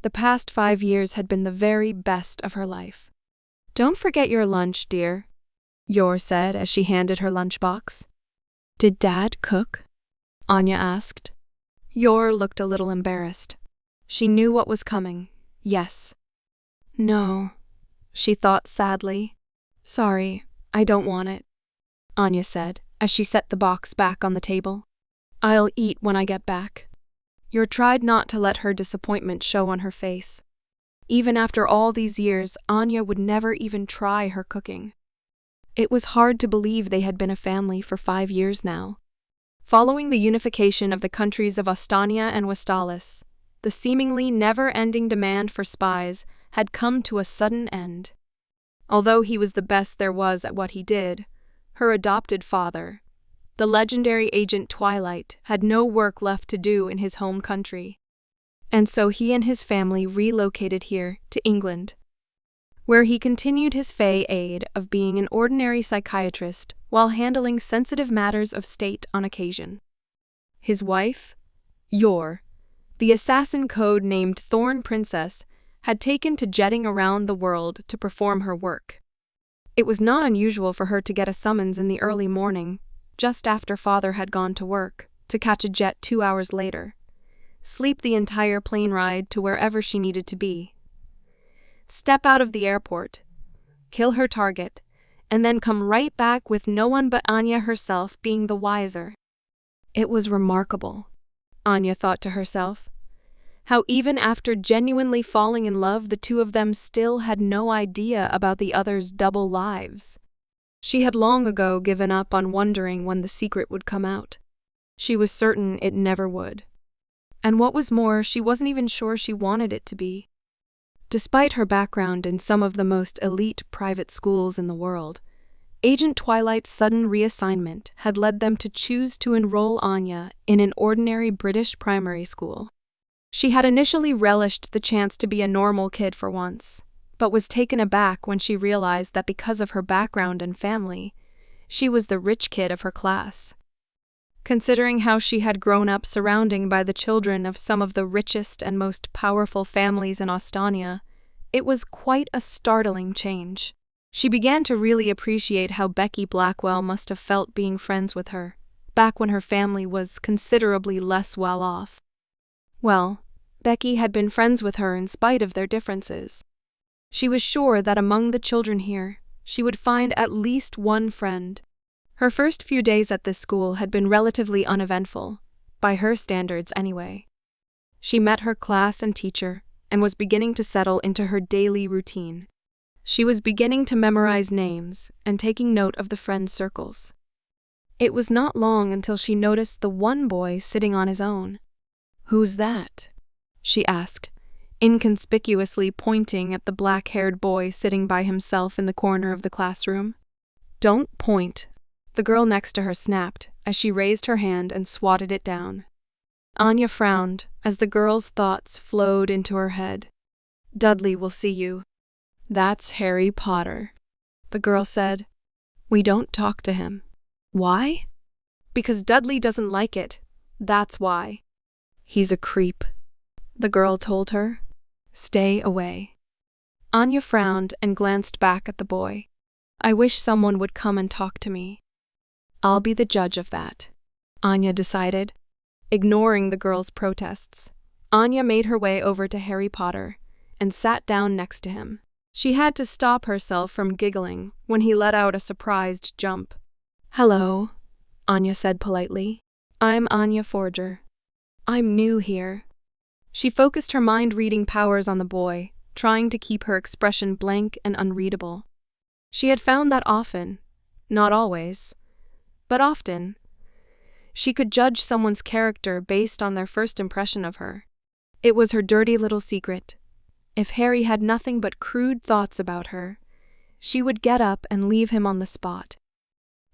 The past 5 years had been the very best of her life. "Don't forget your lunch, dear," Yor said as she handed her lunchbox. "Did Dad cook?" Anya asked. Yor looked a little embarrassed. She knew what was coming. Yes. "No," she thought sadly. "Sorry, I don't want it," Anya said as she set the box back on the table. "I'll eat when I get back." Yor tried not to let her disappointment show on her face. Even after all these years, Anya would never even try her cooking. It was hard to believe they had been a family for 5 years now. Following the unification of the countries of Ostania and Westalis, the seemingly never-ending demand for spies had come to a sudden end. Although he was the best there was at what he did, her adopted father, the legendary Agent Twilight, had no work left to do in his home country. And so he and his family relocated here to England, where he continued his fade of being an ordinary psychiatrist while handling sensitive matters of state on occasion. His wife, Yor, the assassin code-named Thorn Princess, had taken to jetting around the world to perform her work. It was not unusual for her to get a summons in the early morning, just after father had gone to work, to catch a jet 2 hours later, sleep the entire plane ride to wherever she needed to be, step out of the airport, kill her target, and then come right back with no one but Anya herself being the wiser. It was remarkable, Anya thought to herself, how even after genuinely falling in love, the two of them still had no idea about the other's double lives. She had long ago given up on wondering when the secret would come out. She was certain it never would. And what was more, she wasn't even sure she wanted it to be. Despite her background in some of the most elite private schools in the world, Agent Twilight's sudden reassignment had led them to choose to enroll Anya in an ordinary British primary school. She had initially relished the chance to be a normal kid for once, but was taken aback when she realized that because of her background and family, she was the rich kid of her class. Considering how she had grown up surrounded by the children of some of the richest and most powerful families in Ostania, it was quite a startling change. She began to really appreciate how Becky Blackwell must have felt being friends with her, back when her family was considerably less well off. Well, Becky had been friends with her in spite of their differences. She was sure that among the children here, she would find at least one friend. Her first few days at this school had been relatively uneventful, by her standards anyway. She met her class and teacher, and was beginning to settle into her daily routine. She was beginning to memorize names and taking note of the friend circles. It was not long until she noticed the one boy sitting on his own. "Who's that?" she asked, inconspicuously pointing at the black-haired boy sitting by himself in the corner of the classroom. "Don't point," the girl next to her snapped as she raised her hand and swatted it down. Anya frowned as the girl's thoughts flowed into her head. "Dudley will see you." "That's Harry Potter," the girl said. "We don't talk to him." "Why?" "Because Dudley doesn't like it. That's why." "He's a creep," the girl told her. "Stay away." Anya frowned and glanced back at the boy. "I wish someone would come and talk to me." "I'll be the judge of that," Anya decided. Ignoring the girl's protests, Anya made her way over to Harry Potter and sat down next to him. She had to stop herself from giggling when he let out a surprised jump. "Hello," Anya said politely. "I'm Anya Forger. I'm new here." She focused her mind-reading powers on the boy, trying to keep her expression blank and unreadable. She had found that often, not always, but often, she could judge someone's character based on their first impression of her. It was her dirty little secret. If Harry had nothing but crude thoughts about her, she would get up and leave him on the spot.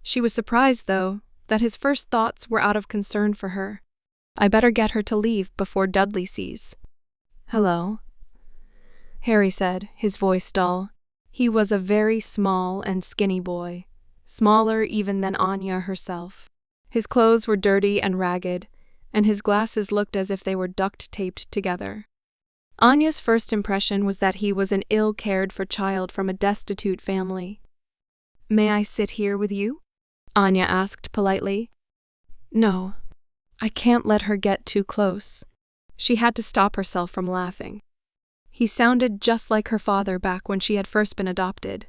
She was surprised, though, that his first thoughts were out of concern for her. "I better get her to leave before Dudley sees." "Hello," Harry said, his voice dull. He was a very small and skinny boy, smaller even than Anya herself. His clothes were dirty and ragged, and his glasses looked as if they were duct-taped together. Anya's first impression was that he was an ill-cared-for child from a destitute family. "May I sit here with you?" Anya asked politely. "No, I can't let her get too close." She had to stop herself from laughing. He sounded just like her father back when she had first been adopted.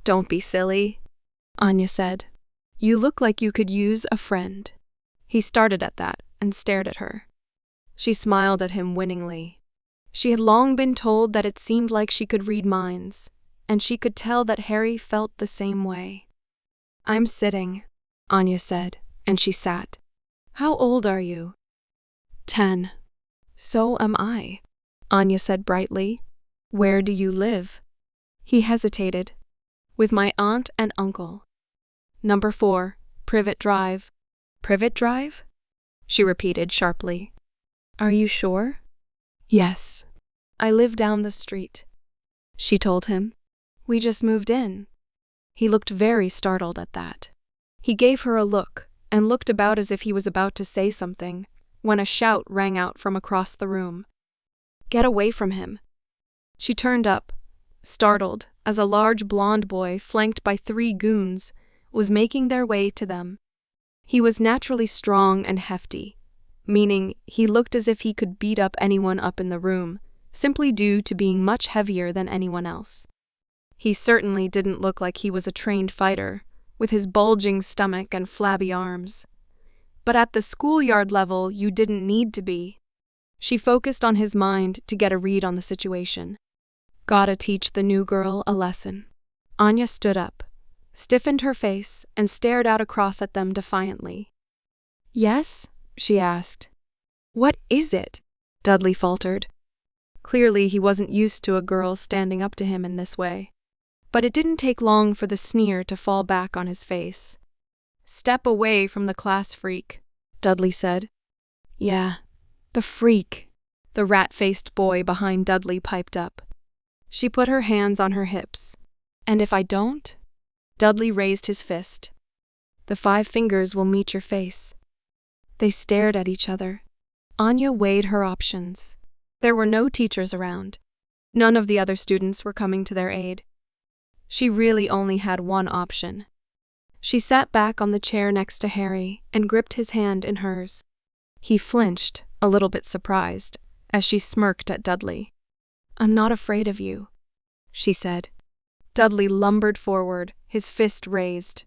"Don't be silly," Anya said. "You look like you could use a friend." He started at that and stared at her. She smiled at him winningly. She had long been told that it seemed like she could read minds, and she could tell that Harry felt the same way. "I'm sitting," Anya said, and she sat. "How old are you?" 10. "So am I," Anya said brightly. "Where do you live?" He hesitated. "With my aunt and uncle. Number 4, Privet Drive." "Privet Drive?" she repeated sharply. "Are you sure?" "Yes. I live down the street," she told him. "We just moved in." He looked very startled at that. He gave her a look and looked about as if he was about to say something, when a shout rang out from across the room. "Get away from him!" She turned up, startled, as a large blond boy, flanked by 3 goons, was making their way to them. He was naturally strong and hefty, meaning he looked as if he could beat up anyone up in the room, simply due to being much heavier than anyone else. He certainly didn't look like he was a trained fighter, with his bulging stomach and flabby arms. But at the schoolyard level, you didn't need to be. She focused on his mind to get a read on the situation. Gotta teach the new girl a lesson. Anya stood up, stiffened her face, and stared out across at them defiantly. "Yes?" she asked. "What is it?" Dudley faltered. Clearly he wasn't used to a girl standing up to him in this way. But it didn't take long for the sneer to fall back on his face. "Step away from the class freak," Dudley said. "Yeah, the freak," the rat-faced boy behind Dudley piped up. She put her hands on her hips. "And if I don't?" Dudley raised his fist. "The 5 fingers will meet your face." They stared at each other. Anya weighed her options. There were no teachers around. None of the other students were coming to their aid. She really only had one option. She sat back on the chair next to Harry and gripped his hand in hers. He flinched, a little bit surprised, as she smirked at Dudley. "I'm not afraid of you," she said. Dudley lumbered forward, his fist raised.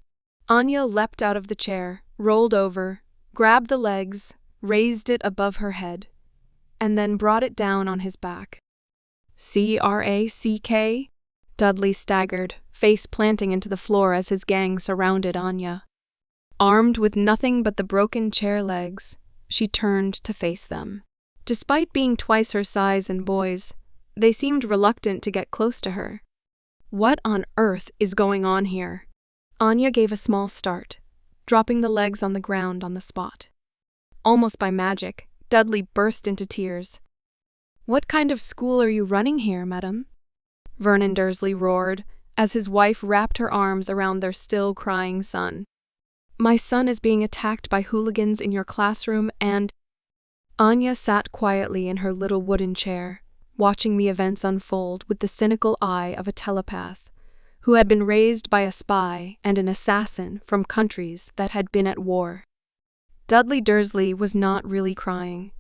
Anya leapt out of the chair, rolled over, grabbed the legs, raised it above her head, and then brought it down on his back. "Crack?" Dudley staggered, face planting into the floor as his gang surrounded Anya. Armed with nothing but the broken chair legs, she turned to face them. Despite being twice her size and boys, they seemed reluctant to get close to her. What on earth is going on here? Anya gave a small start, dropping the legs on the ground on the spot. Almost by magic, Dudley burst into tears. "What kind of school are you running here, madam?" Vernon Dursley roared, as his wife wrapped her arms around their still crying son. "My son is being attacked by hooligans in your classroom and—" Anya sat quietly in her little wooden chair, watching the events unfold with the cynical eye of a telepath, who had been raised by a spy and an assassin from countries that had been at war. Dudley Dursley was not really crying.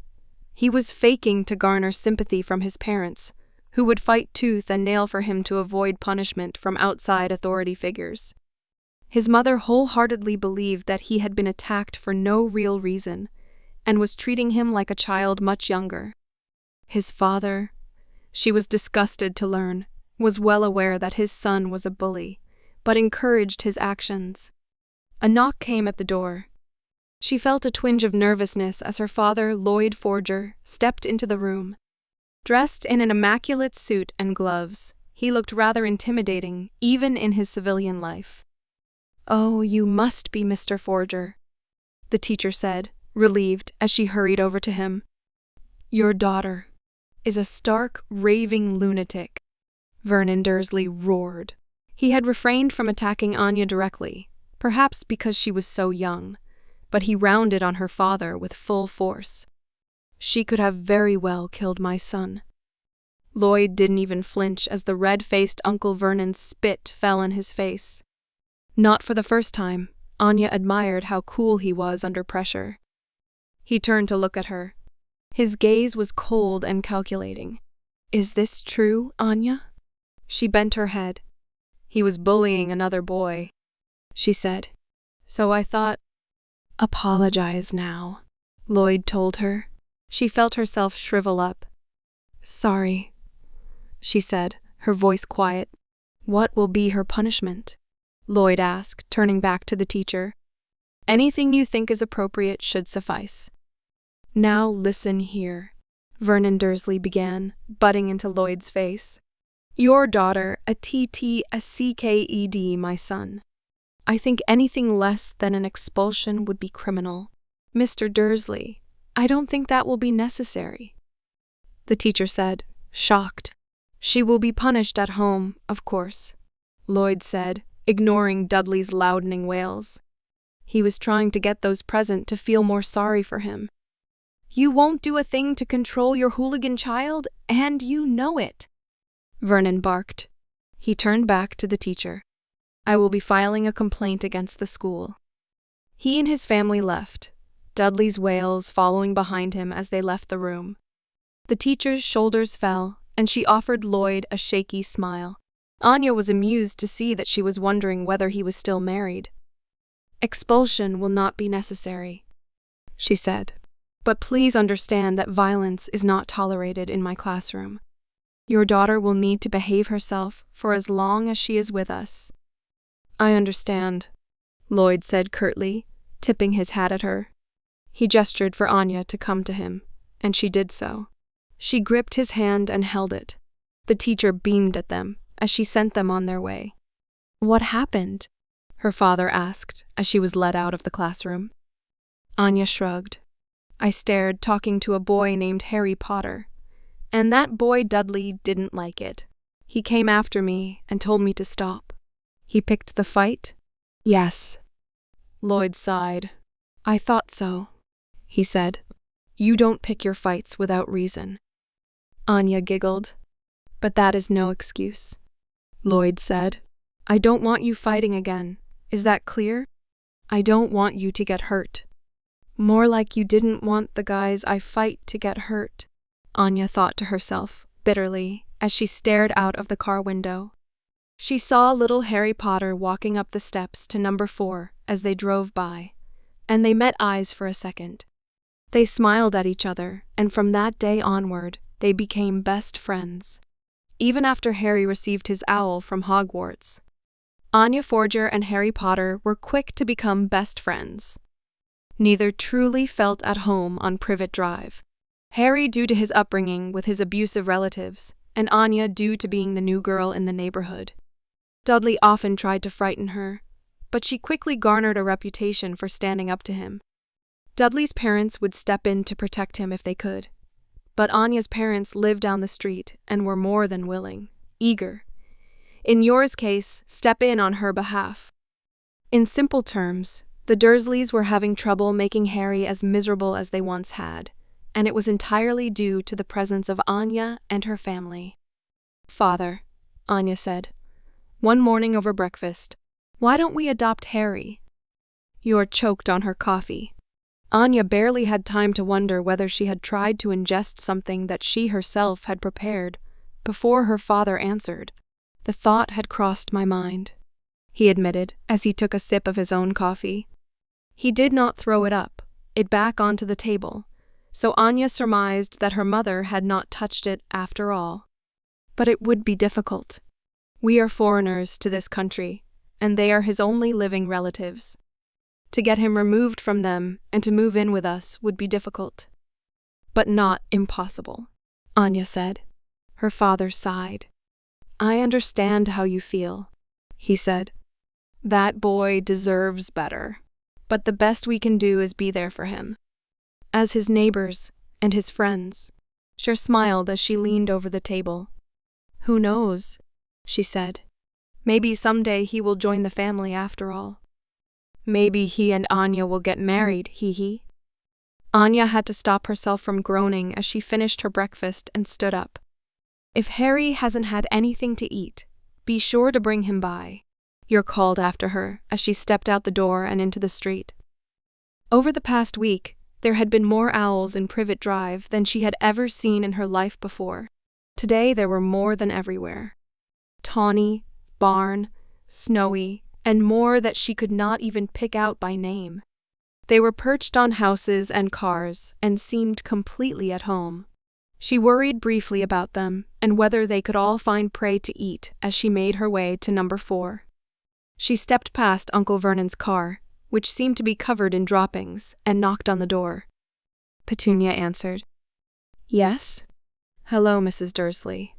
He was faking to garner sympathy from his parents, who would fight tooth and nail for him to avoid punishment from outside authority figures. His mother wholeheartedly believed that he had been attacked for no real reason, and was treating him like a child much younger. His father, she was disgusted to learn, was well aware that his son was a bully, but encouraged his actions. A knock came at the door. She felt a twinge of nervousness as her father, Lloyd Forger, stepped into the room. Dressed in an immaculate suit and gloves, he looked rather intimidating, even in his civilian life. "Oh, you must be Mr. Forger," the teacher said, relieved as she hurried over to him. "Your daughter is a stark, raving lunatic," Vernon Dursley roared. He had refrained from attacking Anya directly, perhaps because she was so young, but he rounded on her father with full force. "She could have very well killed my son." Lloyd didn't even flinch as the red-faced Uncle Vernon's spit fell in his face. Not for the first time, Anya admired how cool he was under pressure. He turned to look at her. His gaze was cold and calculating. "Is this true, Anya?" She bent her head. "He was bullying another boy," she said. "So I thought—" "Apologize now," Lloyd told her. She felt herself shrivel up. "Sorry," she said, her voice quiet. "What will be her punishment?" Lloyd asked, turning back to the teacher. "Anything you think is appropriate should suffice." "Now listen here," Vernon Dursley began, butting into Lloyd's face. "Your daughter, a CKED, my son. I think anything less than an expulsion would be criminal. Mr. Dursley, I don't think that will be necessary," the teacher said, shocked. "She will be punished at home, of course," Lloyd said, ignoring Dudley's loudening wails. He was trying to get those present to feel more sorry for him. "You won't do a thing to control your hooligan child, and you know it," Vernon barked. He turned back to the teacher. "I will be filing a complaint against the school." He and his family left, Dudley's wails following behind him as they left the room. The teacher's shoulders fell, and she offered Lloyd a shaky smile. Anya was amused to see that she was wondering whether he was still married. "Expulsion will not be necessary," she said. "But please understand that violence is not tolerated in my classroom. Your daughter will need to behave herself for as long as she is with us." "I understand," Lloyd said curtly, tipping his hat at her. He gestured for Anya to come to him, and she did so. She gripped his hand and held it. The teacher beamed at them as she sent them on their way. "What happened?" her father asked as she was led out of the classroom. Anya shrugged. "I stared, talking to a boy named Harry Potter. And that boy Dudley didn't like it. He came after me and told me to stop." "He picked the fight?" "Yes." Lloyd sighed. "I thought so," he said. "You don't pick your fights without reason." Anya giggled. "But that is no excuse," Lloyd said. "I don't want you fighting again. Is that clear? I don't want you to get hurt." "More like you didn't want the guys I fight to get hurt," Anya thought to herself, bitterly, as she stared out of the car window. She saw little Harry Potter walking up the steps to number 4 as they drove by, and they met eyes for a second. They smiled at each other, and from that day onward, they became best friends. Even after Harry received his owl from Hogwarts, Anya Forger and Harry Potter were quick to become best friends. Neither truly felt at home on Privet Drive. Harry due to his upbringing with his abusive relatives, and Anya due to being the new girl in the neighborhood. Dudley often tried to frighten her, but she quickly garnered a reputation for standing up to him. Dudley's parents would step in to protect him if they could, but Anya's parents lived down the street and were more than willing, eager. In Yora's case, step in on her behalf. In simple terms, the Dursleys were having trouble making Harry as miserable as they once had, and it was entirely due to the presence of Anya and her family. "Father," Anya said, one morning over breakfast, "why don't we adopt Harry?" Yor choked on her coffee. Anya barely had time to wonder whether she had tried to ingest something that she herself had prepared before her father answered. "The thought had crossed my mind," he admitted as he took a sip of his own coffee. He did not throw it up, it back onto the table, so Anya surmised that her mother had not touched it after all. But it would be difficult. We are foreigners to this country, and they are his only living relatives. To get him removed from them and to move in with us would be difficult. But not impossible, Anya said. Her father sighed. "I understand how you feel," he said. "That boy deserves better, but the best we can do is be there for him. As his neighbors and his friends." Cher smiled as she leaned over the table. "Who knows?" she said. "Maybe someday he will join the family after all. Maybe he and Anya will get married, hee." Anya had to stop herself from groaning as she finished her breakfast and stood up. If Harry hasn't had anything to eat, be sure to bring him by. Yor called after her as she stepped out the door and into the street. Over the past week, there had been more owls in Privet Drive than she had ever seen in her life before. Today there were more than everywhere. Tawny, Barn, Snowy, and more that she could not even pick out by name. They were perched on houses and cars and seemed completely at home. She worried briefly about them and whether they could all find prey to eat as she made her way to number 4. She stepped past Uncle Vernon's car, which seemed to be covered in droppings, and knocked on the door. Petunia answered. Yes? Hello, Mrs. Dursley.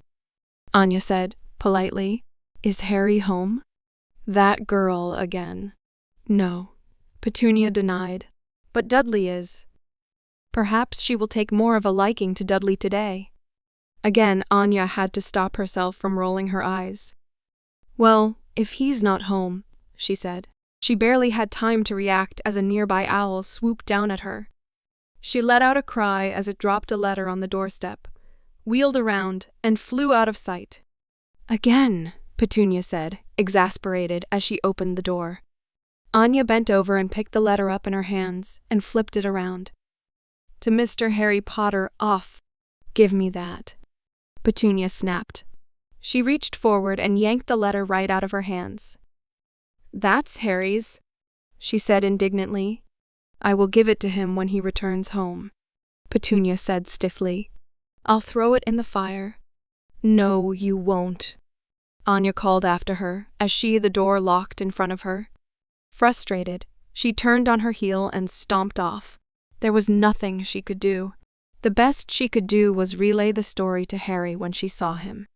Anya said, politely. Is Harry home? That girl again. No, Petunia denied. But Dudley is. Perhaps she will take more of a liking to Dudley today. Again, Anya had to stop herself from rolling her eyes. Well, if he's not home, she said. She barely had time to react as a nearby owl swooped down at her. She let out a cry as it dropped a letter on the doorstep, wheeled around, and flew out of sight. Again, Petunia said, exasperated as she opened the door. Anya bent over and picked the letter up in her hands and flipped it around. To Mr. Harry Potter off. Give me that. Petunia snapped. She reached forward and yanked the letter right out of her hands. That's Harry's, she said indignantly. I will give it to him when he returns home, Petunia said stiffly. I'll throw it in the fire. No, you won't, Anya called after her as the door locked in front of her. Frustrated, she turned on her heel and stomped off. There was nothing she could do. The best she could do was relay the story to Harry when she saw him.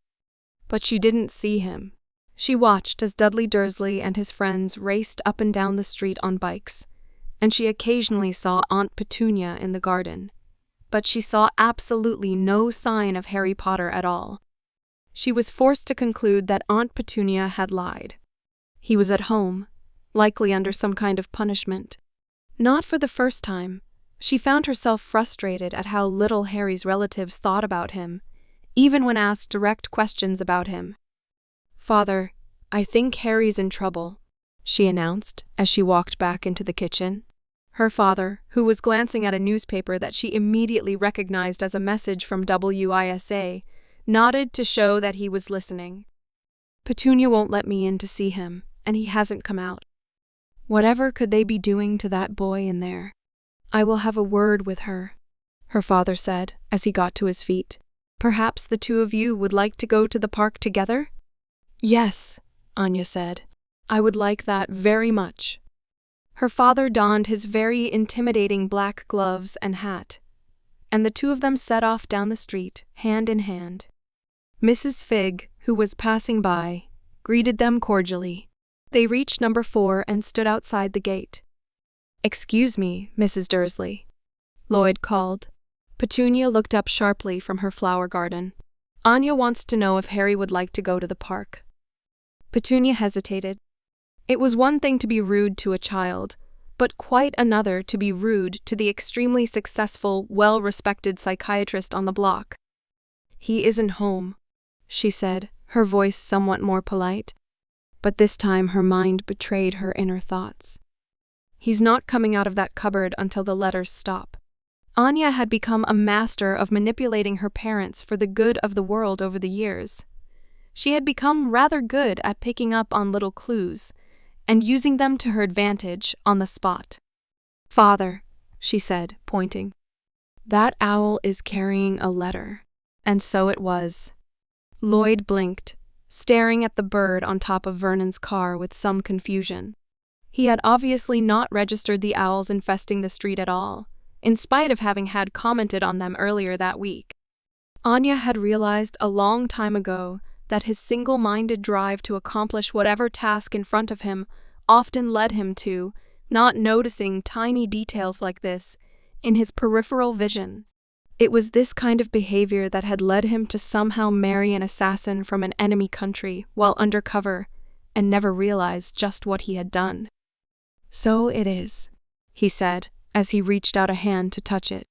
But she didn't see him. She watched as Dudley Dursley and his friends raced up and down the street on bikes, and she occasionally saw Aunt Petunia in the garden. But she saw absolutely no sign of Harry Potter at all. She was forced to conclude that Aunt Petunia had lied. He was at home, likely under some kind of punishment. Not for the first time, she found herself frustrated at how little Harry's relatives thought about him, even when asked direct questions about him. Father, I think Harry's in trouble, she announced as she walked back into the kitchen. Her father, who was glancing at a newspaper that she immediately recognized as a message from WISA, nodded to show that he was listening. Petunia won't let me in to see him, and he hasn't come out. Whatever could they be doing to that boy in there? I will have a word with her, her father said as he got to his feet. Perhaps the two of you would like to go to the park together? Yes, Anya said. I would like that very much. Her father donned his very intimidating black gloves and hat, and the two of them set off down the street, hand in hand. Mrs. Figg, who was passing by, greeted them cordially. They reached number 4 and stood outside the gate. Excuse me, Mrs. Dursley, Lloyd called. Petunia looked up sharply from her flower garden. Anya wants to know if Harry would like to go to the park. Petunia hesitated. It was one thing to be rude to a child, but quite another to be rude to the extremely successful, well-respected psychiatrist on the block. He isn't home, she said, her voice somewhat more polite. But this time her mind betrayed her inner thoughts. He's not coming out of that cupboard until the letters stop. Anya had become a master of manipulating her parents for the good of the world over the years. She had become rather good at picking up on little clues and using them to her advantage on the spot. Father, she said, pointing. That owl is carrying a letter. And so it was. Lloyd blinked, staring at the bird on top of Vernon's car with some confusion. He had obviously not registered the owls infesting the street at all, in spite of having had commented on them earlier that week. Anya had realized a long time ago that his single-minded drive to accomplish whatever task in front of him often led him to not noticing tiny details like this in his peripheral vision. It was this kind of behavior that had led him to somehow marry an assassin from an enemy country while undercover and never realize just what he had done. So it is, he said, as he reached out a hand to touch it.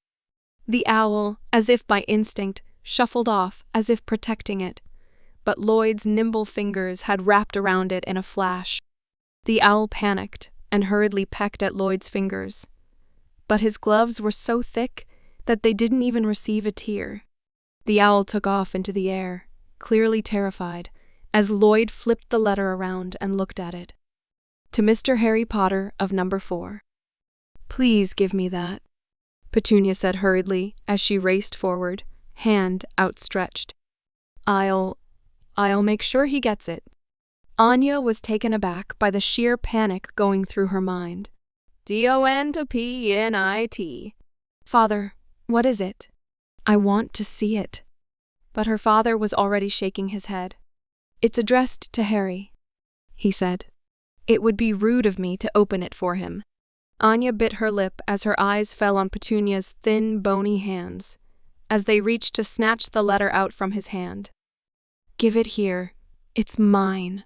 The owl, as if by instinct, shuffled off as if protecting it, but Lloyd's nimble fingers had wrapped around it in a flash. The owl panicked and hurriedly pecked at Lloyd's fingers, but his gloves were so thick that they didn't even receive a tear. The owl took off into the air, clearly terrified, as Lloyd flipped the letter around and looked at it. To Mr. Harry Potter of number 4. Please give me that, Petunia said hurriedly as she raced forward, hand outstretched. I'll make sure he gets it. Anya was taken aback by the sheer panic going through her mind. DONTPNIT. Father, what is it? I want to see it. But her father was already shaking his head. It's addressed to Harry, he said. It would be rude of me to open it for him. Anya bit her lip as her eyes fell on Petunia's thin, bony hands, as they reached to snatch the letter out from his hand. Give it here. It's mine.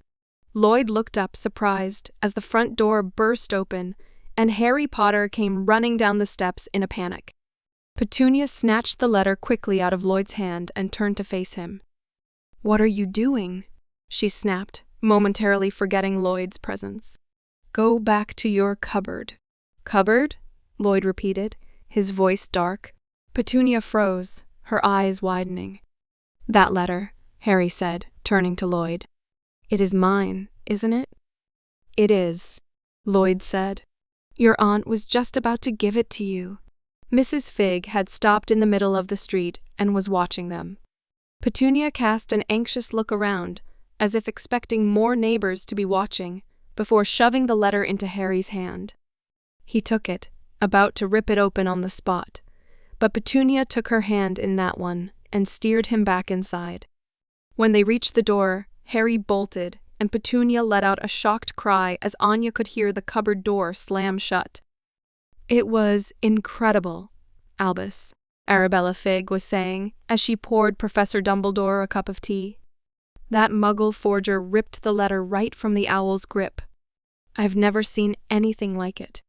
Lloyd looked up, surprised, as the front door burst open, and Harry Potter came running down the steps in a panic. Petunia snatched the letter quickly out of Lloyd's hand and turned to face him. What are you doing? She snapped, momentarily forgetting Lloyd's presence. Go back to your cupboard. Cupboard? Lloyd repeated, his voice dark. Petunia froze, her eyes widening. That letter, Harry said, turning to Lloyd. It is mine, isn't it? It is, Lloyd said. Your aunt was just about to give it to you. Mrs. Figg had stopped in the middle of the street and was watching them. Petunia cast an anxious look around, as if expecting more neighbors to be watching, before shoving the letter into Harry's hand. He took it, about to rip it open on the spot, but Petunia took her hand in that one and steered him back inside. When they reached the door, Harry bolted, and Petunia let out a shocked cry as Anya could hear the cupboard door slam shut. It was incredible, Albus, Arabella Figg was saying as she poured Professor Dumbledore a cup of tea. That muggle forger ripped the letter right from the owl's grip. I've never seen anything like it.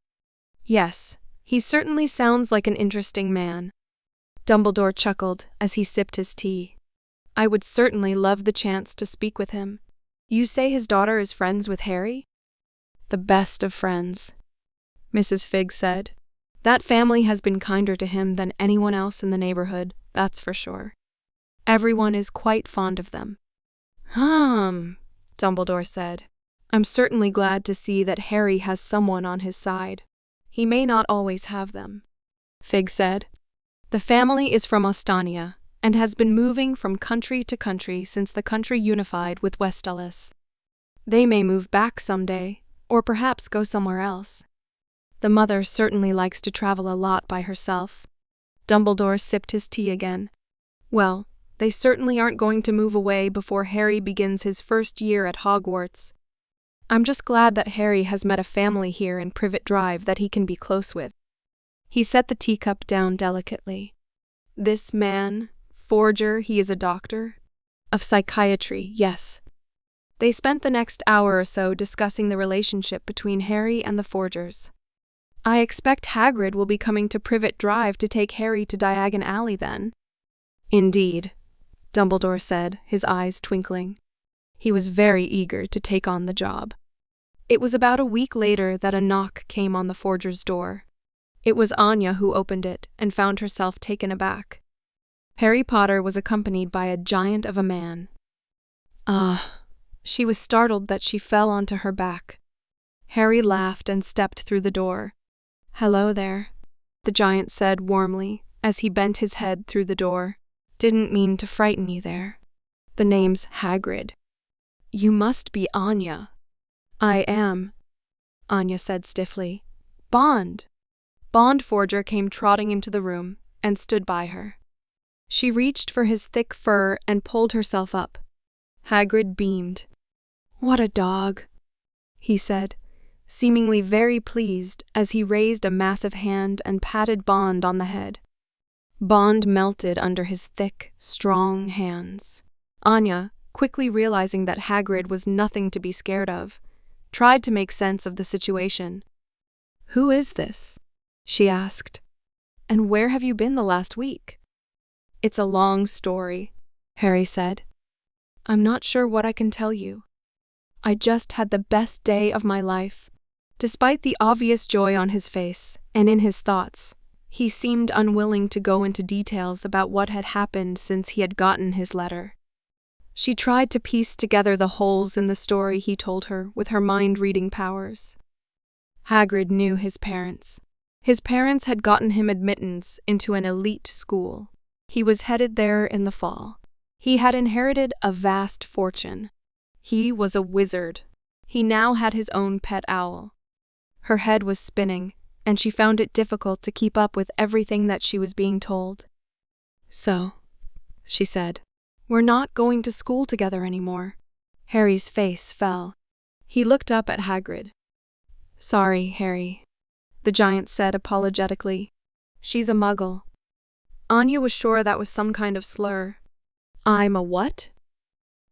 Yes, he certainly sounds like an interesting man. Dumbledore chuckled as he sipped his tea. I would certainly love the chance to speak with him. You say his daughter is friends with Harry? The best of friends, Mrs. Figg said. That family has been kinder to him than anyone else in the neighborhood, that's for sure. Everyone is quite fond of them. Dumbledore said. I'm certainly glad to see that Harry has someone on his side. He may not always have them. Figg said. The family is from Ostania, and has been moving from country to country since the country unified with Westullis. They may move back someday, or perhaps go somewhere else. The mother certainly likes to travel a lot by herself. Dumbledore sipped his tea again. Well, they certainly aren't going to move away before Harry begins his first year at Hogwarts. I'm just glad that Harry has met a family here in Privet Drive that he can be close with. He set the teacup down delicately. This man, forger, he is a doctor? Of psychiatry, yes. They spent the next hour or so discussing the relationship between Harry and the forgers. I expect Hagrid will be coming to Privet Drive to take Harry to Diagon Alley then. Indeed, Dumbledore said, his eyes twinkling. He was very eager to take on the job. It was about a week later that a knock came on the forger's door. It was Anya who opened it and found herself taken aback. Harry Potter was accompanied by a giant of a man. She was startled that she fell onto her back. Harry laughed and stepped through the door. Hello there, the giant said warmly as he bent his head through the door. Didn't mean to frighten you there. The name's Hagrid. You must be Anya. I am, Anya said stiffly. Bond! Bond Forger came trotting into the room and stood by her. She reached for his thick fur and pulled herself up. Hagrid beamed. What a dog, he said, seemingly very pleased as he raised a massive hand and patted Bond on the head. Bond melted under his thick, strong hands. Anya, quickly realizing that Hagrid was nothing to be scared of, tried to make sense of the situation. Who is this? She asked. And where have you been the last week? It's a long story, Harry said. I'm not sure what I can tell you. I just had the best day of my life. Despite the obvious joy on his face and in his thoughts, he seemed unwilling to go into details about what had happened since he had gotten his letter. She tried to piece together the holes in the story he told her with her mind-reading powers. Hagrid knew his parents. His parents had gotten him admittance into an elite school. He was headed there in the fall. He had inherited a vast fortune. He was a wizard. He now had his own pet owl. Her head was spinning, and she found it difficult to keep up with everything that she was being told. So, she said, we're not going to school together anymore. Harry's face fell. He looked up at Hagrid. Sorry, Harry, the giant said apologetically. She's a muggle. Anya was sure that was some kind of slur. I'm a what?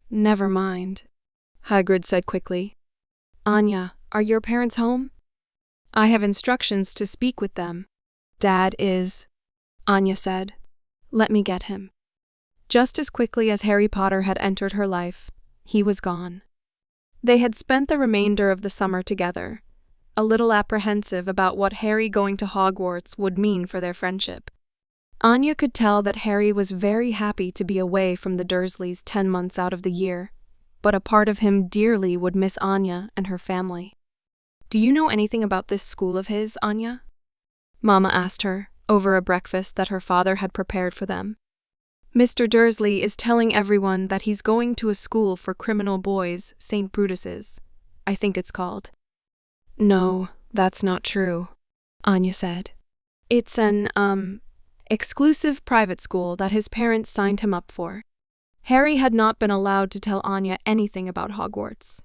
Never mind, Hagrid said quickly. Anya, are your parents home? I have instructions to speak with them. Dad is, Anya said. Let me get him. Just as quickly as Harry Potter had entered her life, he was gone. They had spent the remainder of the summer together, a little apprehensive about what Harry going to Hogwarts would mean for their friendship. Anya could tell that Harry was very happy to be away from the Dursleys 10 months out of the year, but a part of him dearly would miss Anya and her family. Do you know anything about this school of his, Anya? Mama asked her, over a breakfast that her father had prepared for them. Mr. Dursley is telling everyone that he's going to a school for criminal boys, St. Brutus's, I think it's called. No, that's not true, Anya said. It's an, exclusive private school that his parents signed him up for. Harry had not been allowed to tell Anya anything about Hogwarts.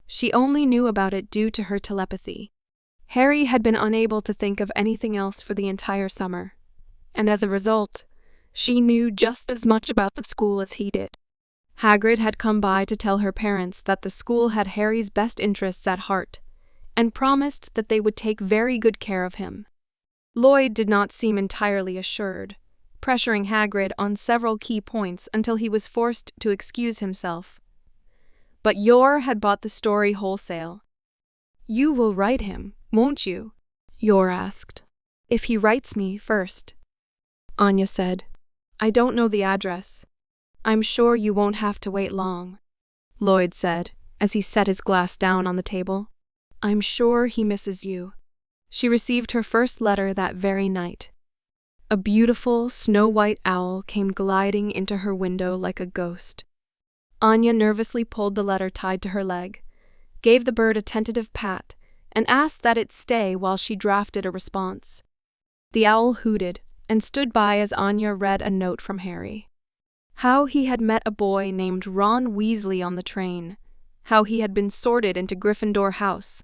She only knew about it due to her telepathy. Harry had been unable to think of anything else for the entire summer, and as a result, she knew just as much about the school as he did. Hagrid had come by to tell her parents that the school had Harry's best interests at heart, and promised that they would take very good care of him. Lloyd did not seem entirely assured, pressuring Hagrid on several key points until he was forced to excuse himself. But Yor had bought the story wholesale. You will write him, won't you? Yor asked. If he writes me first. Anya said, I don't know the address. I'm sure you won't have to wait long, Lloyd said, as he set his glass down on the table. I'm sure he misses you. She received her first letter that very night. A beautiful, snow-white owl came gliding into her window like a ghost. Anya nervously pulled the letter tied to her leg, gave the bird a tentative pat, and asked that it stay while she drafted a response. The owl hooted and stood by as Anya read a note from Harry. How he had met a boy named Ron Weasley on the train, how he had been sorted into Gryffindor House,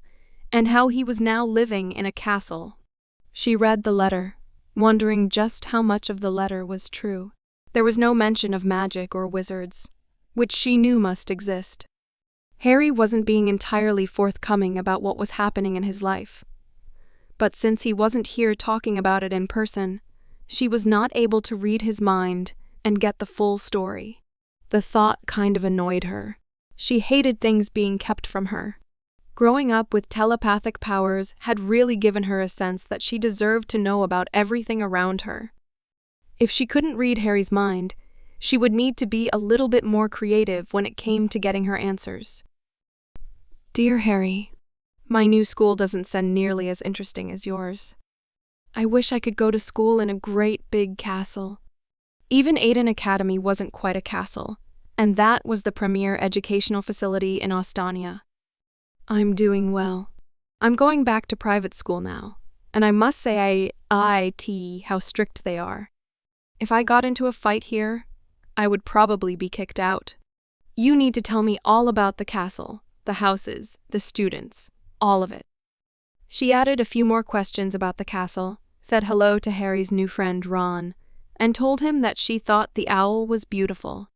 and how he was now living in a castle. She read the letter, wondering just how much of the letter was true. There was no mention of magic or wizards, which she knew must exist. Harry wasn't being entirely forthcoming about what was happening in his life. But since he wasn't here talking about it in person, she was not able to read his mind and get the full story. The thought kind of annoyed her. She hated things being kept from her. Growing up with telepathic powers had really given her a sense that she deserved to know about everything around her. If she couldn't read Harry's mind, she would need to be a little bit more creative when it came to getting her answers. Dear Harry, my new school doesn't sound nearly as interesting as yours. I wish I could go to school in a great big castle. Even Aiden Academy wasn't quite a castle, and that was the premier educational facility in Ostania. I'm doing well. I'm going back to private school now, and I must say how strict they are. If I got into a fight here, I would probably be kicked out. You need to tell me all about the castle, the houses, the students, all of it. She added a few more questions about the castle, said hello to Harry's new friend Ron, and told him that she thought the owl was beautiful.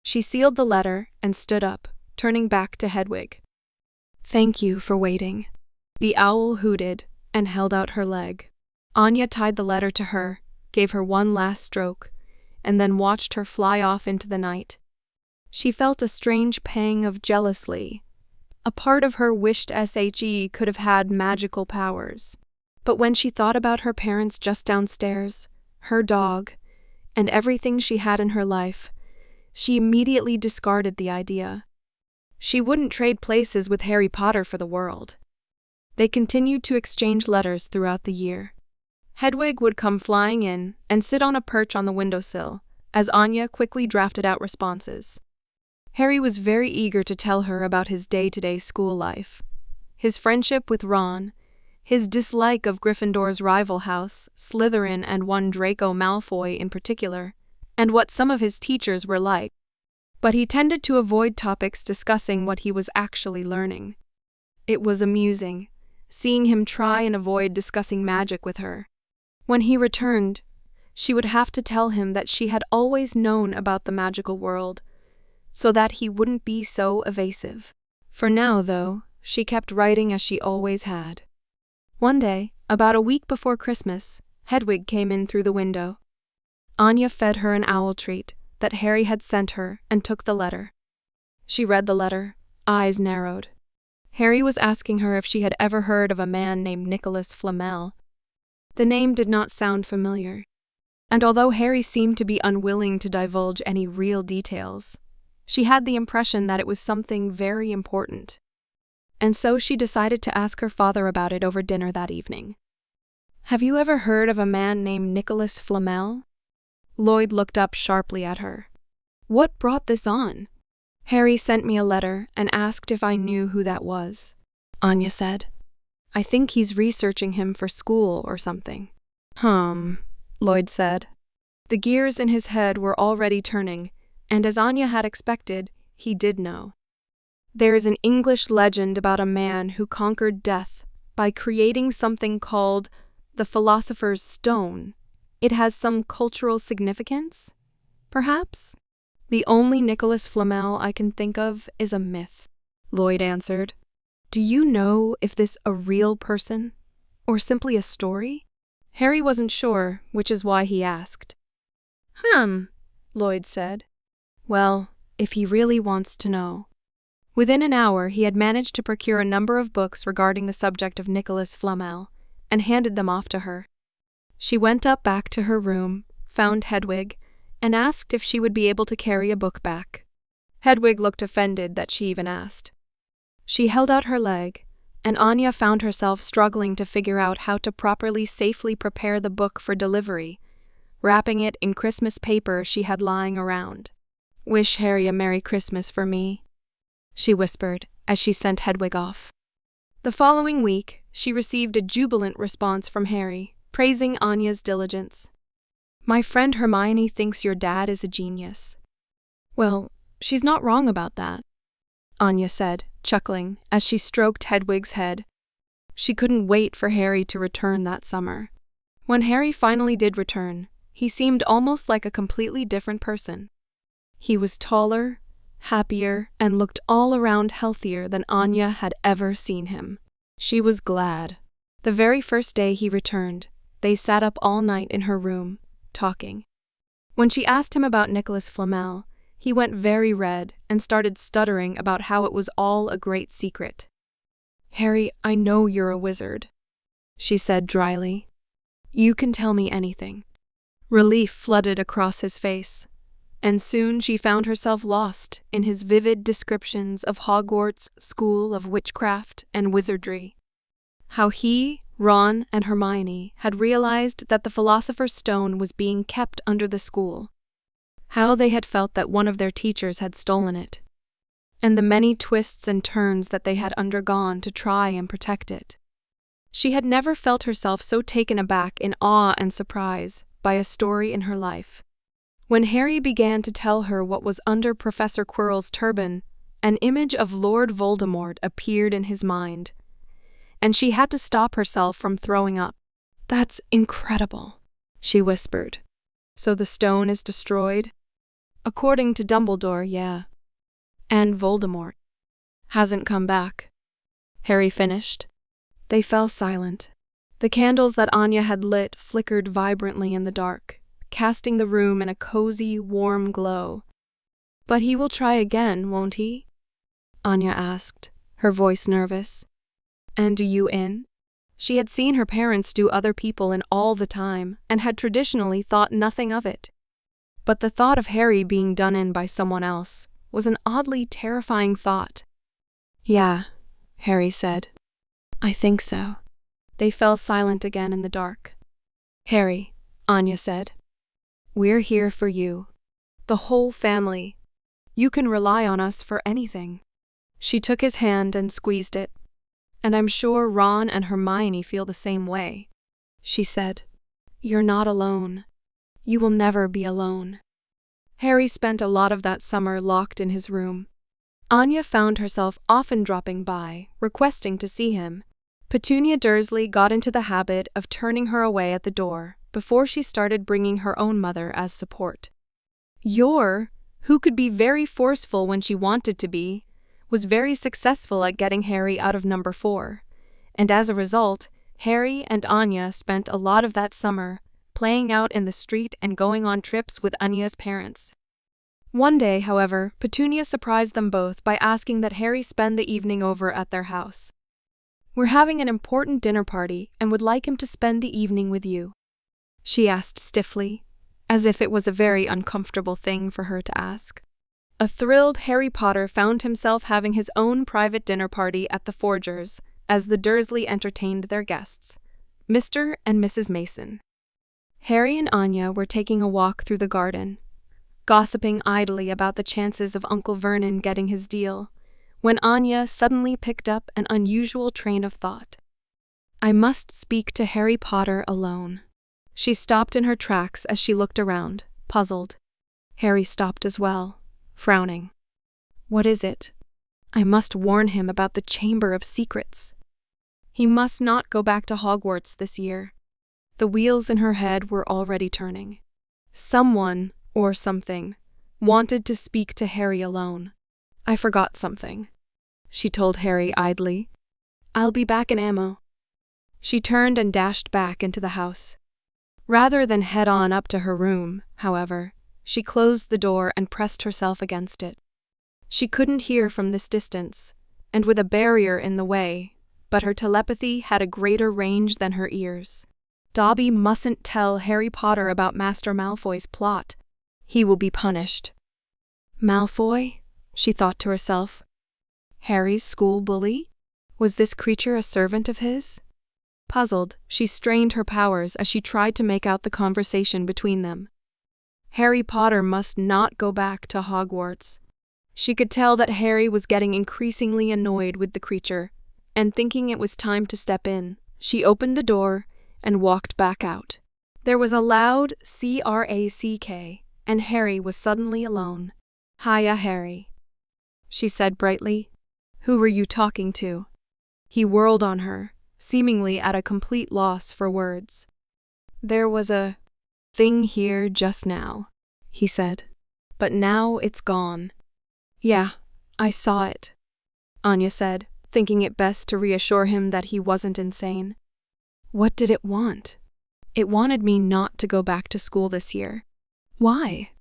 She sealed the letter and stood up, turning back to Hedwig. Thank you for waiting. The owl hooted and held out her leg. Anya tied the letter to her, gave her one last stroke, and then watched her fly off into the night. She felt a strange pang of jealousy. A part of her wished she could have had magical powers. But when she thought about her parents just downstairs, her dog, and everything she had in her life, she immediately discarded the idea. She wouldn't trade places with Harry Potter for the world. They continued to exchange letters throughout the year. Hedwig would come flying in and sit on a perch on the windowsill, as Anya quickly drafted out responses. Harry was very eager to tell her about his day-to-day school life, his friendship with Ron, his dislike of Gryffindor's rival house, Slytherin, and one Draco Malfoy in particular, and what some of his teachers were like. But he tended to avoid topics discussing what he was actually learning. It was amusing, seeing him try and avoid discussing magic with her. When he returned, she would have to tell him that she had always known about the magical world, so that he wouldn't be so evasive. For now, though, she kept writing as she always had. One day, about a week before Christmas, Hedwig came in through the window. Anya fed her an owl treat that Harry had sent her and took the letter. She read the letter, eyes narrowed. Harry was asking her if she had ever heard of a man named Nicholas Flamel. The name did not sound familiar, and although Harry seemed to be unwilling to divulge any real details, she had the impression that it was something very important. And so she decided to ask her father about it over dinner that evening. "Have you ever heard of a man named Nicholas Flamel?" Lloyd looked up sharply at her. "What brought this on?" "Harry sent me a letter and asked if I knew who that was," Anya said. "I think he's researching him for school or something." Lloyd said. The gears in his head were already turning, and as Anya had expected, he did know. There is an English legend about a man who conquered death by creating something called the Philosopher's Stone. It has some cultural significance, perhaps? "The only Nicholas Flamel I can think of is a myth," Lloyd answered. "Do you know if this a real person, or simply a story?" Harry wasn't sure, which is why he asked. Lloyd said. "Well, if he really wants to know." Within an hour, he had managed to procure a number of books regarding the subject of Nicholas Flamel, and handed them off to her. She went up back to her room, found Hedwig, and asked if she would be able to carry a book back. Hedwig looked offended that she even asked. She held out her leg, and Anya found herself struggling to figure out how to properly safely prepare the book for delivery, wrapping it in Christmas paper she had lying around. "Wish Harry a Merry Christmas for me," she whispered as she sent Hedwig off. The following week, she received a jubilant response from Harry, praising Anya's diligence. "My friend Hermione thinks your dad is a genius." "Well, she's not wrong about that," Anya said, chuckling as she stroked Hedwig's head. She couldn't wait for Harry to return that summer. When Harry finally did return, he seemed almost like a completely different person. He was taller, happier, and looked all around healthier than Anya had ever seen him. She was glad. The very first day he returned, they sat up all night in her room, talking. When she asked him about Nicholas Flamel, he went very red and started stuttering about how it was all a great secret. "Harry, I know you're a wizard," she said dryly. "You can tell me anything." Relief flooded across his face, and soon she found herself lost in his vivid descriptions of Hogwarts' School of Witchcraft and Wizardry. How he, Ron, and Hermione had realized that the Philosopher's Stone was being kept under the school. How they had felt that one of their teachers had stolen it, and the many twists and turns that they had undergone to try and protect it. She had never felt herself so taken aback in awe and surprise by a story in her life. When Harry began to tell her what was under Professor Quirrell's turban, an image of Lord Voldemort appeared in his mind, and she had to stop herself from throwing up. "That's incredible," she whispered. "So the stone is destroyed?" "According to Dumbledore, yeah. And Voldemort hasn't come back," Harry finished. They fell silent. The candles that Anya had lit flickered vibrantly in the dark, casting the room in a cozy, warm glow. "But he will try again, won't he?" Anya asked, her voice nervous. "And do you in?" She had seen her parents do other people in all the time and had traditionally thought nothing of it. But the thought of Harry being done in by someone else was an oddly terrifying thought. "Yeah," Harry said. "I think so." They fell silent again in the dark. "Harry," Anya said, "we're here for you. The whole family. You can rely on us for anything." She took his hand and squeezed it. "And I'm sure Ron and Hermione feel the same way," she said. "You're not alone. You will never be alone." Harry spent a lot of that summer locked in his room. Anya found herself often dropping by, requesting to see him. Petunia Dursley got into the habit of turning her away at the door before she started bringing her own mother as support. Who could be very forceful when she wanted to be, was very successful at getting Harry out of number 4, and as a result, Harry and Anya spent a lot of that summer playing out in the street and going on trips with Anya's parents. One day, however, Petunia surprised them both by asking that Harry spend the evening over at their house. "We're having an important dinner party and would like him to spend the evening with you," she asked stiffly, as if it was a very uncomfortable thing for her to ask. A thrilled Harry Potter found himself having his own private dinner party at the Forgers as the Dursley entertained their guests, Mr. and Mrs. Mason. Harry and Anya were taking a walk through the garden, gossiping idly about the chances of Uncle Vernon getting his deal, when Anya suddenly picked up an unusual train of thought. "I must speak to Harry Potter alone." She stopped in her tracks as she looked around, puzzled. Harry stopped as well, frowning. "What is it?" "I must warn him about the Chamber of Secrets. He must not go back to Hogwarts this year." The wheels in her head were already turning. Someone, or something, wanted to speak to Harry alone. "I forgot something," she told Harry idly. "I'll be back in ammo." She turned and dashed back into the house. Rather than head on up to her room, however, she closed the door and pressed herself against it. She couldn't hear from this distance, and with a barrier in the way, but her telepathy had a greater range than her ears. Dobby mustn't tell Harry Potter about Master Malfoy's plot. He will be punished. Malfoy? She thought to herself. Harry's school bully? Was this creature a servant of his? Puzzled, she strained her powers as she tried to make out the conversation between them. Harry Potter must not go back to Hogwarts. She could tell that Harry was getting increasingly annoyed with the creature, and thinking it was time to step in, she opened the door and walked back out. There was a loud crack, and Harry was suddenly alone. "Hiya, Harry," she said brightly. "Who were you talking to?" He whirled on her, seemingly at a complete loss for words. "There was a thing here just now," he said. "But now it's gone." "Yeah, I saw it," Anya said, thinking it best to reassure him that he wasn't insane. "What did it want?" "It wanted me not to go back to school this year." "Why?"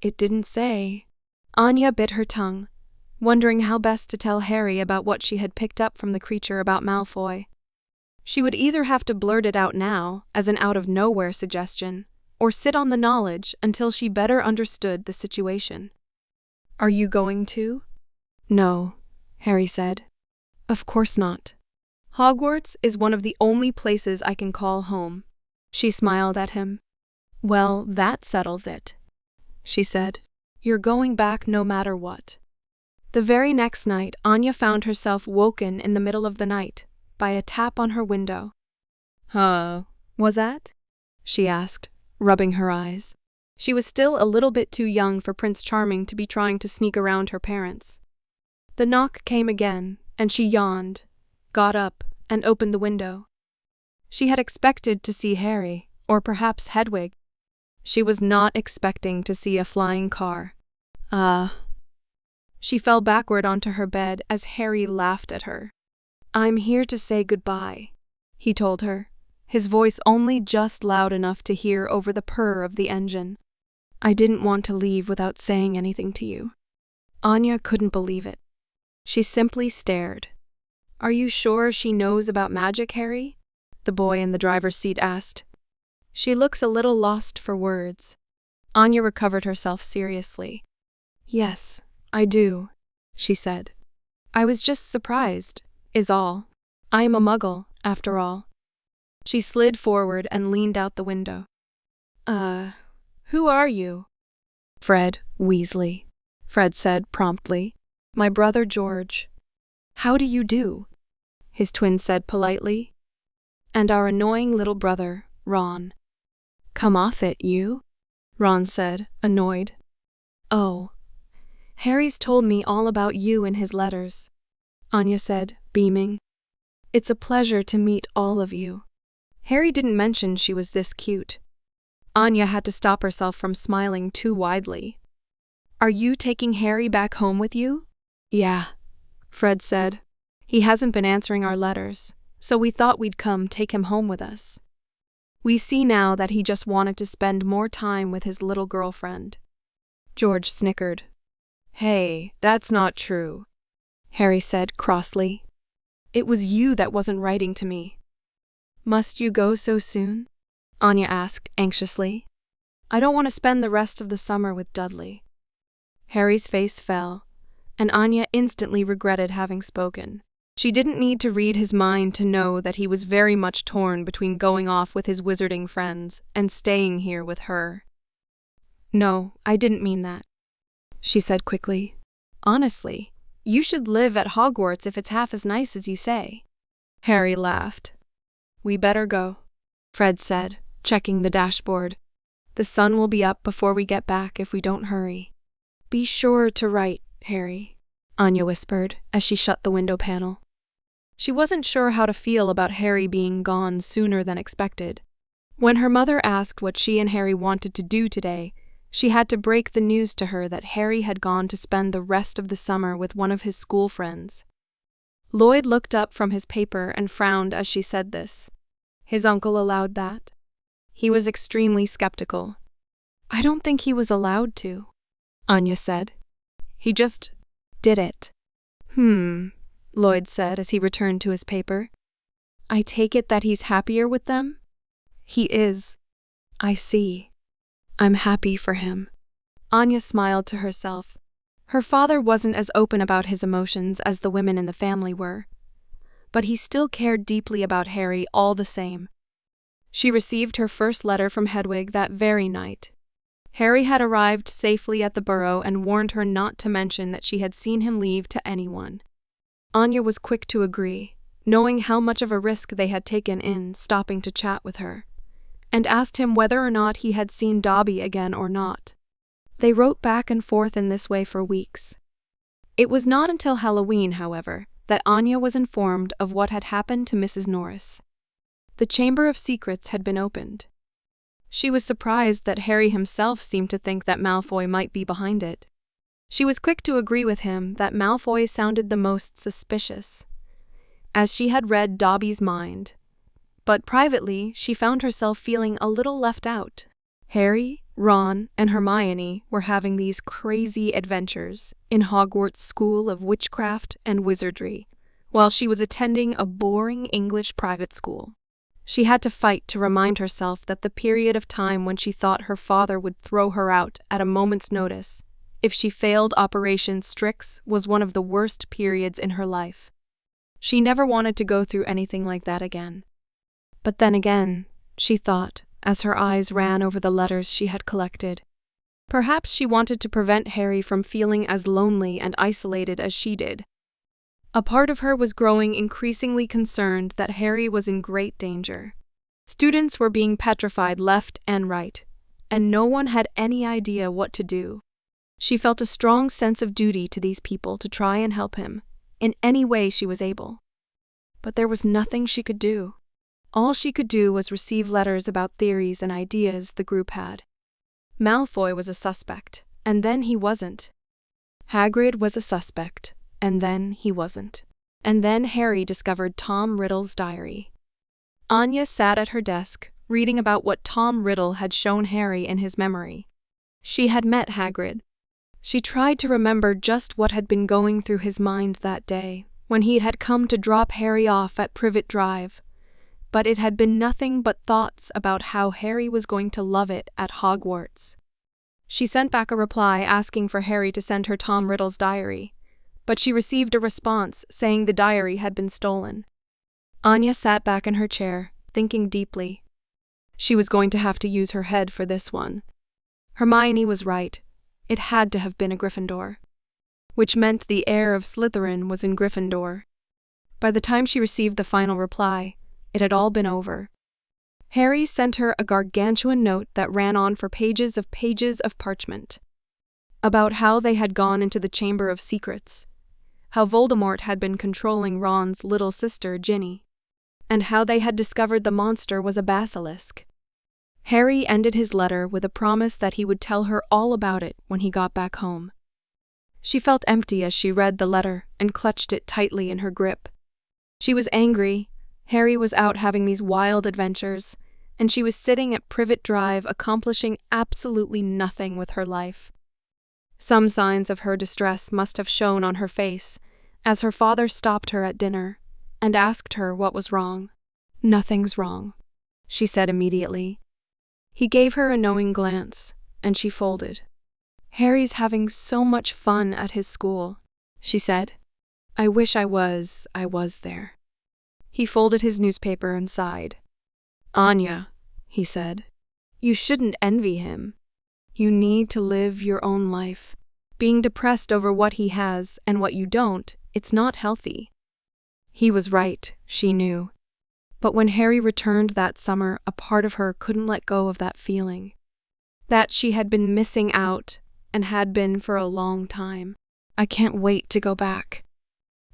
"It didn't say." Anya bit her tongue, wondering how best to tell Harry about what she had picked up from the creature about Malfoy. She would either have to blurt it out now, as an out-of-nowhere suggestion, or sit on the knowledge until she better understood the situation. "Are you going to?" "No," Harry said. "Of course not. Hogwarts is one of the only places I can call home." She smiled at him. "Well, that settles it," she said. "You're going back no matter what." The very next night, Anya found herself woken in the middle of the night by a tap on her window. Was that?" she asked, rubbing her eyes. She was still a little bit too young for Prince Charming to be trying to sneak around her parents. The knock came again, and she yawned, got up, and opened the window. She had expected to see Harry, or perhaps Hedwig. She was not expecting to see a flying car. She fell backward onto her bed as Harry laughed at her. "I'm here to say goodbye," he told her, his voice only just loud enough to hear over the purr of the engine. "I didn't want to leave without saying anything to you." Anya couldn't believe it. She simply stared. "Are you sure she knows about magic, Harry?" the boy in the driver's seat asked. "She looks a little lost for words." Anya recovered herself seriously. "Yes, I do," she said. "I was just surprised, is all. I'm a muggle, after all." She slid forward and leaned out the window. Who are you?" "Fred Weasley," Fred said promptly. "My brother George." "How do you do?" his twin said politely. "And our annoying little brother, Ron." "Come off it, you," Ron said, annoyed. "Oh, Harry's told me all about you in his letters," Anya said, beaming. "It's a pleasure to meet all of you." Harry didn't mention she was this cute. Anya had to stop herself from smiling too widely. "Are you taking Harry back home with you?" "Yeah," Fred said. "He hasn't been answering our letters, so we thought we'd come take him home with us. We see now that he just wanted to spend more time with his little girlfriend." George snickered. "Hey, that's not true," Harry said crossly. "It was you that wasn't writing to me." "Must you go so soon?" Anya asked anxiously. "I don't want to spend the rest of the summer with Dudley." Harry's face fell, and Anya instantly regretted having spoken. She didn't need to read his mind to know that he was very much torn between going off with his wizarding friends and staying here with her. "No, I didn't mean that," she said quickly. "Honestly, you should live at Hogwarts if it's half as nice as you say." Harry laughed. "We better go," Fred said, checking the dashboard. "The sun will be up before we get back if we don't hurry." "Be sure to write, Harry," Anya whispered as she shut the window panel. She wasn't sure how to feel about Harry being gone sooner than expected. When her mother asked what she and Harry wanted to do today, she had to break the news to her that Harry had gone to spend the rest of the summer with one of his school friends. Lloyd looked up from his paper and frowned as she said this. His uncle allowed that? He was extremely skeptical. "I don't think he was allowed to," Anya said. "He just did it." Lloyd said as he returned to his paper. "I take it that he's happier with them?" "He is." "I see. I'm happy for him." Anya smiled to herself. Her father wasn't as open about his emotions as the women in the family were, but he still cared deeply about Harry all the same. She received her first letter from Hedwig that very night. Harry had arrived safely at the Burrow and warned her not to mention that she had seen him leave to anyone. Anya was quick to agree, knowing how much of a risk they had taken in stopping to chat with her, and asked him whether or not he had seen Dobby again or not. They wrote back and forth in this way for weeks. It was not until Halloween, however, that Anya was informed of what had happened to Mrs. Norris. The Chamber of Secrets had been opened. She was surprised that Harry himself seemed to think that Malfoy might be behind it. She was quick to agree with him that Malfoy sounded the most suspicious, as she had read Dobby's mind. But privately, she found herself feeling a little left out. Harry, Ron, and Hermione were having these crazy adventures in Hogwarts School of Witchcraft and Wizardry, while she was attending a boring English private school. She had to fight to remind herself that the period of time when she thought her father would throw her out at a moment's notice if she failed Operation Strix was one of the worst periods in her life. She never wanted to go through anything like that again. But then again, she thought, as her eyes ran over the letters she had collected, perhaps she wanted to prevent Harry from feeling as lonely and isolated as she did. A part of her was growing increasingly concerned that Harry was in great danger. Students were being petrified left and right, and no one had any idea what to do. She felt a strong sense of duty to these people to try and help him, in any way she was able. But there was nothing she could do. All she could do was receive letters about theories and ideas the group had. Malfoy was a suspect, and then he wasn't. Hagrid was a suspect, and then he wasn't. And then Harry discovered Tom Riddle's diary. Anya sat at her desk, reading about what Tom Riddle had shown Harry in his memory. She had met Hagrid. She tried to remember just what had been going through his mind that day, when he had come to drop Harry off at Privet Drive. But it had been nothing but thoughts about how Harry was going to love it at Hogwarts. She sent back a reply asking for Harry to send her Tom Riddle's diary, but she received a response saying the diary had been stolen. Anya sat back in her chair, thinking deeply. She was going to have to use her head for this one. Hermione was right. It had to have been a Gryffindor. Which meant the heir of Slytherin was in Gryffindor. By the time she received the final reply, it had all been over. Harry sent her a gargantuan note that ran on for pages of parchment. About how they had gone into the Chamber of Secrets, how Voldemort had been controlling Ron's little sister, Ginny, and how they had discovered the monster was a basilisk. Harry ended his letter with a promise that he would tell her all about it when he got back home. She felt empty as she read the letter and clutched it tightly in her grip. She was angry. Harry was out having these wild adventures, and she was sitting at Privet Drive accomplishing absolutely nothing with her life. Some signs of her distress must have shown on her face as her father stopped her at dinner and asked her what was wrong. "Nothing's wrong," she said immediately. He gave her a knowing glance, and she folded. "Harry's having so much fun at his school," she said. "I wish I was there." He folded his newspaper and sighed. "Anya," he said, "you shouldn't envy him. You need to live your own life. Being depressed over what he has and what you don't, it's not healthy." He was right, she knew. But when Harry returned that summer, a part of her couldn't let go of that feeling. That she had been missing out, and had been for a long time. "I can't wait to go back,"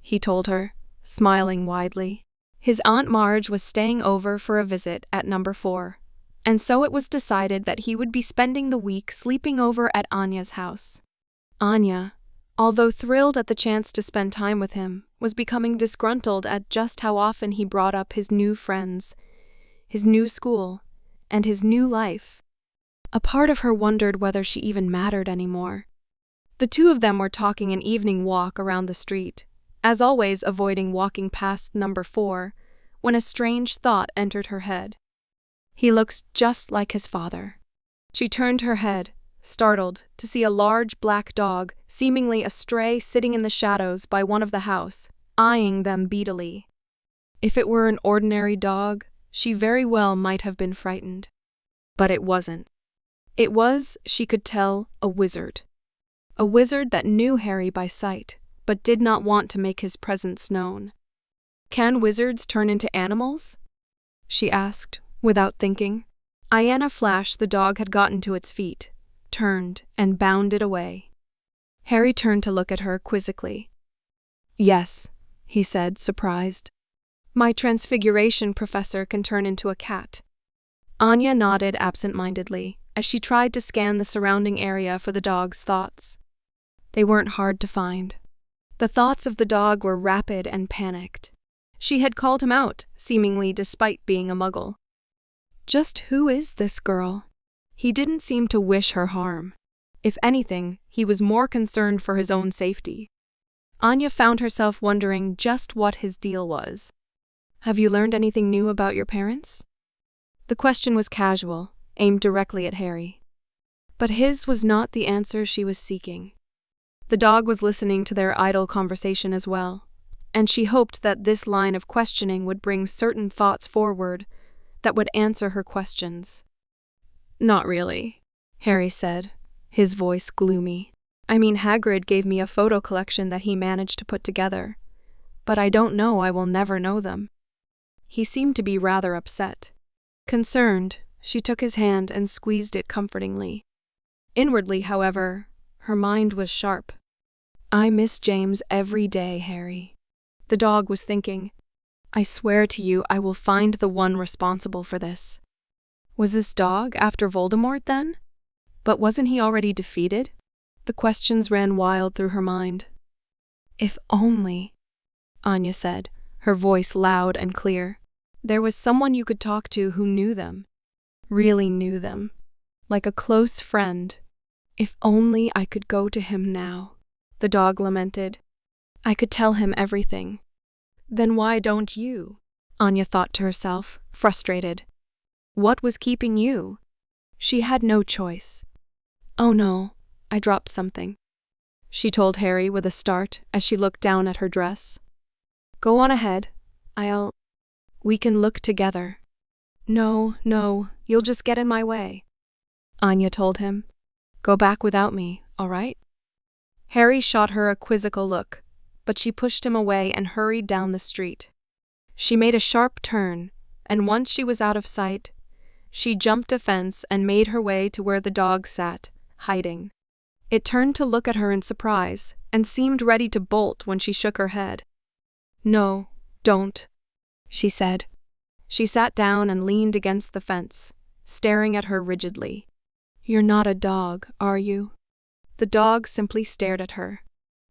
he told her, smiling widely. His Aunt Marge was staying over for a visit at number 4, and so it was decided that he would be spending the week sleeping over at Anya's house. Anya, although thrilled at the chance to spend time with him, was becoming disgruntled at just how often he brought up his new friends, his new school, and his new life. A part of her wondered whether she even mattered anymore. The two of them were talking an evening walk around the street, as always avoiding walking past number 4, when a strange thought entered her head. He looks just like his father. She turned her head, startled, to see a large black dog, seemingly a stray, sitting in the shadows by one of the house, eyeing them beadily. If it were an ordinary dog, she very well might have been frightened. But it wasn't. It was, she could tell, a wizard. A wizard that knew Harry by sight, but did not want to make his presence known. "Can wizards turn into animals?" she asked, without thinking. Ayanna Flash, the dog, had gotten to its feet, turned, and bounded away. Harry turned to look at her quizzically. "Yes," he said, surprised. "My transfiguration professor can turn into a cat." Anya nodded absent-mindedly as she tried to scan the surrounding area for the dog's thoughts. They weren't hard to find. The thoughts of the dog were rapid and panicked. She had called him out, seemingly despite being a muggle. Just who is this girl? He didn't seem to wish her harm. If anything, he was more concerned for his own safety. Anya found herself wondering just what his deal was. "Have you learned anything new about your parents?" The question was casual, aimed directly at Harry. But his was not the answer she was seeking. The dog was listening to their idle conversation as well, and she hoped that this line of questioning would bring certain thoughts forward that would answer her questions. "Not really," Harry said, his voice gloomy. "I mean, Hagrid gave me a photo collection that he managed to put together, but I don't know, I will never know them." He seemed to be rather upset. Concerned, she took his hand and squeezed it comfortingly. Inwardly, however, her mind was sharp. "I miss James every day, Harry," the dog was thinking. "I swear to you I will find the one responsible for this." Was this dog after Voldemort then? But wasn't he already defeated? The questions ran wild through her mind. "If only," Anya said, her voice loud and clear. There was someone you could talk to who knew them. Really knew them. Like a close friend. If only I could go to him now, the dog lamented. I could tell him everything. Then why don't you? Anya thought to herself, frustrated. What was keeping you? She had no choice. Oh no, I dropped something, she told Harry with a start as she looked down at her dress. Go on ahead. We can look together. No, you'll just get in my way, Anya told him. Go back without me, all right? Harry shot her a quizzical look, but she pushed him away and hurried down the street. She made a sharp turn, and once she was out of sight, she jumped a fence and made her way to where the dog sat, hiding. It turned to look at her in surprise and seemed ready to bolt when she shook her head. No, don't, she said. She sat down and leaned against the fence, staring at her rigidly. You're not a dog, are you? The dog simply stared at her.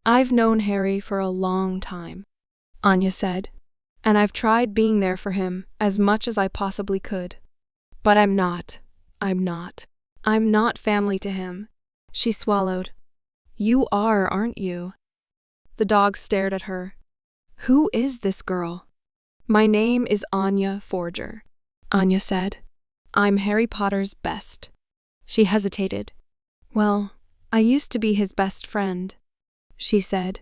I've known Harry for a long time, Anya said, and I've tried being there for him as much as I possibly could. But I'm not family to him, she swallowed. You are, aren't you? The dog stared at her. Who is this girl? My name is Anya Forger, Anya said. I'm Harry Potter's best. She hesitated. Well, I used to be his best friend, she said.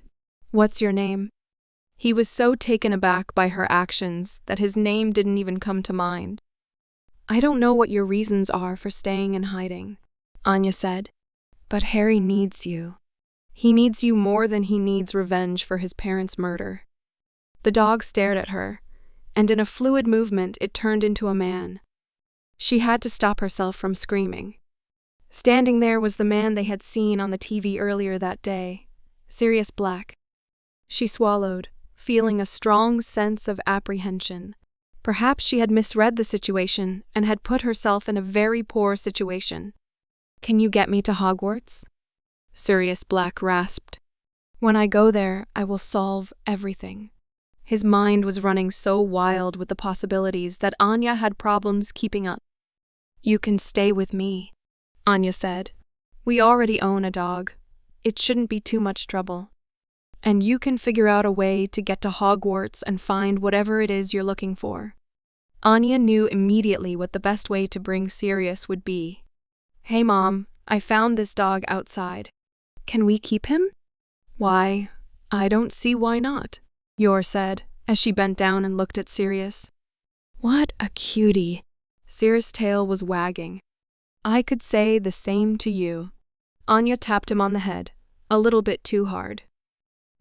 What's your name? He was so taken aback by her actions that his name didn't even come to mind. I don't know what your reasons are for staying and hiding, Anya said, but Harry needs you. He needs you more than he needs revenge for his parents' murder. The dog stared at her, and in a fluid movement it turned into a man. She had to stop herself from screaming. Standing there was the man they had seen on the TV earlier that day, Sirius Black. She swallowed, feeling a strong sense of apprehension. Perhaps she had misread the situation and had put herself in a very poor situation. Can you get me to Hogwarts? Sirius Black rasped. When I go there, I will solve everything. His mind was running so wild with the possibilities that Anya had problems keeping up. You can stay with me, Anya said. We already own a dog. It shouldn't be too much trouble. And you can figure out a way to get to Hogwarts and find whatever it is you're looking for. Anya knew immediately what the best way to bring Sirius would be. Hey Mom, I found this dog outside. Can we keep him? Why, I don't see why not, Yor said, as she bent down and looked at Sirius. What a cutie. Sirius' tail was wagging. I could say the same to you. Anya tapped him on the head, a little bit too hard.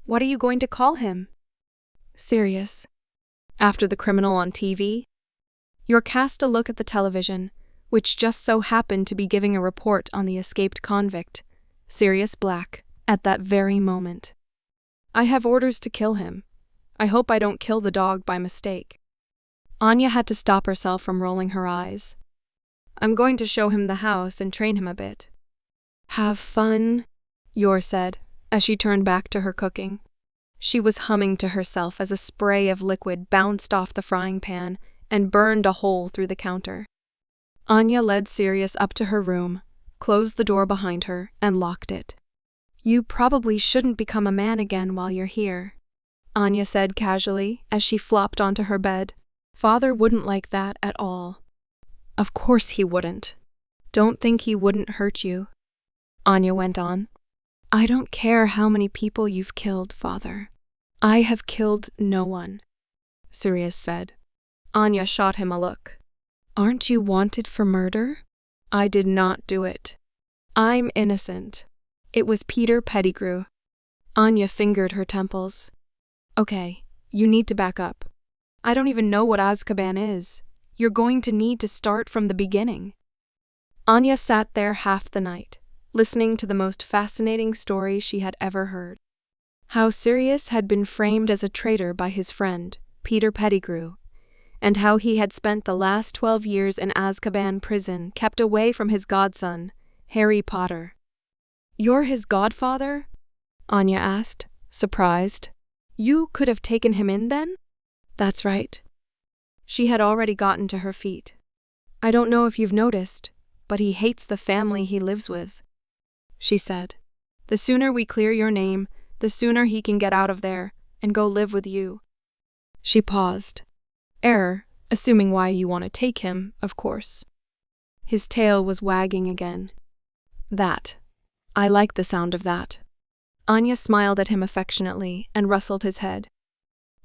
What are you going to call him? Sirius. After the criminal on TV? Yor cast a look at the television, which just so happened to be giving a report on the escaped convict, Sirius Black, at that very moment. I have orders to kill him. I hope I don't kill the dog by mistake. Anya had to stop herself from rolling her eyes. I'm going to show him the house and train him a bit. Have fun, Yor said, as she turned back to her cooking. She was humming to herself as a spray of liquid bounced off the frying pan and burned a hole through the counter. Anya led Sirius up to her room, closed the door behind her, and locked it. You probably shouldn't become a man again while you're here, Anya said casually as she flopped onto her bed. Father wouldn't like that at all. Of course he wouldn't. Don't think he wouldn't hurt you, Anya went on. I don't care how many people you've killed, Father. I have killed no one, Sirius said. Anya shot him a look. Aren't you wanted for murder? I did not do it. I'm innocent. It was Peter Pettigrew. Anya fingered her temples. Okay, you need to back up. I don't even know what Azkaban is. You're going to need to start from the beginning. Anya sat there half the night, listening to the most fascinating story she had ever heard. How Sirius had been framed as a traitor by his friend, Peter Pettigrew, and how he had spent the last 12 years in Azkaban prison kept away from his godson, Harry Potter. You're his godfather? Anya asked, surprised. You could have taken him in then? That's right. She had already gotten to her feet. I don't know if you've noticed, but he hates the family he lives with, she said. The sooner we clear your name, the sooner he can get out of there and go live with you. She paused. Error, assuming why you want to take him, of course. His tail was wagging again. That. I like the sound of that. Anya smiled at him affectionately and rustled his head.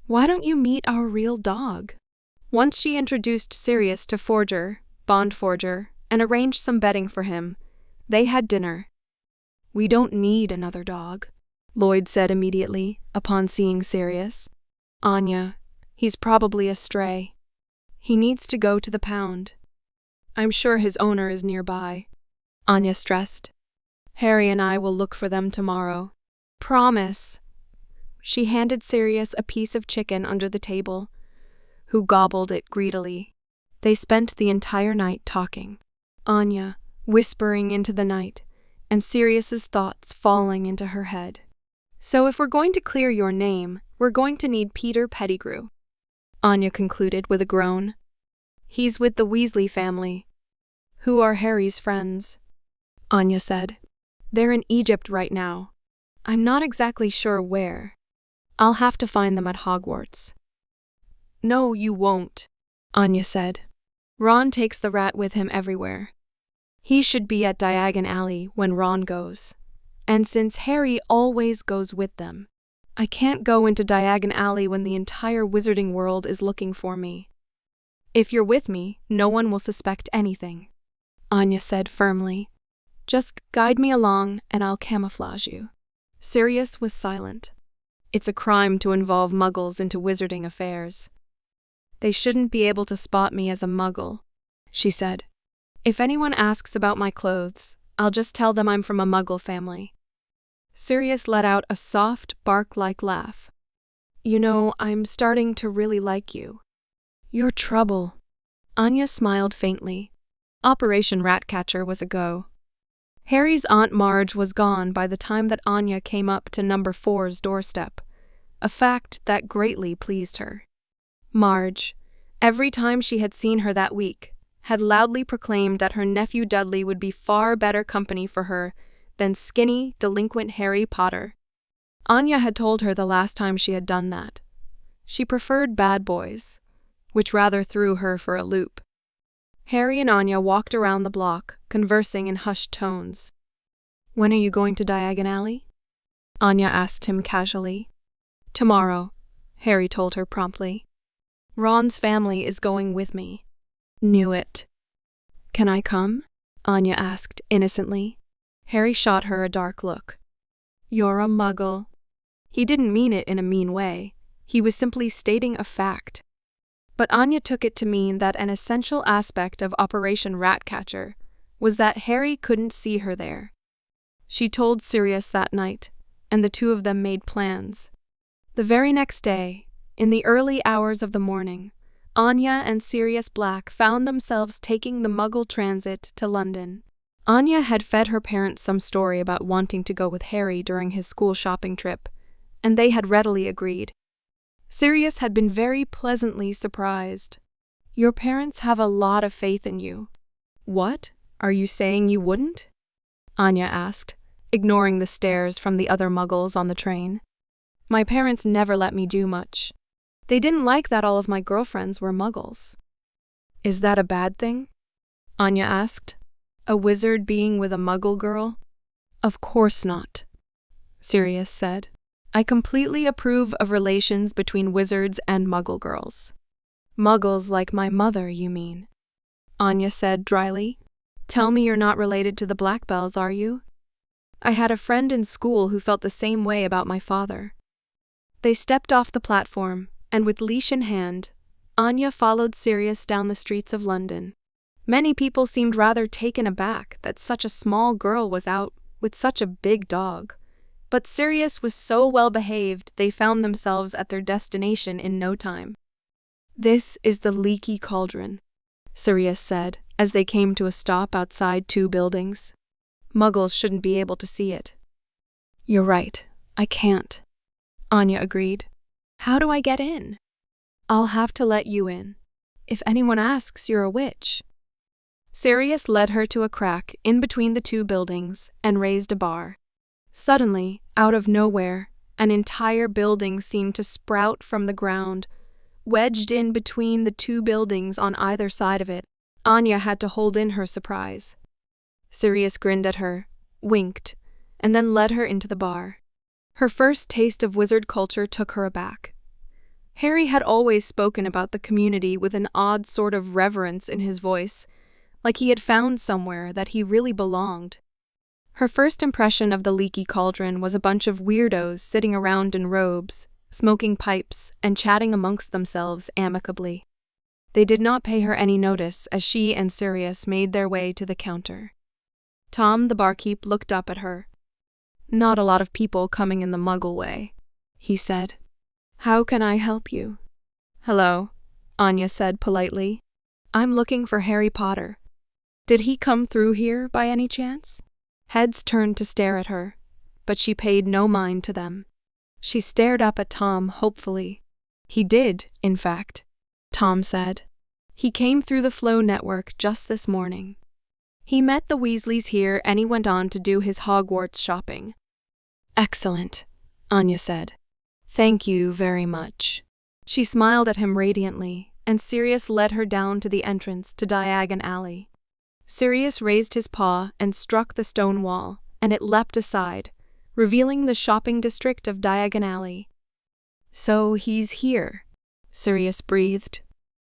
Why don't you meet our real dog? Once she introduced Sirius to Forger, Bond Forger, and arranged some bedding for him, they had dinner. We don't need another dog, Lloyd said immediately upon seeing Sirius. Anya, he's probably a stray. He needs to go to the pound. I'm sure his owner is nearby, Anya stressed. Harry and I will look for them tomorrow. Promise. She handed Sirius a piece of chicken under the table, who gobbled it greedily. They spent the entire night talking, Anya whispering into the night, and Sirius's thoughts falling into her head. So if we're going to clear your name, we're going to need Peter Pettigrew, Anya concluded with a groan. He's with the Weasley family, who are Harry's friends, Anya said. They're in Egypt right now. I'm not exactly sure where. I'll have to find them at Hogwarts. No, you won't, Anya said. Ron takes the rat with him everywhere. He should be at Diagon Alley when Ron goes. And since Harry always goes with them, I can't go into Diagon Alley when the entire wizarding world is looking for me. If you're with me, no one will suspect anything, Anya said firmly. Just guide me along and I'll camouflage you. Sirius was silent. It's a crime to involve muggles into wizarding affairs. They shouldn't be able to spot me as a muggle, she said. If anyone asks about my clothes, I'll just tell them I'm from a muggle family. Sirius let out a soft, bark-like laugh. You know, I'm starting to really like you. You're trouble. Anya smiled faintly. Operation Ratcatcher was a go. Harry's Aunt Marge was gone by the time that Anya came up to number 4's doorstep, a fact that greatly pleased her. Marge, every time she had seen her that week, had loudly proclaimed that her nephew Dudley would be far better company for her than skinny, delinquent Harry Potter. Anya had told her the last time she had done that. She preferred bad boys, which rather threw her for a loop. Harry and Anya walked around the block, conversing in hushed tones. When are you going to Diagon Alley? Anya asked him casually. Tomorrow, Harry told her promptly. Ron's family is going with me. Knew it. Can I come? Anya asked innocently. Harry shot her a dark look. You're a muggle. He didn't mean it in a mean way. He was simply stating a fact. But Anya took it to mean that an essential aspect of Operation Ratcatcher was that Harry couldn't see her there. She told Sirius that night, and the two of them made plans. The very next day, in the early hours of the morning, Anya and Sirius Black found themselves taking the Muggle transit to London. Anya had fed her parents some story about wanting to go with Harry during his school shopping trip, and they had readily agreed. Sirius had been very pleasantly surprised. Your parents have a lot of faith in you. What? Are you saying you wouldn't? Anya asked, ignoring the stares from the other muggles on the train. My parents never let me do much. They didn't like that all of my girlfriends were muggles. Is that a bad thing? Anya asked. A wizard being with a muggle girl? Of course not, Sirius said. I completely approve of relations between wizards and muggle girls. Muggles like my mother, you mean? Anya said dryly. Tell me you're not related to the Blackbells, are you? I had a friend in school who felt the same way about my father. They stepped off the platform, and with leash in hand, Anya followed Sirius down the streets of London. Many people seemed rather taken aback that such a small girl was out with such a big dog. But Sirius was so well behaved they found themselves at their destination in no time. This is the Leaky Cauldron, Sirius said as they came to a stop outside 2 buildings. Muggles shouldn't be able to see it. You're right, I can't, Anya agreed. How do I get in? I'll have to let you in, If anyone asks, you're a witch." Sirius led her to a crack in between the two buildings and raised a bar. Suddenly, out of nowhere, an entire building seemed to sprout from the ground. Wedged in between the two buildings on either side of it, Anya had to hold in her surprise. Sirius grinned at her, winked, and then led her into the bar. Her first taste of wizard culture took her aback. Harry had always spoken about the community with an odd sort of reverence in his voice, like he had found somewhere that he really belonged. Her first impression of the leaky cauldron was a bunch of weirdos sitting around in robes, smoking pipes, and chatting amongst themselves amicably. They did not pay her any notice as she and Sirius made their way to the counter. Tom, the barkeep, looked up at her. "Not a lot of people coming in the Muggle way," he said. "How can I help you?" "Hello," Anya said politely. "I'm looking for Harry Potter. Did he come through here by any chance?" Heads turned to stare at her, but she paid no mind to them. She stared up at Tom hopefully. "He did, in fact," Tom said. "He came through the Flow network just this morning. He met the Weasleys here and he went on to do his Hogwarts shopping." "Excellent," Anya said. "Thank you very much." She smiled at him radiantly, and Sirius led her down to the entrance to Diagon Alley. Sirius raised his paw and struck the stone wall, and it leapt aside, revealing the shopping district of Diagon Alley. "So he's here," Sirius breathed.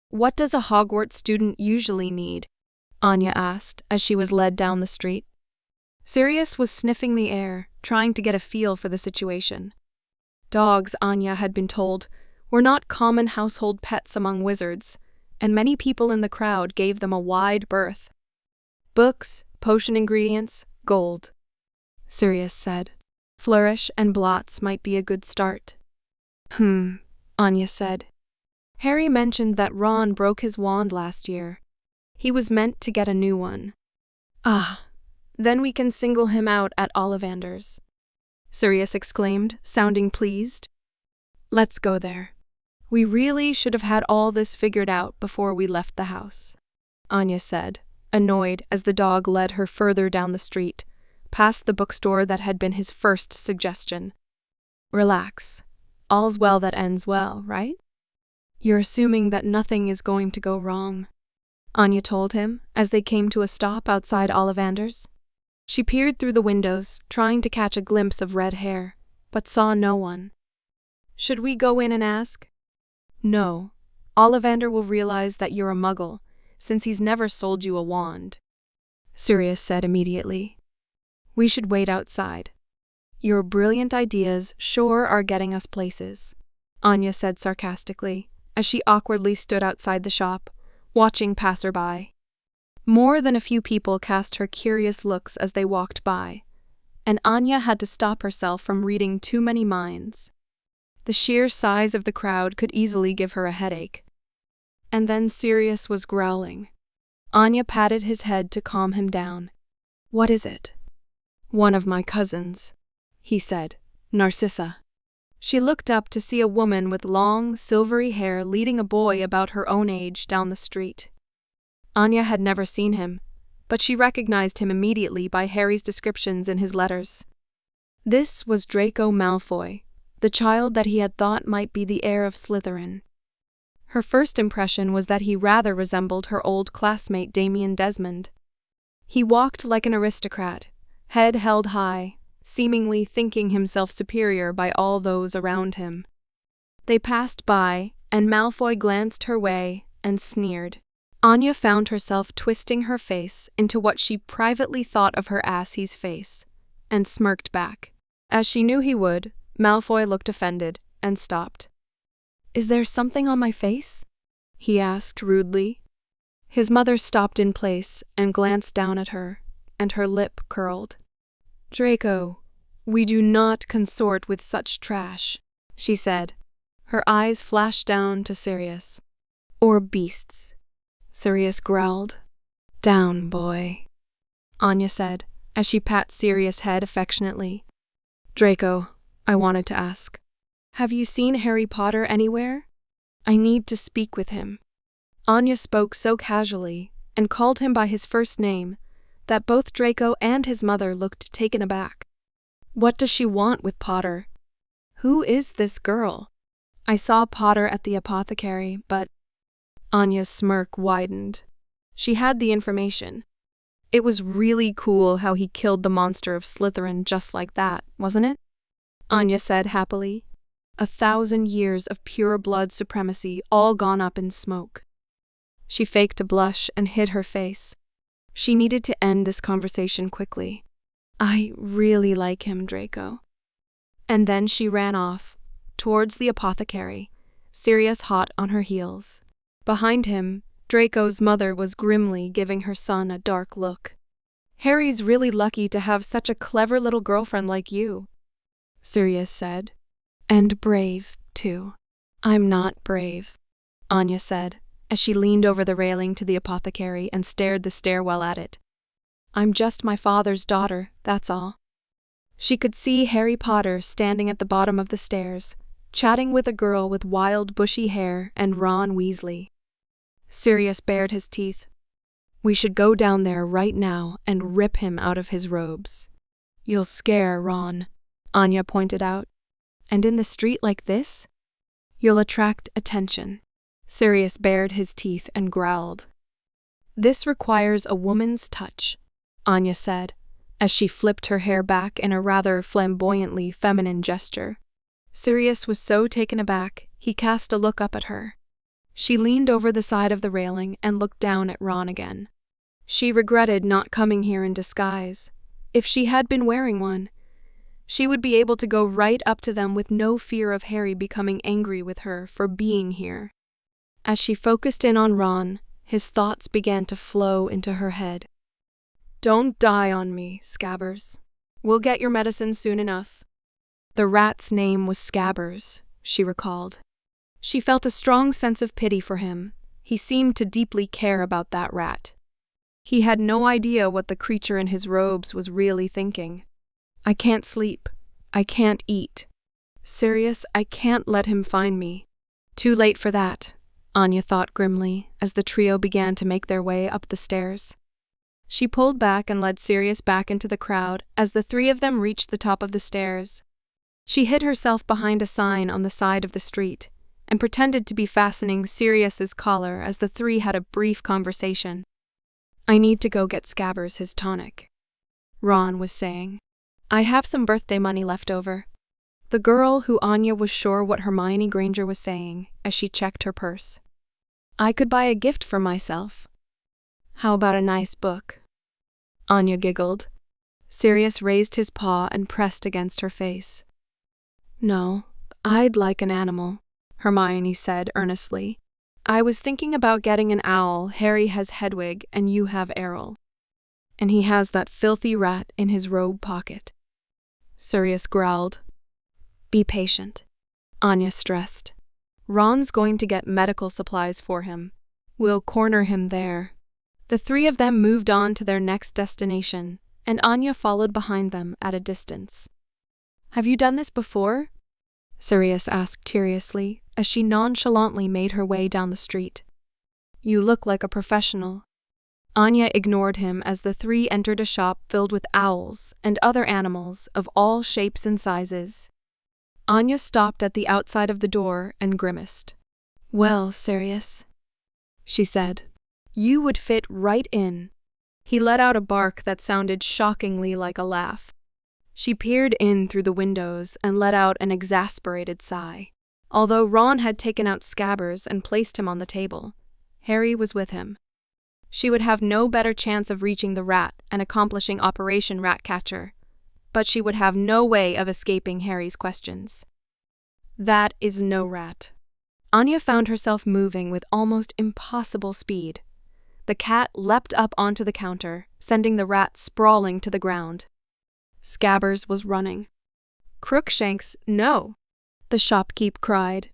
"What does a Hogwarts student usually need?" Anya asked as she was led down the street. Sirius was sniffing the air, trying to get a feel for the situation. Dogs, Anya had been told, were not common household pets among wizards, and many people in the crowd gave them a wide berth. "Books, potion ingredients, gold," Sirius said. "Flourish and blots might be a good start." Anya said. "Harry mentioned that Ron broke his wand last year. He was meant to get a new one." "Ah, then we can single him out at Ollivander's," Sirius exclaimed, sounding pleased. "Let's go there. We really should have had all this figured out before we left the house," Anya said, annoyed as the dog led her further down the street, past the bookstore that had been his first suggestion. "Relax. All's well that ends well, right? You're assuming that nothing is going to go wrong," Anya told him as they came to a stop outside Ollivander's. She peered through the windows, trying to catch a glimpse of red hair, but saw no one. "Should we go in and ask?" "No. Ollivander will realize that you're a Muggle, since he's never sold you a wand," Sirius said immediately. "We should wait outside. Your brilliant ideas sure are getting us places," Anya said sarcastically, as she awkwardly stood outside the shop, watching passerby. More than a few people cast her curious looks as they walked by, and Anya had to stop herself from reading too many minds. The sheer size of the crowd could easily give her a headache. And then Sirius was growling. Anya patted his head to calm him down. "What is it?" "One of my cousins," he said, "Narcissa." She looked up to see a woman with long, silvery hair leading a boy about her own age down the street. Anya had never seen him, but she recognized him immediately by Harry's descriptions in his letters. This was Draco Malfoy, the child that he had thought might be the heir of Slytherin. Her first impression was that he rather resembled her old classmate Damien Desmond. He walked like an aristocrat, head held high, seemingly thinking himself superior by all those around him. They passed by, and Malfoy glanced her way and sneered. Anya found herself twisting her face into what she privately thought of her assie's face, and smirked back. As she knew he would, Malfoy looked offended and stopped. "Is there something on my face?" he asked rudely. His mother stopped in place and glanced down at her, and her lip curled. "Draco, we do not consort with such trash," she said. Her eyes flashed down to Sirius. "Or beasts," Sirius growled. "Down, boy," Anya said, as she pat Sirius' head affectionately. "Draco, I wanted to ask, have you seen Harry Potter anywhere? I need to speak with him." Anya spoke so casually and called him by his first name that both Draco and his mother looked taken aback. What does she want with Potter? Who is this girl? I saw Potter at the apothecary, but… Anya's smirk widened. She had the information. It was really cool how he killed the monster of Slytherin just like that, wasn't it? Anya said happily. 1,000 years of pure blood supremacy all gone up in smoke. She faked a blush and hid her face. She needed to end this conversation quickly. I really like him, Draco. And then she ran off, towards the apothecary, Sirius hot on her heels. Behind him, Draco's mother was grimly giving her son a dark look. Harry's really lucky to have such a clever little girlfriend like you, Sirius said. And brave, too. I'm not brave, Anya said, as she leaned over the railing to the apothecary and stared the stairwell at it. I'm just my father's daughter, that's all. She could see Harry Potter standing at the bottom of the stairs, chatting with a girl with wild bushy hair and Ron Weasley. Sirius bared his teeth. We should go down there right now and rip him out of his robes. You'll scare Ron, Anya pointed out. And in the street like this? You'll attract attention. Sirius bared his teeth and growled. This requires a woman's touch, Anya said, as she flipped her hair back in a rather flamboyantly feminine gesture. Sirius was so taken aback, he cast a look up at her. She leaned over the side of the railing and looked down at Ron again. She regretted not coming here in disguise. If she had been wearing one, she would be able to go right up to them with no fear of Harry becoming angry with her for being here. As she focused in on Ron, his thoughts began to flow into her head. Don't die on me, Scabbers. We'll get your medicine soon enough. The rat's name was Scabbers, she recalled. She felt a strong sense of pity for him. He seemed to deeply care about that rat. He had no idea what the creature in his robes was really thinking. I can't sleep. I can't eat. Sirius, I can't let him find me. Too late for that, Anya thought grimly as the trio began to make their way up the stairs. She pulled back and led Sirius back into the crowd as the three of them reached the top of the stairs. She hid herself behind a sign on the side of the street and pretended to be fastening Sirius's collar as the three had a brief conversation. I need to go get Scabbers his tonic, Ron was saying. I have some birthday money left over. The girl who Anya was sure what Hermione Granger was saying as she checked her purse. I could buy a gift for myself. How about a nice book? Anya giggled. Sirius raised his paw and pressed against her face. No, I'd like an animal, Hermione said earnestly. I was thinking about getting an owl. Harry has Hedwig and you have Errol. And he has that filthy rat in his robe pocket. Sirius growled. Be patient, Anya stressed. Ron's going to get medical supplies for him. We'll corner him there. The three of them moved on to their next destination, and Anya followed behind them at a distance. Have you done this before? Sirius asked curiously as she nonchalantly made her way down the street. You look like a professional. Anya ignored him as the three entered a shop filled with owls and other animals of all shapes and sizes. Anya stopped at the outside of the door and grimaced. Well, Sirius, she said, you would fit right in. He let out a bark that sounded shockingly like a laugh. She peered in through the windows and let out an exasperated sigh. Although Ron had taken out Scabbers and placed him on the table, Harry was with him. She would have no better chance of reaching the rat and accomplishing Operation Ratcatcher, but she would have no way of escaping Harry's questions. That is no rat. Anya found herself moving with almost impossible speed. The cat leapt up onto the counter, sending the rat sprawling to the ground. Scabbers was running. Crookshanks, no! The shopkeep cried.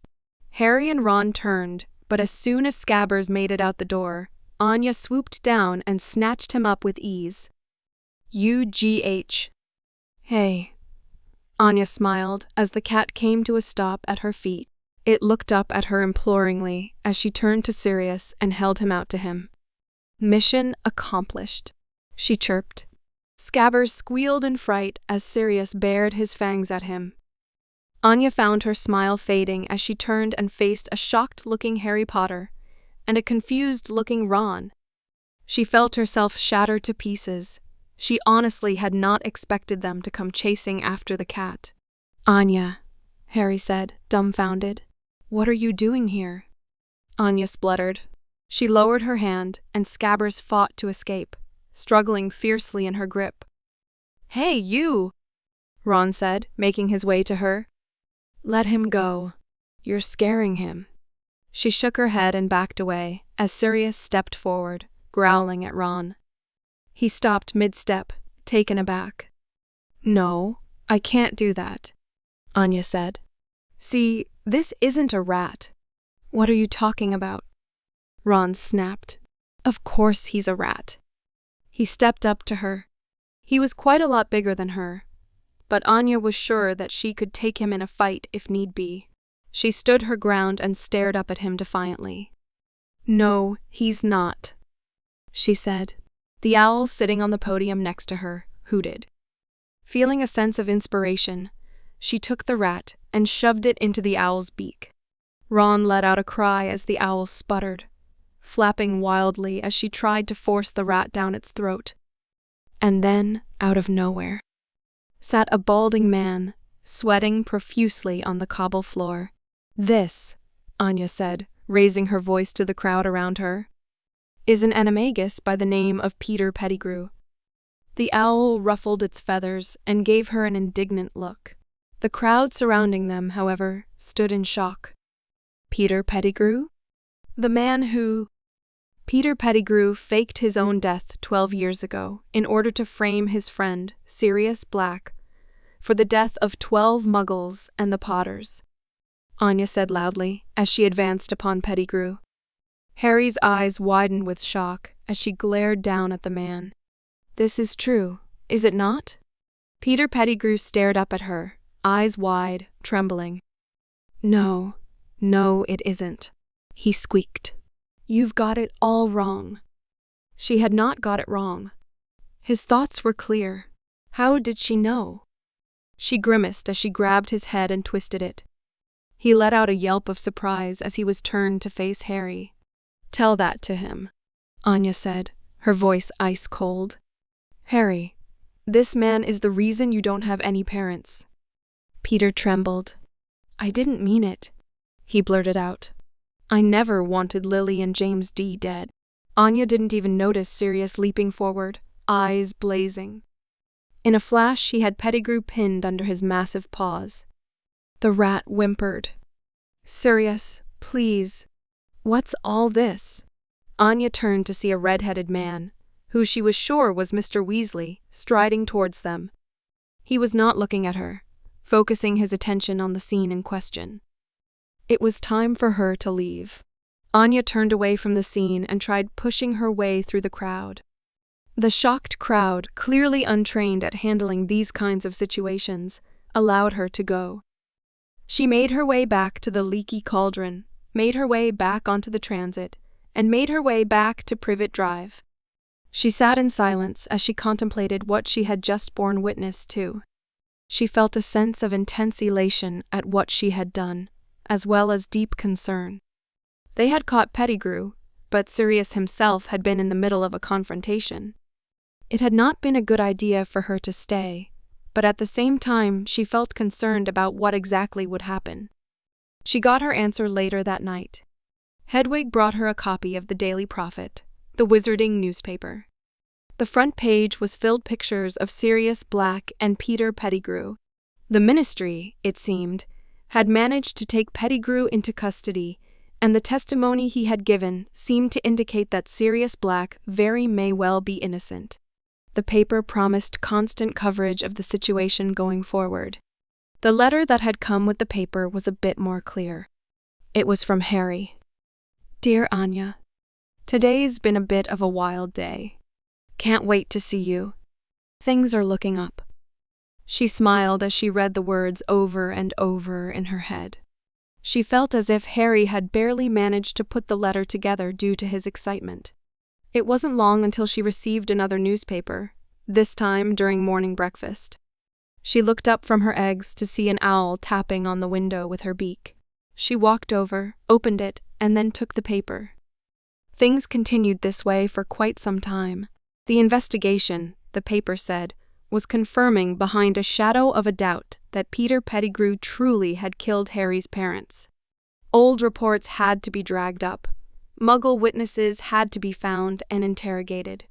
Harry and Ron turned, but as soon as Scabbers made it out the door, Anya swooped down and snatched him up with ease. UGH. Hey. Anya smiled as the cat came to a stop at her feet. It looked up at her imploringly as she turned to Sirius and held him out to him. Mission accomplished, she chirped. Scabbers squealed in fright as Sirius bared his fangs at him. Anya found her smile fading as she turned and faced a shocked-looking Harry Potter and a confused-looking Ron. She felt herself shattered to pieces. She honestly had not expected them to come chasing after the cat. "Anya," Harry said, dumbfounded. "What are you doing here?" Anya spluttered. She lowered her hand, and Scabbers fought to escape, struggling fiercely in her grip. "Hey, you!" Ron said, making his way to her. "Let him go. You're scaring him." She shook her head and backed away as Sirius stepped forward, growling at Ron. He stopped mid-step, taken aback. "No, I can't do that," Anya said. "See, this isn't a rat." "What are you talking about?" Ron snapped. "Of course he's a rat." He stepped up to her. He was quite a lot bigger than her, but Anya was sure that she could take him in a fight if need be. She stood her ground and stared up at him defiantly. "No, he's not," she said. The owl sitting on the podium next to her hooted. Feeling a sense of inspiration, she took the rat and shoved it into the owl's beak. Ron let out a cry as the owl sputtered, flapping wildly as she tried to force the rat down its throat. And then, out of nowhere, sat a balding man, sweating profusely on the cobble floor. "This," Anya said, raising her voice to the crowd around her, "is an animagus by the name of Peter Pettigrew." The owl ruffled its feathers and gave her an indignant look. The crowd surrounding them, however, stood in shock. Peter Pettigrew? The man who... Peter Pettigrew faked his own death 12 years ago in order to frame his friend, Sirius Black, for the death of 12 Muggles and the Potters, Anya said loudly as she advanced upon Pettigrew. Harry's eyes widened with shock as she glared down at the man. "This is true, is it not?" Peter Pettigrew stared up at her, eyes wide, trembling. No, it isn't," he squeaked. "You've got it all wrong." She had not got it wrong. His thoughts were clear. How did she know? She grimaced as she grabbed his head and twisted it. He let out a yelp of surprise as he was turned to face Harry. "Tell that to him," Anya said, her voice ice cold. "Harry, this man is the reason you don't have any parents." Peter trembled. "I didn't mean it," he blurted out. "I never wanted Lily and James D. dead." Anya didn't even notice Sirius leaping forward, eyes blazing. In a flash, he had Pettigrew pinned under his massive paws. The rat whimpered. "Sirius, please. What's all this?" Anya turned to see a red-headed man, who she was sure was Mr. Weasley, striding towards them. He was not looking at her, focusing his attention on the scene in question. It was time for her to leave. Anya turned away from the scene and tried pushing her way through the crowd. The shocked crowd, clearly untrained at handling these kinds of situations, allowed her to go. She made her way back to the leaky cauldron, made her way back onto the transit, and made her way back to Privet Drive. She sat in silence as she contemplated what she had just borne witness to. She felt a sense of intense elation at what she had done, as well as deep concern. They had caught Pettigrew, but Sirius himself had been in the middle of a confrontation. It had not been a good idea for her to stay, but at the same time she felt concerned about what exactly would happen. She got her answer later that night. Hedwig brought her a copy of the Daily Prophet, the wizarding newspaper. The front page was filled pictures of Sirius Black and Peter Pettigrew. The Ministry, it seemed, had managed to take Pettigrew into custody, and the testimony he had given seemed to indicate that Sirius Black very may well be innocent. The paper promised constant coverage of the situation going forward. The letter that had come with the paper was a bit more clear. It was from Harry. "Dear Anya, today's been a bit of a wild day. Can't wait to see you. Things are looking up." She smiled as she read the words over and over in her head. She felt as if Harry had barely managed to put the letter together due to his excitement. It wasn't long until she received another newspaper, this time during morning breakfast. She looked up from her eggs to see an owl tapping on the window with her beak. She walked over, opened it, and then took the paper. Things continued this way for quite some time. The investigation, the paper said, was confirming behind a shadow of a doubt that Peter Pettigrew truly had killed Harry's parents. Old reports had to be dragged up. Muggle witnesses had to be found and interrogated.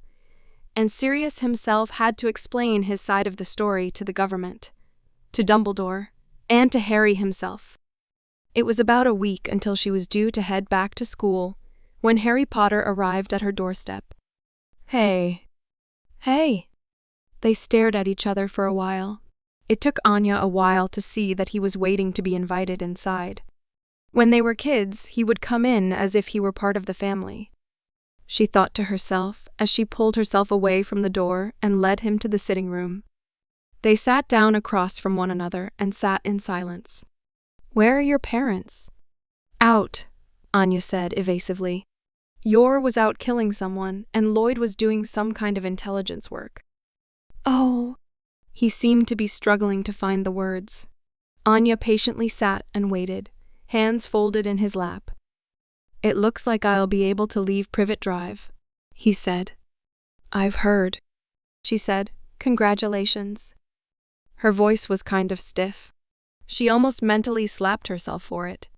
And Sirius himself had to explain his side of the story to the government, to Dumbledore, and to Harry himself. It was about a week until she was due to head back to school when Harry Potter arrived at her doorstep. Hey. Hey. They stared at each other for a while. It took Anya a while to see that he was waiting to be invited inside. When they were kids, he would come in as if he were part of the family. She thought to herself as she pulled herself away from the door and led him to the sitting room. They sat down across from one another and sat in silence. Where are your parents? Out, Anya said evasively. Yor was out killing someone, and Lloyd was doing some kind of intelligence work. Oh. He seemed to be struggling to find the words. Anya patiently sat and waited, hands folded in his lap. It looks like I'll be able to leave Privet Drive, he said. I've heard, she said. Congratulations. Her voice was kind of stiff. She almost mentally slapped herself for it.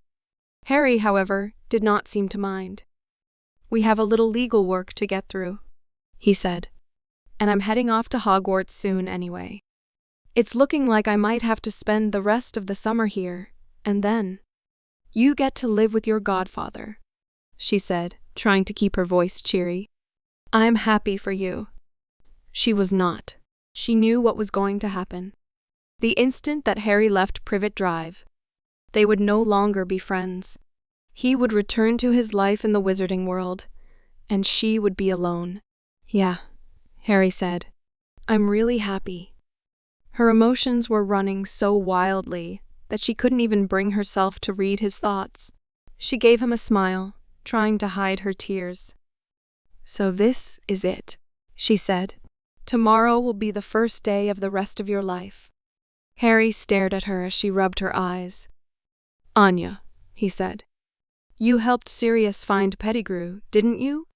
Harry, however, did not seem to mind. We have a little legal work to get through, he said. And I'm heading off to Hogwarts soon anyway. It's looking like I might have to spend the rest of the summer here, and then you get to live with your godfather, she said, trying to keep her voice cheery. I'm happy for you. She was not. She knew what was going to happen. The instant that Harry left Privet Drive, they would no longer be friends. He would return to his life in the wizarding world, and she would be alone. Yeah, Harry said. I'm really happy. Her emotions were running so wildly that she couldn't even bring herself to read his thoughts. She gave him a smile, trying to hide her tears. So this is it, she said. Tomorrow will be the first day of the rest of your life. Harry stared at her as she rubbed her eyes. Anya, he said. You helped Sirius find Pettigrew, didn't you?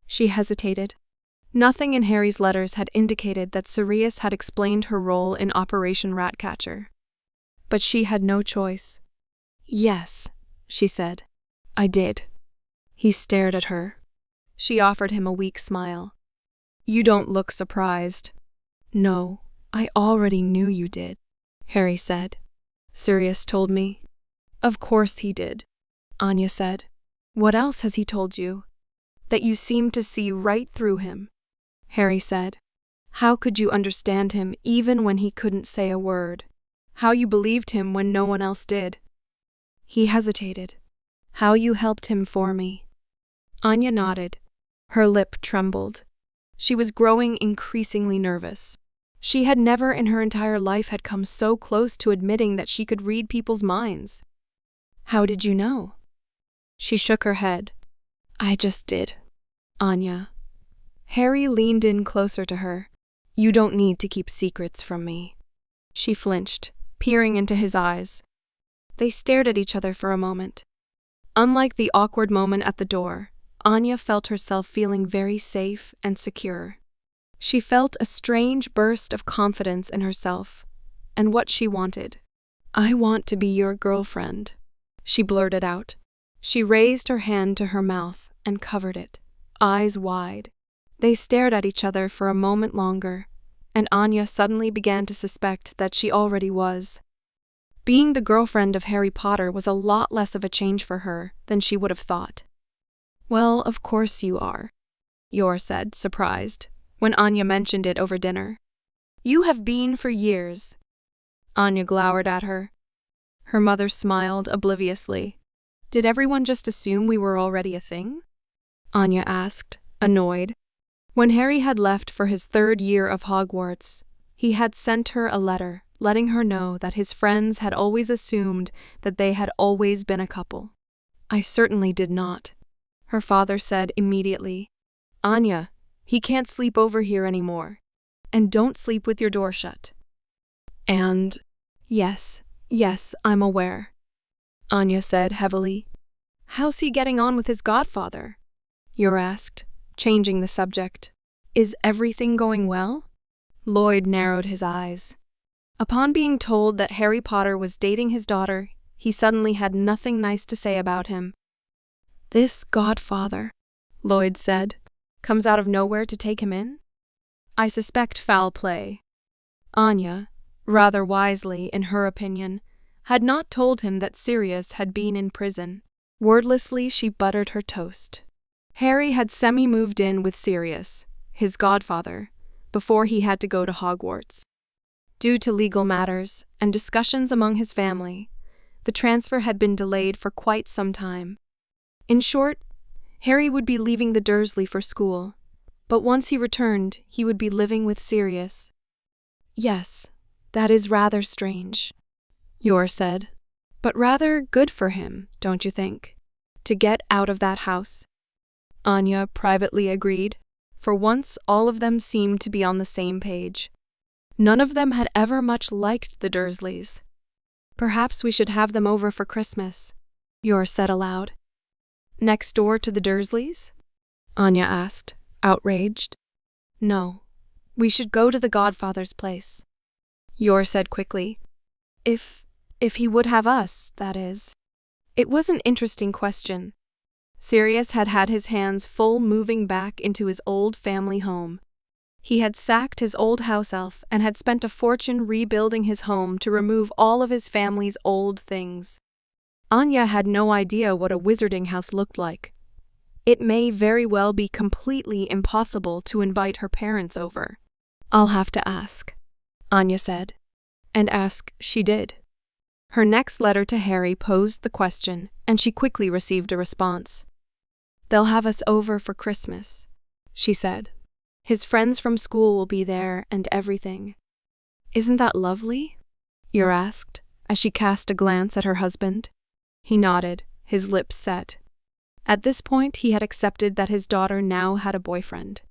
She hesitated. Nothing in Harry's letters had indicated that Sirius had explained her role in Operation Ratcatcher. But she had no choice. Yes, she said. I did. He stared at her. She offered him a weak smile. You don't look surprised. No, I already knew you did, Harry said. Sirius told me. Of course he did, Anya said. What else has he told you? That you seem to see right through him, Harry said. How could you understand him even when he couldn't say a word? How you believed him when no one else did? He hesitated. How you helped him for me. Anya nodded. Her lip trembled. She was growing increasingly nervous. She had never in her entire life had come so close to admitting that she could read people's minds. How did you know? She shook her head. I just did, Anya. Harry leaned in closer to her. You don't need to keep secrets from me. She flinched, peering into his eyes. They stared at each other for a moment. Unlike the awkward moment at the door, Anya felt herself feeling very safe and secure. She felt a strange burst of confidence in herself and what she wanted. I want to be your girlfriend, she blurted out. She raised her hand to her mouth and covered it, eyes wide. They stared at each other for a moment longer, and Anya suddenly began to suspect that she already was. Being the girlfriend of Harry Potter was a lot less of a change for her than she would have thought. Well, of course you are, Yor said, surprised, when Anya mentioned it over dinner. You have been for years. Anya glowered at her. Her mother smiled obliviously. Did everyone just assume we were already a thing? Anya asked, annoyed. When Harry had left for his 3rd year of Hogwarts, he had sent her a letter, letting her know that his friends had always assumed that they had always been a couple. "I certainly did not," her father said immediately. "Anya, he can't sleep over here anymore. And don't sleep with your door shut." "And yes, I'm aware," Anya said heavily. "How's he getting on with his godfather?" Yor asked, changing the subject. "Is everything going well?" Lloyd narrowed his eyes. Upon being told that Harry Potter was dating his daughter, he suddenly had nothing nice to say about him. "This godfather," Lloyd said, "comes out of nowhere to take him in? I suspect foul play." Anya, rather wisely in her opinion, had not told him that Sirius had been in prison. Wordlessly, she buttered her toast. Harry had semi-moved in with Sirius, his godfather, before he had to go to Hogwarts. Due to legal matters and discussions among his family, the transfer had been delayed for quite some time. In short, Harry would be leaving the Dursley for school, but once he returned, he would be living with Sirius. "Yes, that is rather strange," Yor said, "but rather good for him, don't you think? To get out of that house." Anya privately agreed. For once, all of them seemed to be on the same page. None of them had ever much liked the Dursleys. "Perhaps we should have them over for Christmas," Yor said aloud. "Next door to the Dursleys?" Anya asked, outraged. "No, we should go to the godfather's place," Yor said quickly. If he would have us, that is." It was an interesting question. Sirius had had his hands full moving back into his old family home. He had sacked his old house elf and had spent a fortune rebuilding his home to remove all of his family's old things. Anya had no idea what a wizarding house looked like. It may very well be completely impossible to invite her parents over. "I'll have to ask," Anya said. And ask she did. Her next letter to Harry posed the question, and she quickly received a response. "They'll have us over for Christmas," she said. "His friends from school will be there and everything." "Isn't that lovely?" Yor asked, as she cast a glance at her husband. He nodded, his lips set. At this point, he had accepted that his daughter now had a boyfriend.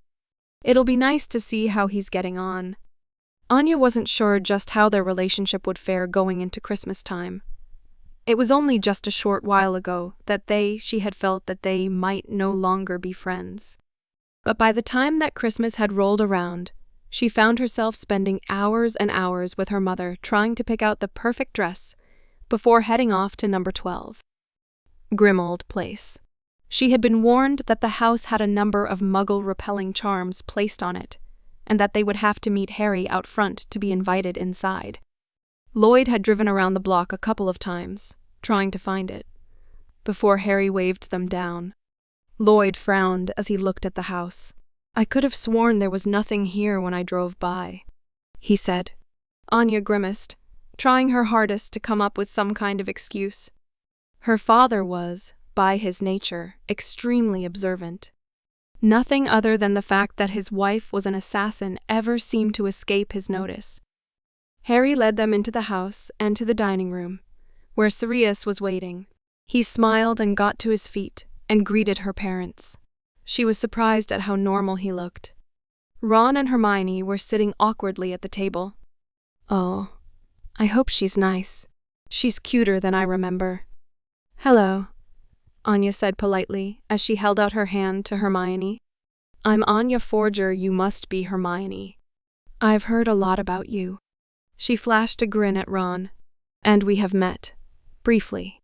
"It'll be nice to see how he's getting on." Anya wasn't sure just how their relationship would fare going into Christmas time. It was only just a short while ago that she had felt that they might no longer be friends. But by the time that Christmas had rolled around, she found herself spending hours and hours with her mother trying to pick out the perfect dress before heading off to number 12. Grimmauld Place. She had been warned that the house had a number of muggle-repelling charms placed on it, and that they would have to meet Harry out front to be invited inside. Lloyd had driven around the block a couple of times, trying to find it, before Harry waved them down. Lloyd frowned as he looked at the house. "I could have sworn there was nothing here when I drove by," he said. Anya grimaced, trying her hardest to come up with some kind of excuse. Her father was, by his nature, extremely observant. Nothing other than the fact that his wife was an assassin ever seemed to escape his notice. Harry led them into the house and to the dining room, where Sirius was waiting. He smiled and got to his feet and greeted her parents. She was surprised at how normal he looked. Ron and Hermione were sitting awkwardly at the table. "Oh, I hope she's nice. She's cuter than I remember." "Hello," Anya said politely as she held out her hand to Hermione. "I'm Anya Forger, you must be Hermione. I've heard a lot about you." She flashed a grin at Ron. "And we have met. Briefly."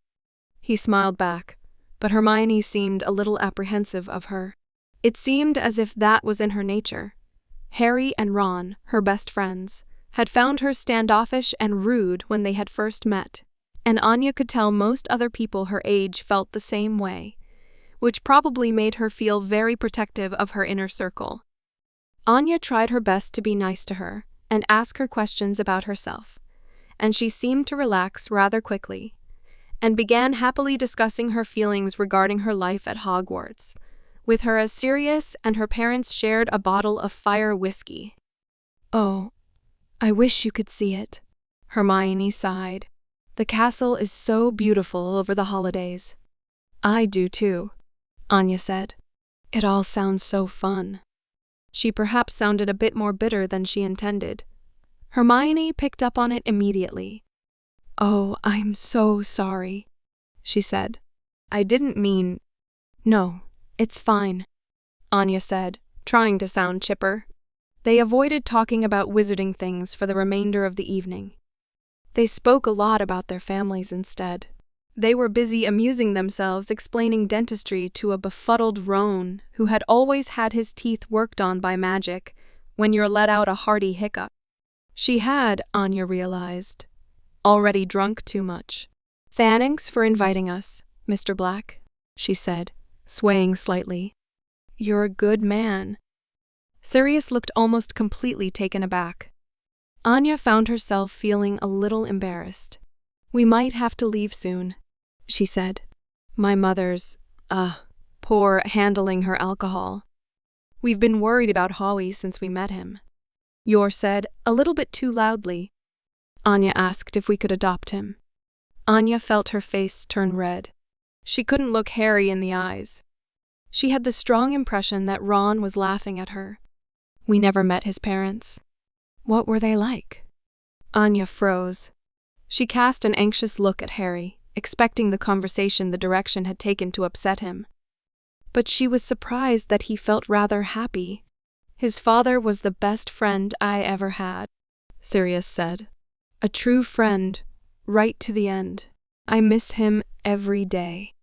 He smiled back, but Hermione seemed a little apprehensive of her. It seemed as if that was in her nature. Harry and Ron, her best friends, had found her standoffish and rude when they had first met, and Anya could tell most other people her age felt the same way, which probably made her feel very protective of her inner circle. Anya tried her best to be nice to her and ask her questions about herself, and she seemed to relax rather quickly, and began happily discussing her feelings regarding her life at Hogwarts, with her as Sirius and her parents shared a bottle of fire whiskey. "Oh, I wish you could see it," Hermione sighed. The castle is so beautiful over the holidays. I do too, Anya said. It all sounds so fun. She perhaps sounded a bit more bitter than she intended. Hermione picked up on it immediately. Oh, I'm so sorry, she said. I didn't mean… No, it's fine, Anya said, trying to sound chipper. They avoided talking about wizarding things for the remainder of the evening. They spoke a lot about their families instead. They were busy amusing themselves explaining dentistry to a befuddled roan who had always had his teeth worked on by magic when you're let out a hearty hiccup. She had, Anya realized, already drunk too much. Thanks for inviting us, Mr. Black, she said, swaying slightly. You're a good man. Sirius looked almost completely taken aback. Anya found herself feeling a little embarrassed. We might have to leave soon, she said. My mother's, poor handling her alcohol. We've been worried about Howie since we met him. Yor said, a little bit too loudly. Anya asked if we could adopt him. Anya felt her face turn red. She couldn't look Harry in the eyes. She had the strong impression that Ron was laughing at her. We never met his parents. What were they like? Anya froze. She cast an anxious look at Harry, expecting the conversation the direction had taken to upset him. But she was surprised that he felt rather happy. His father was the best friend I ever had, Sirius said. A true friend, right to the end. I miss him every day.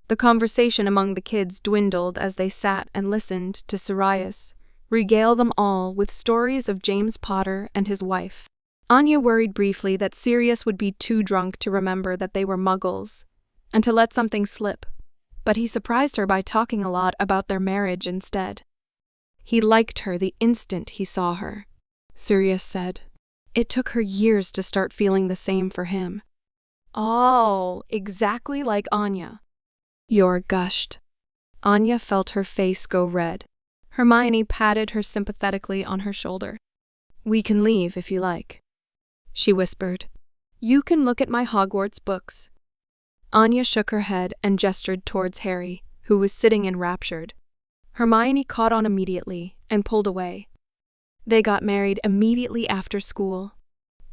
The conversation among the kids dwindled as they sat and listened to Sirius regale them all with stories of James Potter and his wife. Anya worried briefly that Sirius would be too drunk to remember that they were muggles, and to let something slip, but he surprised her by talking a lot about their marriage instead. He liked her the instant he saw her, Sirius said. It took her years to start feeling the same for him. Oh, exactly like Anya. Yor gushed. Anya felt her face go red. Hermione patted her sympathetically on her shoulder. We can leave if you like, she whispered. You can look at my Hogwarts books. Anya shook her head and gestured towards Harry, who was sitting enraptured. Hermione caught on immediately and pulled away. They got married immediately after school,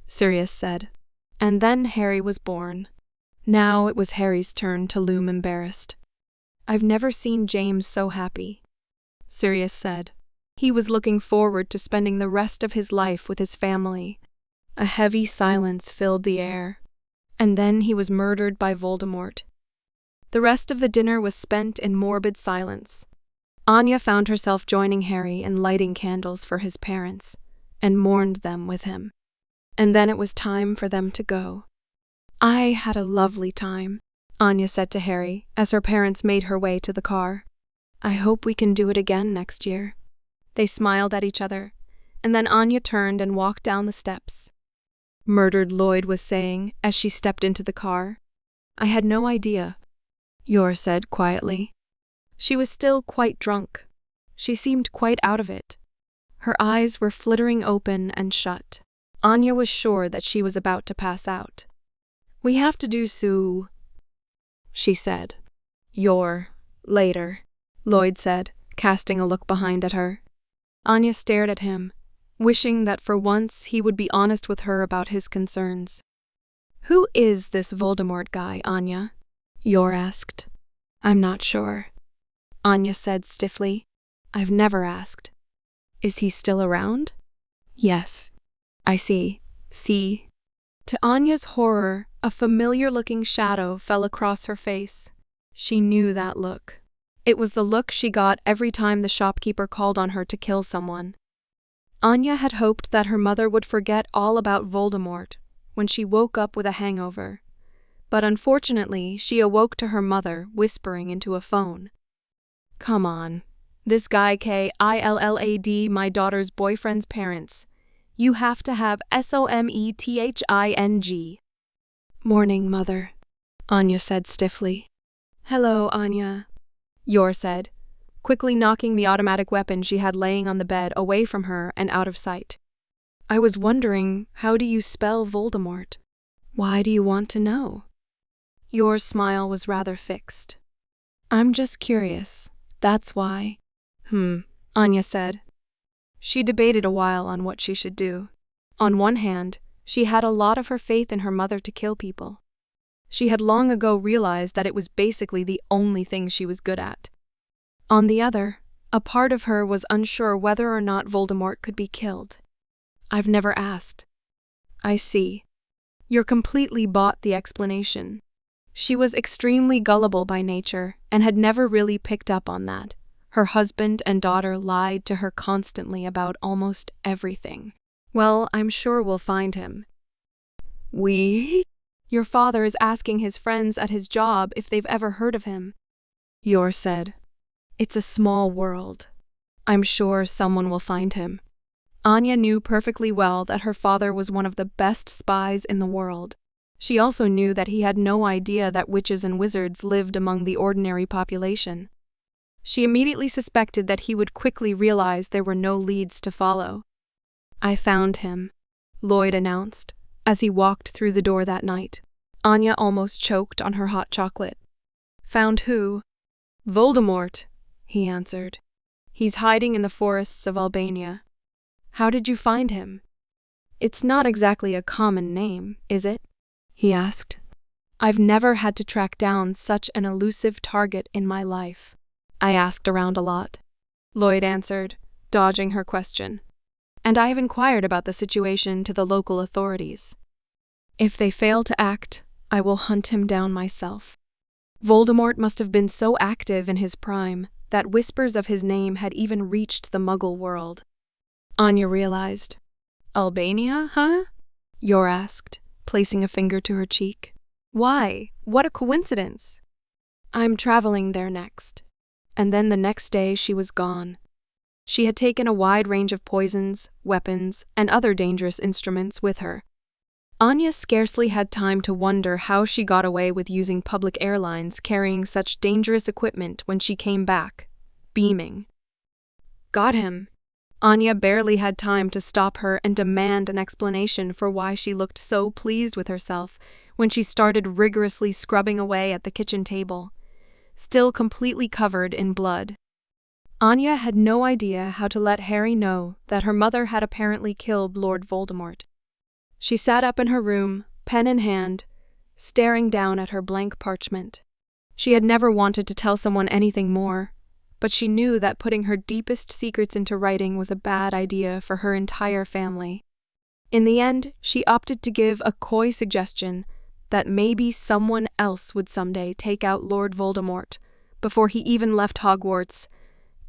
Sirius said. And then Harry was born. Now it was Harry's turn to loom embarrassed. I've never seen James so happy, Sirius said. He was looking forward to spending the rest of his life with his family. A heavy silence filled the air. And then he was murdered by Voldemort. The rest of the dinner was spent in morbid silence. Anya found herself joining Harry in lighting candles for his parents, and mourned them with him. And then it was time for them to go. I had a lovely time, Anya said to Harry as her parents made her way to the car. I hope we can do it again next year. They smiled at each other, and then Anya turned and walked down the steps. Murdered Lloyd was saying as she stepped into the car. I had no idea, Yor said quietly. She was still quite drunk. She seemed quite out of it. Her eyes were flittering open and shut. Anya was sure that she was about to pass out. We have to do so, she said. Yor, later, Lloyd said, casting a look behind at her. Anya stared at him, wishing that for once he would be honest with her about his concerns. Who is this Voldemort guy, Anya? Yor asked. I'm not sure, Anya said stiffly. I've never asked. Is he still around? Yes. I see. See. To Anya's horror, a familiar-looking shadow fell across her face. She knew that look. It was the look she got every time the shopkeeper called on her to kill someone. Anya had hoped that her mother would forget all about Voldemort when she woke up with a hangover. But unfortunately, she awoke to her mother whispering into a phone. Come on. This guy killed my daughter's boyfriend's parents. You have to have SOMETHING. Morning, Mother, Anya said stiffly. Hello, Anya, Yor said, quickly knocking the automatic weapon she had laying on the bed away from her and out of sight. I was wondering, how do you spell Voldemort? Why do you want to know? Your smile was rather fixed. I'm just curious. That's why. Anya said. She debated a while on what she should do. On one hand, she had a lot of her faith in her mother to kill people. She had long ago realized that it was basically the only thing she was good at. On the other, a part of her was unsure whether or not Voldemort could be killed. I've never asked. I see. You're completely bought the explanation. She was extremely gullible by nature and had never really picked up on that. Her husband and daughter lied to her constantly about almost everything. Well, I'm sure we'll find him. We? Your father is asking his friends at his job if they've ever heard of him. Yor said. It's a small world. I'm sure someone will find him. Anya knew perfectly well that her father was one of the best spies in the world. She also knew that he had no idea that witches and wizards lived among the ordinary population. She immediately suspected that he would quickly realize there were no leads to follow. I found him, Lloyd announced, as he walked through the door that night. Anya almost choked on her hot chocolate. Found who? Voldemort, he answered. He's hiding in the forests of Albania. How did you find him? It's not exactly a common name, is it? He asked. I've never had to track down such an elusive target in my life. I asked around a lot, Lloyd answered, dodging her question. And I have inquired about the situation to the local authorities. If they fail to act, I will hunt him down myself. Voldemort must have been so active in his prime that whispers of his name had even reached the Muggle world. Anya realized. Albania, huh? Yor asked, placing a finger to her cheek. Why? What a coincidence! I'm traveling there next. And then the next day she was gone. She had taken a wide range of poisons, weapons, and other dangerous instruments with her. Anya scarcely had time to wonder how she got away with using public airlines carrying such dangerous equipment when she came back, beaming. Got him! Anya barely had time to stop her and demand an explanation for why she looked so pleased with herself when she started rigorously scrubbing away at the kitchen table, still completely covered in blood. Anya had no idea how to let Harry know that her mother had apparently killed Lord Voldemort. She sat up in her room, pen in hand, staring down at her blank parchment. She had never wanted to tell someone anything more, but she knew that putting her deepest secrets into writing was a bad idea for her entire family. In the end, she opted to give a coy suggestion that maybe someone else would someday take out Lord Voldemort before he even left Hogwarts,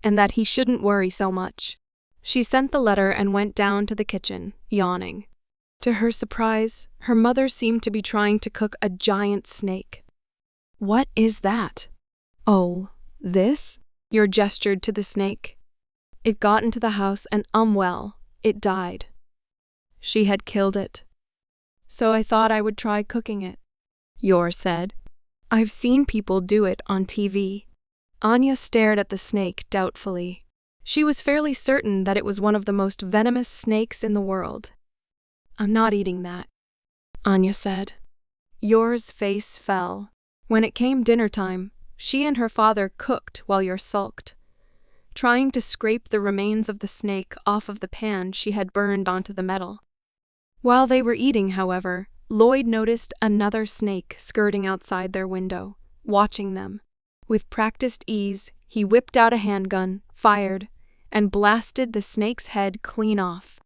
and that he shouldn't worry so much. She sent the letter and went down to the kitchen, yawning. To her surprise, her mother seemed to be trying to cook a giant snake. What is that? Oh, this? Yor gestured to the snake. It got into the house and well, it died. She had killed it. So I thought I would try cooking it, Yor said. I've seen people do it on TV. Anya stared at the snake doubtfully. She was fairly certain that it was one of the most venomous snakes in the world. I'm not eating that, Anya said. Yor's face fell. When it came dinner time, she and her father cooked while Yor sulked, trying to scrape the remains of the snake off of the pan she had burned onto the metal. While they were eating, however, Lloyd noticed another snake skirting outside their window, watching them. With practiced ease, he whipped out a handgun, fired, and blasted the snake's head clean off.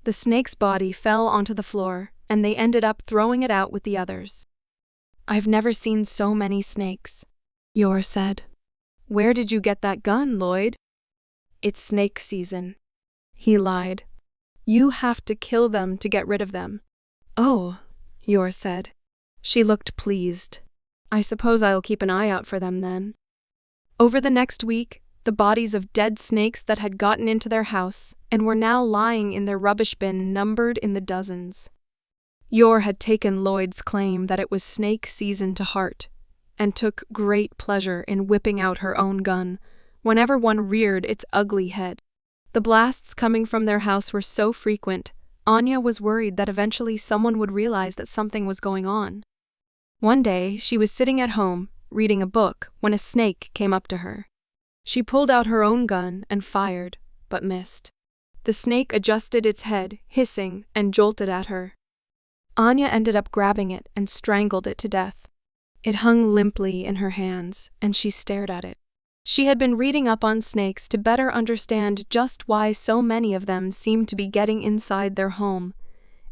The snake's body fell onto the floor, and they ended up throwing it out with the others. I've never seen so many snakes, Yor said. Where did you get that gun, Lloyd? It's snake season. He lied. You have to kill them to get rid of them. Oh, Yor said. She looked pleased. I suppose I'll keep an eye out for them then. Over the next week, the bodies of dead snakes that had gotten into their house and were now lying in their rubbish bin numbered in the dozens. Yor had taken Lloyd's claim that it was snake season to heart, and took great pleasure in whipping out her own gun whenever one reared its ugly head. The blasts coming from their house were so frequent Anya was worried that eventually someone would realize that something was going on. One day, she was sitting at home, reading a book, when a snake came up to her. She pulled out her own gun and fired, but missed. The snake adjusted its head, hissing, and jolted at her. Anya ended up grabbing it and strangled it to death. It hung limply in her hands, and she stared at it. She had been reading up on snakes to better understand just why so many of them seemed to be getting inside their home,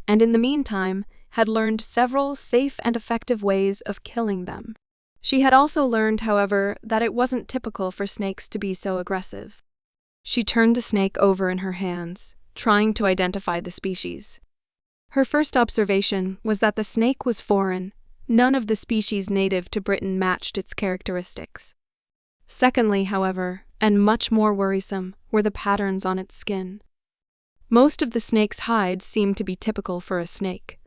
and in the meantime had learned several safe and effective ways of killing them. She had also learned, however, that it wasn't typical for snakes to be so aggressive. She turned the snake over in her hands, trying to identify the species. Her first observation was that the snake was foreign. None of the species native to Britain matched its characteristics. Secondly, however, and much more worrisome, were the patterns on its skin. Most of the snake's hide seemed to be typical for a snake,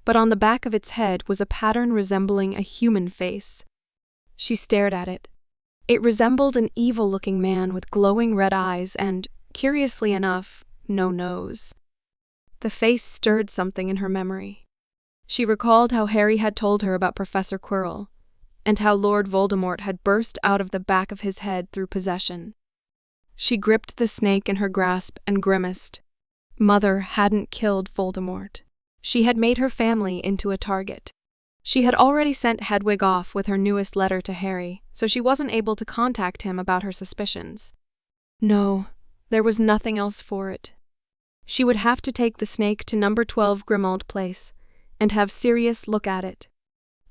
but on the back of its head was a pattern resembling a human face. She stared at it. It resembled an evil-looking man with glowing red eyes and, curiously enough, no nose. The face stirred something in her memory. She recalled how Harry had told her about Professor Quirrell, and how Lord Voldemort had burst out of the back of his head through possession. She gripped the snake in her grasp and grimaced. Mother hadn't killed Voldemort. She had made her family into a target. She had already sent Hedwig off with her newest letter to Harry, so she wasn't able to contact him about her suspicions. No, there was nothing else for it. She would have to take the snake to number 12 Grimmauld Place and have Sirius look at it.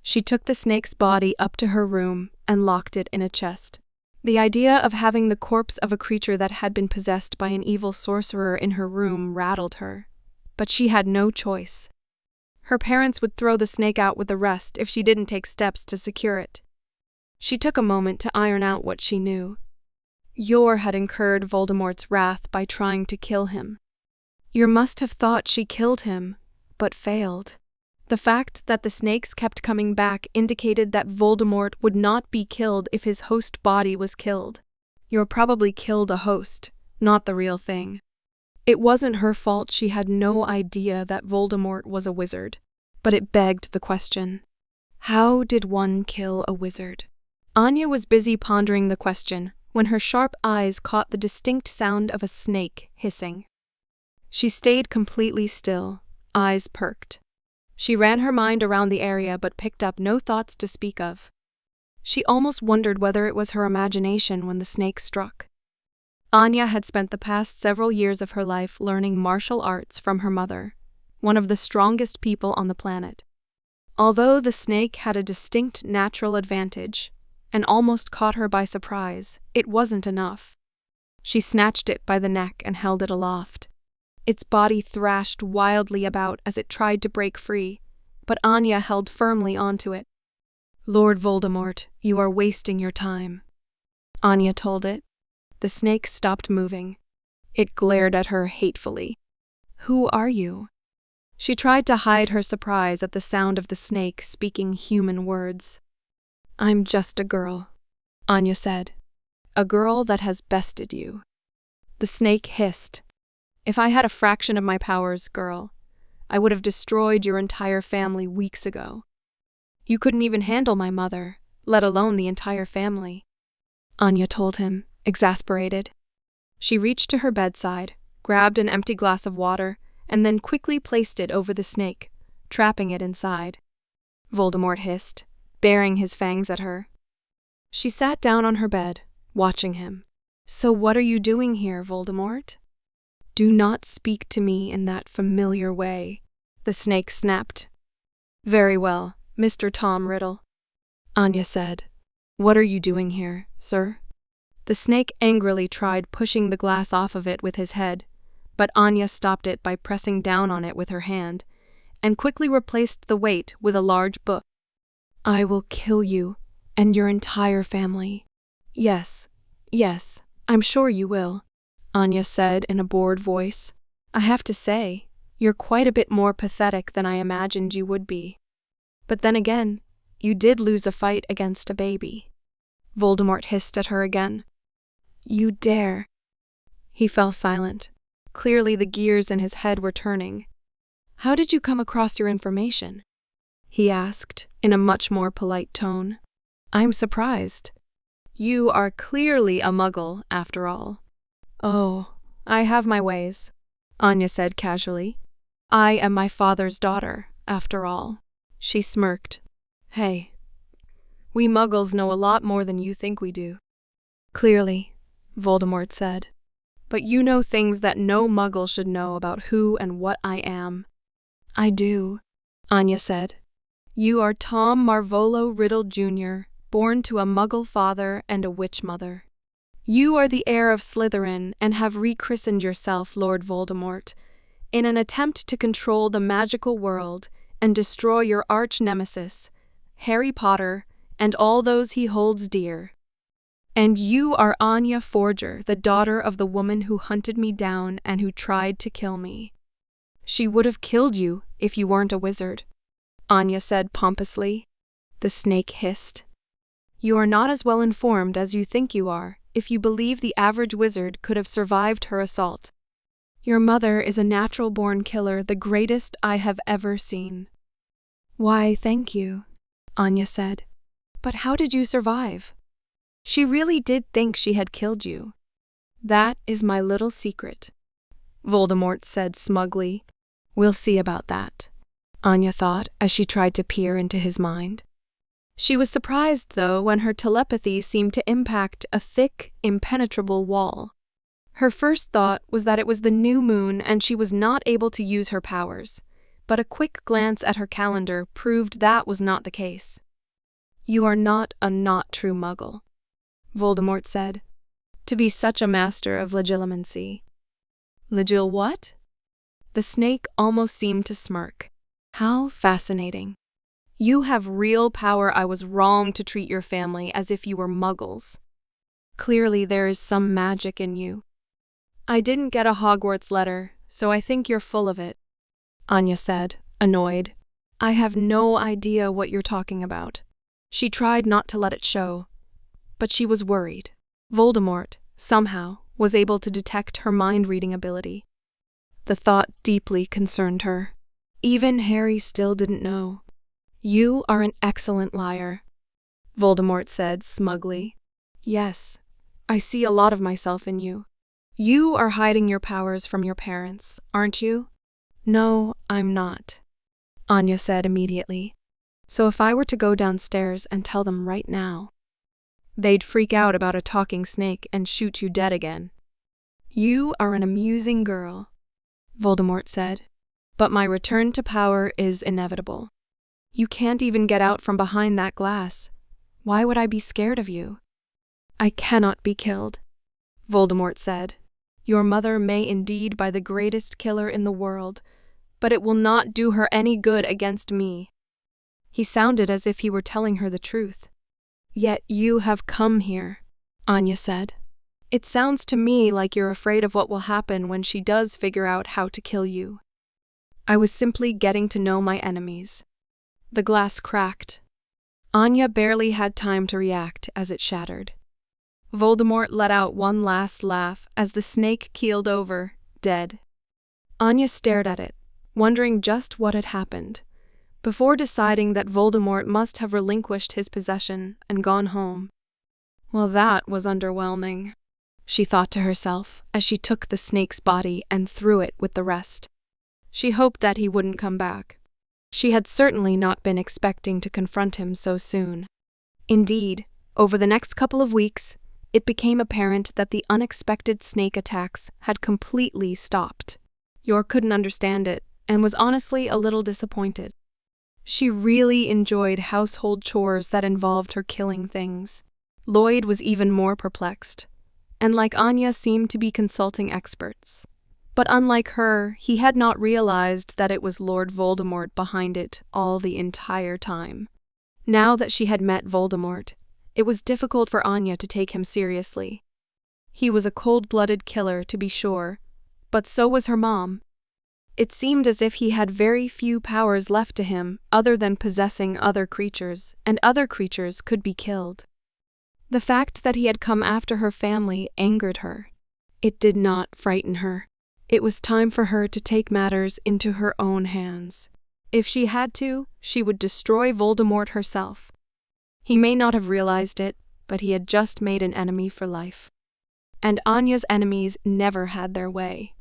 She took the snake's body up to her room and locked it in a chest. The idea of having the corpse of a creature that had been possessed by an evil sorcerer in her room rattled her, but she had no choice. Her parents would throw the snake out with the rest if she didn't take steps to secure it. She took a moment to iron out what she knew. Yor had incurred Voldemort's wrath by trying to kill him. Yor must have thought she killed him, but failed. The fact that the snakes kept coming back indicated that Voldemort would not be killed if his host body was killed. Yor probably killed a host, not the real thing. It wasn't her fault she had no idea that Voldemort was a wizard, but it begged the question. How did one kill a wizard? Anya was busy pondering the question when her sharp eyes caught the distinct sound of a snake hissing. She stayed completely still, eyes perked. She ran her mind around the area but picked up no thoughts to speak of. She almost wondered whether it was her imagination when the snake struck. Anya had spent the past several years of her life learning martial arts from her mother, one of the strongest people on the planet. Although the snake had a distinct natural advantage and almost caught her by surprise, it wasn't enough. She snatched it by the neck and held it aloft. Its body thrashed wildly about as it tried to break free, but Anya held firmly onto it. Lord Voldemort, you are wasting your time, Anya told it. The snake stopped moving. It glared at her hatefully. Who are you? She tried to hide her surprise at the sound of the snake speaking human words. I'm just a girl, Anya said. A girl that has bested you. The snake hissed. If I had a fraction of my powers, girl, I would have destroyed your entire family weeks ago. You couldn't even handle my mother, let alone the entire family, Anya told him, exasperated. She reached to her bedside, grabbed an empty glass of water, and then quickly placed it over the snake, trapping it inside. Voldemort hissed, baring his fangs at her. She sat down on her bed, watching him. So what are you doing here, Voldemort? Do not speak to me in that familiar way, the snake snapped. Very well, Mr. Tom Riddle, Anya said. What are you doing here, sir? The snake angrily tried pushing the glass off of it with his head, but Anya stopped it by pressing down on it with her hand, and quickly replaced the weight with a large book. I will kill you, and your entire family. Yes, I'm sure you will, Anya said in a bored voice. I have to say, you're quite a bit more pathetic than I imagined you would be. But then again, you did lose a fight against a baby. Voldemort hissed at her again. You dare. He fell silent. Clearly the gears in his head were turning, How did you come across your information? He asked, in a much more polite tone. I'm surprised. You are clearly a muggle, after all. Oh, I have my ways, Anya said casually. I am my father's daughter, after all. She smirked. Hey, we muggles know a lot more than you think we do. Clearly, Voldemort said. But you know things that no muggle should know about who and what I am. I do, Anya said. You are Tom Marvolo Riddle Jr., born to a muggle father and a witch mother. You are the heir of Slytherin and have rechristened yourself Lord Voldemort, in an attempt to control the magical world and destroy your arch-nemesis, Harry Potter, and all those he holds dear. And you are Anya Forger, the daughter of the woman who hunted me down and who tried to kill me. She would have killed you if you weren't a wizard, Anya said pompously. The snake hissed. You are not as well informed as you think you are, if you believe the average wizard could have survived her assault. Your mother is a natural-born killer, the greatest I have ever seen. Why, thank you, Anya said. But how did you survive? She really did think she had killed you. That is my little secret, Voldemort said smugly. We'll see about that, Anya thought as she tried to peer into his mind. She was surprised, though, when her telepathy seemed to impact a thick, impenetrable wall. Her first thought was that it was the new moon and she was not able to use her powers, but a quick glance at her calendar proved that was not the case. You are not a not-true muggle, Voldemort said, to be such a master of legilimency. Legil what? The snake almost seemed to smirk. How fascinating. You have real power. I was wrong to treat your family as if you were muggles. Clearly there is some magic in you. I didn't get a Hogwarts letter, so I think you're full of it, Anya said, annoyed. I have no idea what you're talking about. She tried not to let it show, but she was worried. Voldemort, somehow, was able to detect her mind-reading ability. The thought deeply concerned her. Even Harry still didn't know. You are an excellent liar, Voldemort said smugly. Yes, I see a lot of myself in you. You are hiding your powers from your parents, aren't you? No, I'm not, Anya said immediately. So if I were to go downstairs and tell them right now, they'd freak out about a talking snake and shoot you dead again. You are an amusing girl, Voldemort said, but my return to power is inevitable. You can't even get out from behind that glass. Why would I be scared of you? I cannot be killed, Voldemort said. Your mother may indeed be the greatest killer in the world, but it will not do her any good against me. He sounded as if he were telling her the truth. Yet you have come here, Anya said. It sounds to me like you're afraid of what will happen when she does figure out how to kill you. I was simply getting to know my enemies. The glass cracked. Anya barely had time to react as it shattered. Voldemort let out one last laugh as the snake keeled over, dead. Anya stared at it, wondering just what had happened, before deciding that Voldemort must have relinquished his possession and gone home. Well, that was underwhelming, she thought to herself as she took the snake's body and threw it with the rest. She hoped that he wouldn't come back. She had certainly not been expecting to confront him so soon. Indeed, over the next couple of weeks, it became apparent that the unexpected snake attacks had completely stopped. Yor couldn't understand it and was honestly a little disappointed. She really enjoyed household chores that involved her killing things. Lloyd was even more perplexed, and like Anya seemed to be consulting experts. But unlike her, he had not realized that it was Lord Voldemort behind it all the entire time. Now that she had met Voldemort, it was difficult for Anya to take him seriously. He was a cold-blooded killer, to be sure, but so was her mom. It seemed as if he had very few powers left to him other than possessing other creatures, and other creatures could be killed. The fact that he had come after her family angered her. It did not frighten her. It was time for her to take matters into her own hands. If she had to, she would destroy Voldemort herself. He may not have realized it, but he had just made an enemy for life. And Anya's enemies never had their way.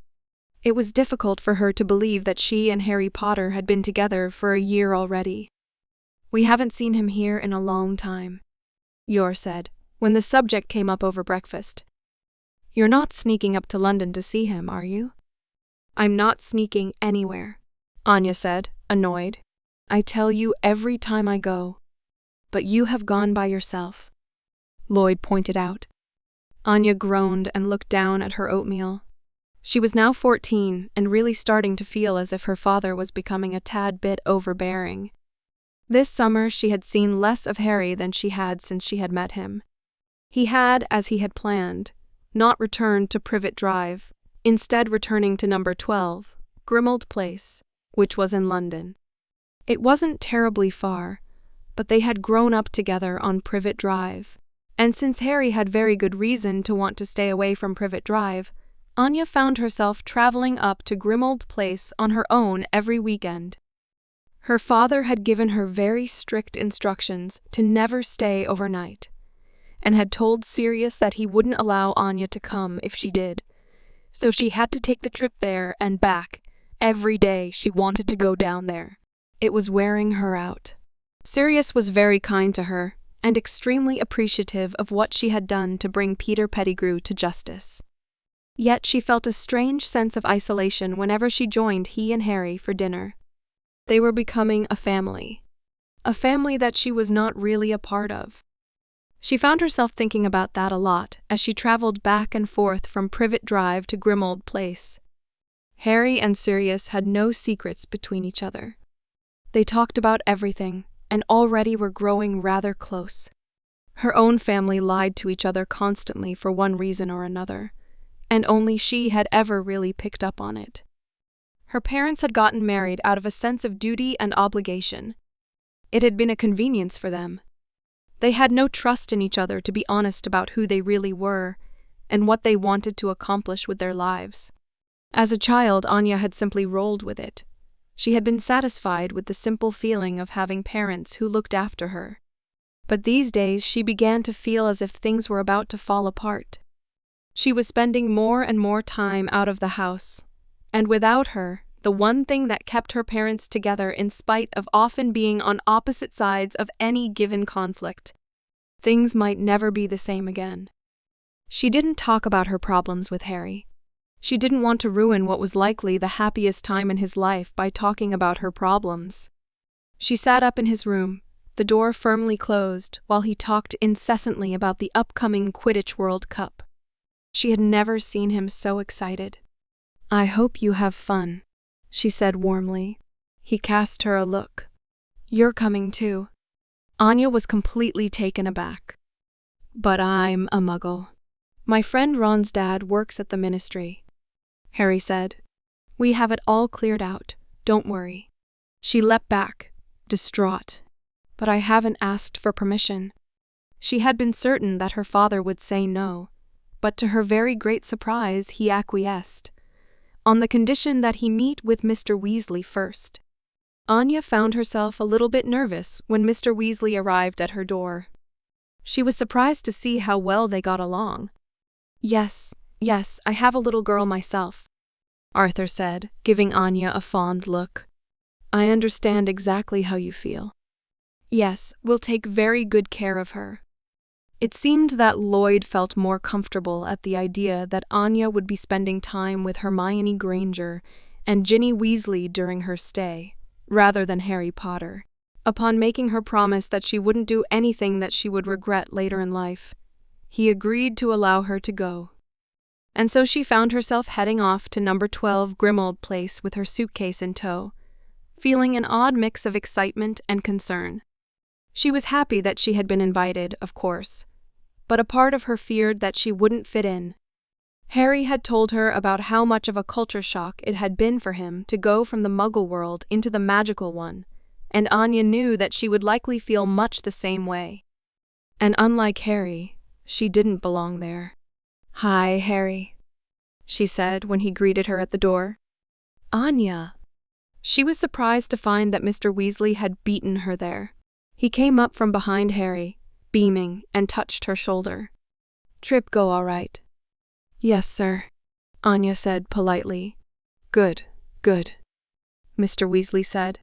It was difficult for her to believe that she and Harry Potter had been together for a year already. "We haven't seen him here in a long time," Yor said, when the subject came up over breakfast. "You're not sneaking up to London to see him, are you?" "I'm not sneaking anywhere," Anya said, annoyed. "I tell you every time I go." "But you have gone by yourself," Lloyd pointed out. Anya groaned and looked down at her oatmeal. She was now 14 and really starting to feel as if her father was becoming a tad bit overbearing. This summer she had seen less of Harry than she had since she had met him. He had, as he had planned, not returned to Privet Drive, instead returning to number 12, Grimmauld Place, which was in London. It wasn't terribly far, but they had grown up together on Privet Drive, and since Harry had very good reason to want to stay away from Privet Drive, Anya found herself traveling up to Grimmauld Place on her own every weekend. Her father had given her very strict instructions to never stay overnight, and had told Sirius that he wouldn't allow Anya to come if she did, so she had to take the trip there and back every day she wanted to go down there. It was wearing her out. Sirius was very kind to her, and extremely appreciative of what she had done to bring Peter Pettigrew to justice. Yet she felt a strange sense of isolation whenever she joined he and Harry for dinner. They were becoming a family that she was not really a part of. She found herself thinking about that a lot as she traveled back and forth from Privet Drive to Grimmauld Place. Harry and Sirius had no secrets between each other. They talked about everything, and already were growing rather close. Her own family lied to each other constantly for one reason or another, and only she had ever really picked up on it. Her parents had gotten married out of a sense of duty and obligation. It had been a convenience for them. They had no trust in each other to be honest about who they really were and what they wanted to accomplish with their lives. As a child, Anya had simply rolled with it. She had been satisfied with the simple feeling of having parents who looked after her. But these days she began to feel as if things were about to fall apart. She was spending more and more time out of the house, and without her, the one thing that kept her parents together in spite of often being on opposite sides of any given conflict, things might never be the same again. She didn't talk about her problems with Harry. She didn't want to ruin what was likely the happiest time in his life by talking about her problems. She sat up in his room, the door firmly closed, while he talked incessantly about the upcoming Quidditch World Cup. She had never seen him so excited. "I hope you have fun," she said warmly. He cast her a look. "You're coming too." Anya was completely taken aback. "But I'm a muggle. My friend Ron's dad works at the ministry," Harry said. "We have it all cleared out, don't worry." She leapt back, distraught. "But I haven't asked for permission." She had been certain that her father would say no, but to her very great surprise he acquiesced, on the condition that he meet with Mr. Weasley first. Anya found herself a little bit nervous when Mr. Weasley arrived at her door. She was surprised to see how well they got along. Yes, I have a little girl myself," Arthur said, giving Anya a fond look. "I understand exactly how you feel. Yes, we'll take very good care of her." It seemed that Lloyd felt more comfortable at the idea that Anya would be spending time with Hermione Granger and Ginny Weasley during her stay, rather than Harry Potter. Upon making her promise that she wouldn't do anything that she would regret later in life, he agreed to allow her to go. And so she found herself heading off to number 12 Grimmauld Place with her suitcase in tow, feeling an odd mix of excitement and concern. She was happy that she had been invited, of course, but a part of her feared that she wouldn't fit in. Harry had told her about how much of a culture shock it had been for him to go from the Muggle world into the magical one, and Anya knew that she would likely feel much the same way. And unlike Harry, she didn't belong there. "Hi, Harry," she said when he greeted her at the door. Anya. She was surprised to find that Mr. Weasley had beaten her there. He came up from behind Harry, beaming, and touched her shoulder. Trip go all right? Yes, sir, Anya said politely. Good, good, Mr. Weasley said.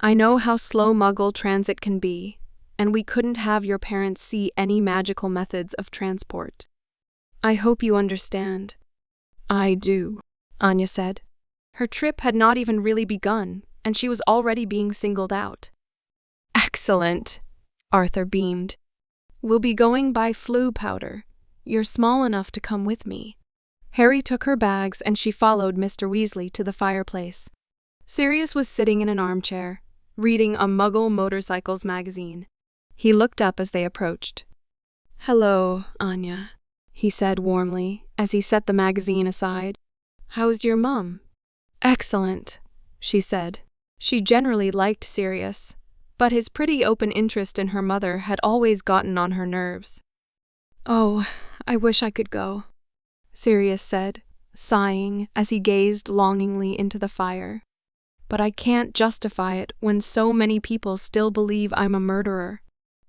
I know how slow Muggle transit can be, and we couldn't have your parents see any magical methods of transport. I hope you understand. I do, Anya said. Her trip had not even really begun, and she was already being singled out. Excellent, Arthur beamed. We'll be going by Floo powder. You're small enough to come with me. Harry took her bags and she followed Mr. Weasley to the fireplace. Sirius was sitting in an armchair, reading a Muggle Motorcycles magazine. He looked up as they approached. Hello, Anya, he said warmly as he set the magazine aside. How's your mum? Excellent, she said. She generally liked Sirius, but his pretty open interest in her mother had always gotten on her nerves. Oh, I wish I could go, Sirius said, sighing as he gazed longingly into the fire. But I can't justify it when so many people still believe I'm a murderer.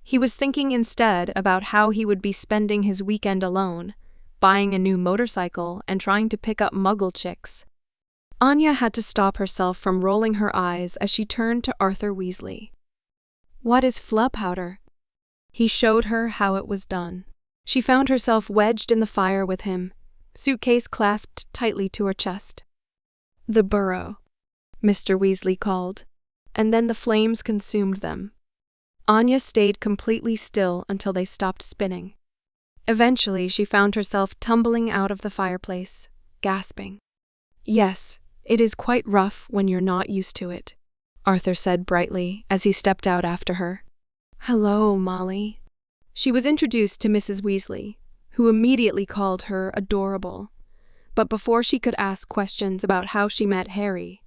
He was thinking instead about how he would be spending his weekend alone, buying a new motorcycle and trying to pick up Muggle chicks. Anya had to stop herself from rolling her eyes as she turned to Arthur Weasley. What is Floo powder? He showed her how it was done. She found herself wedged in the fire with him, suitcase clasped tightly to her chest. The burrow, Mr. Weasley called, and then the flames consumed them. Anya stayed completely still until they stopped spinning. Eventually, she found herself tumbling out of the fireplace, gasping. Yes, it is quite rough when you're not used to it, Arthur said brightly as he stepped out after her. Hello, Molly. She was introduced to Mrs. Weasley, who immediately called her adorable. But before she could ask questions about how she met Harry,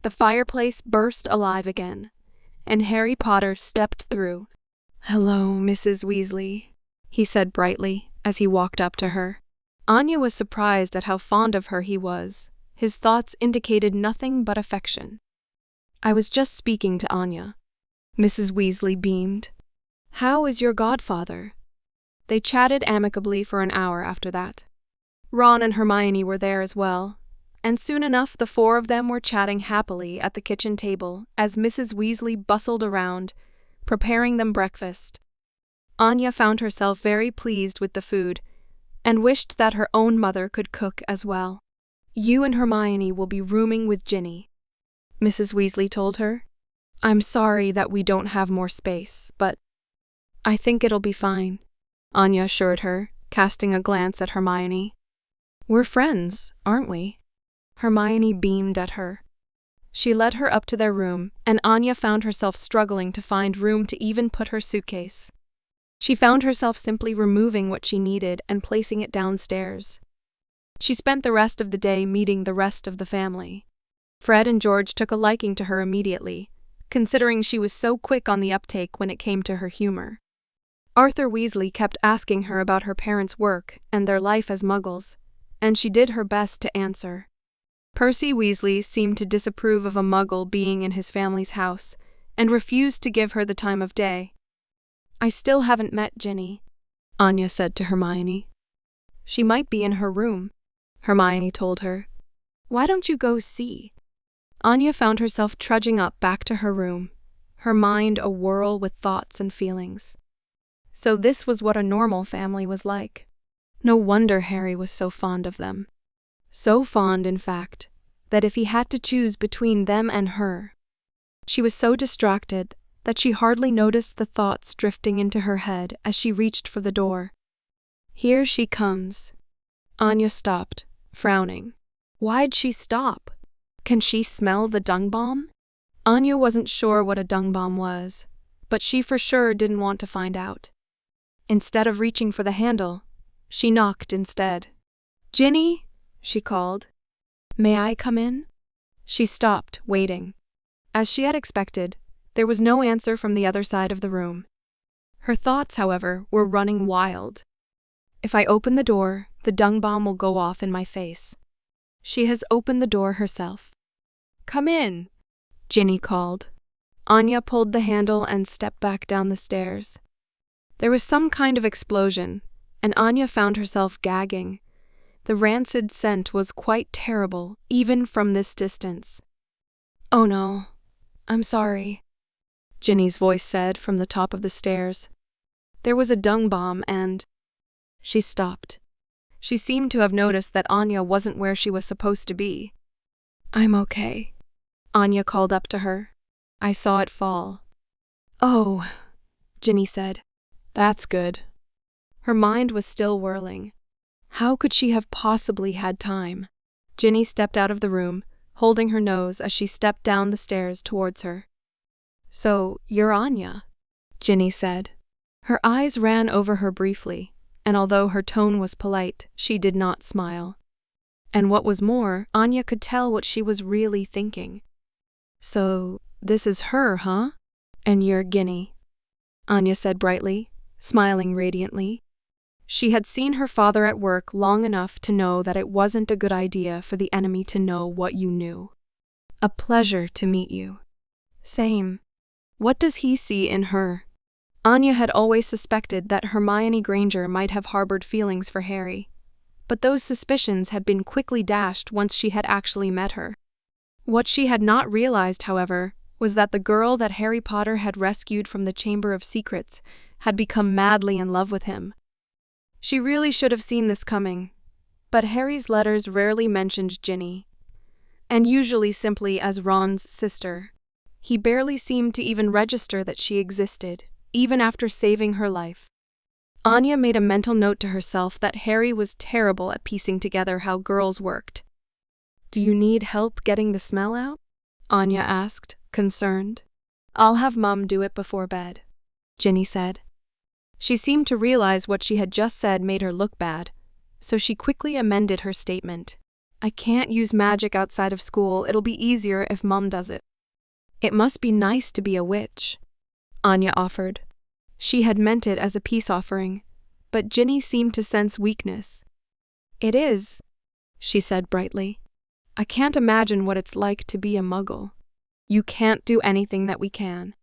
the fireplace burst alive again, and Harry Potter stepped through. Hello, Mrs. Weasley, he said brightly as he walked up to her. Anya was surprised at how fond of her he was. His thoughts indicated nothing but affection. I was just speaking to Anya. Mrs. Weasley beamed. How is your godfather? They chatted amicably for an hour after that. Ron and Hermione were there as well, and soon enough the four of them were chatting happily at the kitchen table as Mrs. Weasley bustled around, preparing them breakfast. Anya found herself very pleased with the food, and wished that her own mother could cook as well. You and Hermione will be rooming with Ginny, Mrs. Weasley told her. I'm sorry that we don't have more space, but I think it'll be fine, Anya assured her, casting a glance at Hermione. We're friends, aren't we? Hermione beamed at her. She led her up to their room, and Anya found herself struggling to find room to even put her suitcase. She found herself simply removing what she needed and placing it downstairs. She spent the rest of the day meeting the rest of the family. Fred and George took a liking to her immediately, considering she was so quick on the uptake when it came to her humor. Arthur Weasley kept asking her about her parents' work and their life as Muggles, and she did her best to answer. Percy Weasley seemed to disapprove of a Muggle being in his family's house and refused to give her the time of day. I still haven't met Ginny, Anya said to Hermione. She might be in her room, Hermione told her. Why don't you go see? Anya found herself trudging up back to her room, her mind awhirl with thoughts and feelings. So this was what a normal family was like. No wonder Harry was so fond of them. So fond, in fact, that if he had to choose between them and her, she was so distracted that she hardly noticed the thoughts drifting into her head as she reached for the door. Here she comes. Anya stopped, frowning. Why'd she stop? Can she smell the dung bomb? Anya wasn't sure what a dung bomb was, but she for sure didn't want to find out. Instead of reaching for the handle, she knocked instead. Ginny, she called. May I come in? She stopped, waiting. As she had expected, there was no answer from the other side of the room. Her thoughts, however, were running wild. If I open the door, the dung bomb will go off in my face. She has opened the door herself. "Come in," Ginny called. Anya pulled the handle and stepped back down the stairs. There was some kind of explosion, and Anya found herself gagging. The rancid scent was quite terrible, even from this distance. "Oh no, I'm sorry," Ginny's voice said from the top of the stairs. There was a dung bomb and… She stopped. She seemed to have noticed that Anya wasn't where she was supposed to be. "I'm okay," Anya called up to her. "I saw it fall." "Oh," Ginny said. "That's good." Her mind was still whirling. How could she have possibly had time? Ginny stepped out of the room, holding her nose as she stepped down the stairs towards her. "So, you're Anya," Ginny said. Her eyes ran over her briefly, and although her tone was polite, she did not smile. And what was more, Anya could tell what she was really thinking. "So, this is her, huh? And you're Ginny," Anya said brightly, smiling radiantly. She had seen her father at work long enough to know that it wasn't a good idea for the enemy to know what you knew. "A pleasure to meet you." "Same. What does he see in her?" Anya had always suspected that Hermione Granger might have harbored feelings for Harry, but those suspicions had been quickly dashed once she had actually met her. What she had not realized, however, was that the girl that Harry Potter had rescued from the Chamber of Secrets had become madly in love with him. She really should have seen this coming, but Harry's letters rarely mentioned Ginny, and usually simply as Ron's sister. He barely seemed to even register that she existed, even after saving her life. Anya made a mental note to herself that Harry was terrible at piecing together how girls worked. "Do you need help getting the smell out?" Anya asked, concerned. "I'll have Mum do it before bed," Ginny said. She seemed to realize what she had just said made her look bad, so she quickly amended her statement. "I can't use magic outside of school. It'll be easier if Mum does it." "It must be nice to be a witch," Anya offered. She had meant it as a peace offering, but Ginny seemed to sense weakness. "It is," she said brightly. "I can't imagine what it's like to be a muggle." "You can't do anything that we can."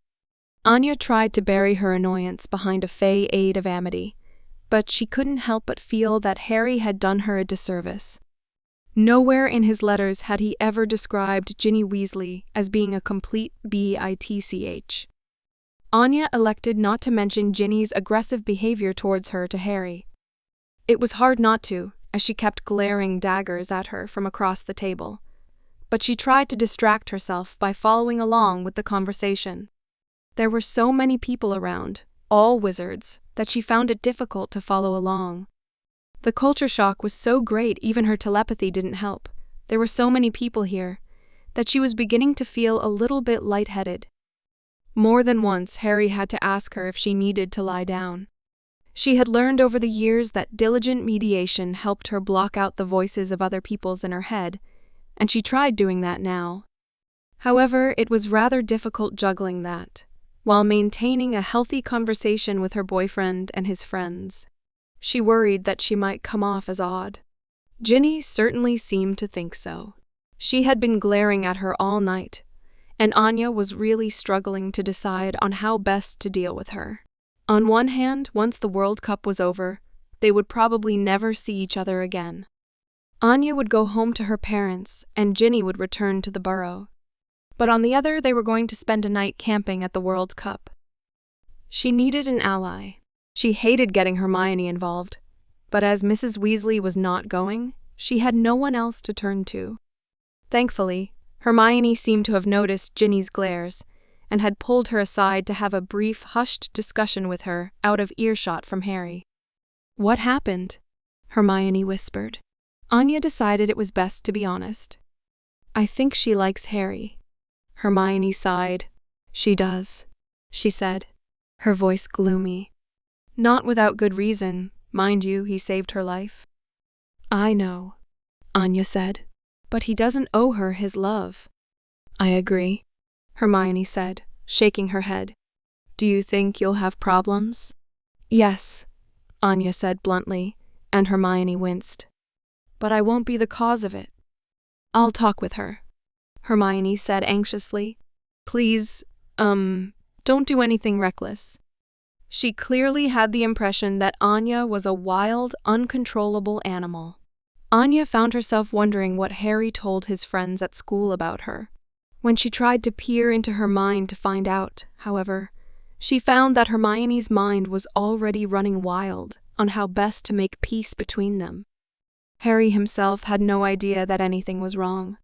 Anya tried to bury her annoyance behind a fey aid of amity, but she couldn't help but feel that Harry had done her a disservice. Nowhere in his letters had he ever described Ginny Weasley as being a complete bitch. Anya elected not to mention Ginny's aggressive behavior towards her to Harry. It was hard not to, as she kept glaring daggers at her from across the table. But she tried to distract herself by following along with the conversation. There were so many people around, all wizards, that she found it difficult to follow along. The culture shock was so great even her telepathy didn't help. There were so many people here, that she was beginning to feel a little bit lightheaded. More than once, Harry had to ask her if she needed to lie down. She had learned over the years that diligent mediation helped her block out the voices of other people's in her head, and she tried doing that now. However, it was rather difficult juggling that, while maintaining a healthy conversation with her boyfriend and his friends. She worried that she might come off as odd. Ginny certainly seemed to think so. She had been glaring at her all night, and Anya was really struggling to decide on how best to deal with her. On one hand, once the World Cup was over, they would probably never see each other again. Anya would go home to her parents, and Ginny would return to the burrow. But on the other, they were going to spend a night camping at the World Cup. She needed an ally. She hated getting Hermione involved, but as Mrs. Weasley was not going, she had no one else to turn to. Thankfully, Hermione seemed to have noticed Ginny's glares, and had pulled her aside to have a brief, hushed discussion with her out of earshot from Harry. "What happened?" Hermione whispered. Anya decided it was best to be honest. "I think she likes Harry." Hermione sighed. "She does," she said, her voice gloomy. "Not without good reason. Mind you, he saved her life." "I know," Anya said, "but he doesn't owe her his love." "I agree," Hermione said, shaking her head. "Do you think you'll have problems?" "Yes," Anya said bluntly, and Hermione winced. "But I won't be the cause of it." I'll talk with her, Hermione said anxiously. Please, don't do anything reckless. She clearly had the impression that Anya was a wild, uncontrollable animal. Anya found herself wondering what Harry told his friends at school about her. When she tried to peer into her mind to find out, however, she found that Hermione's mind was already running wild on how best to make peace between them. Harry himself had no idea that anything was wrong.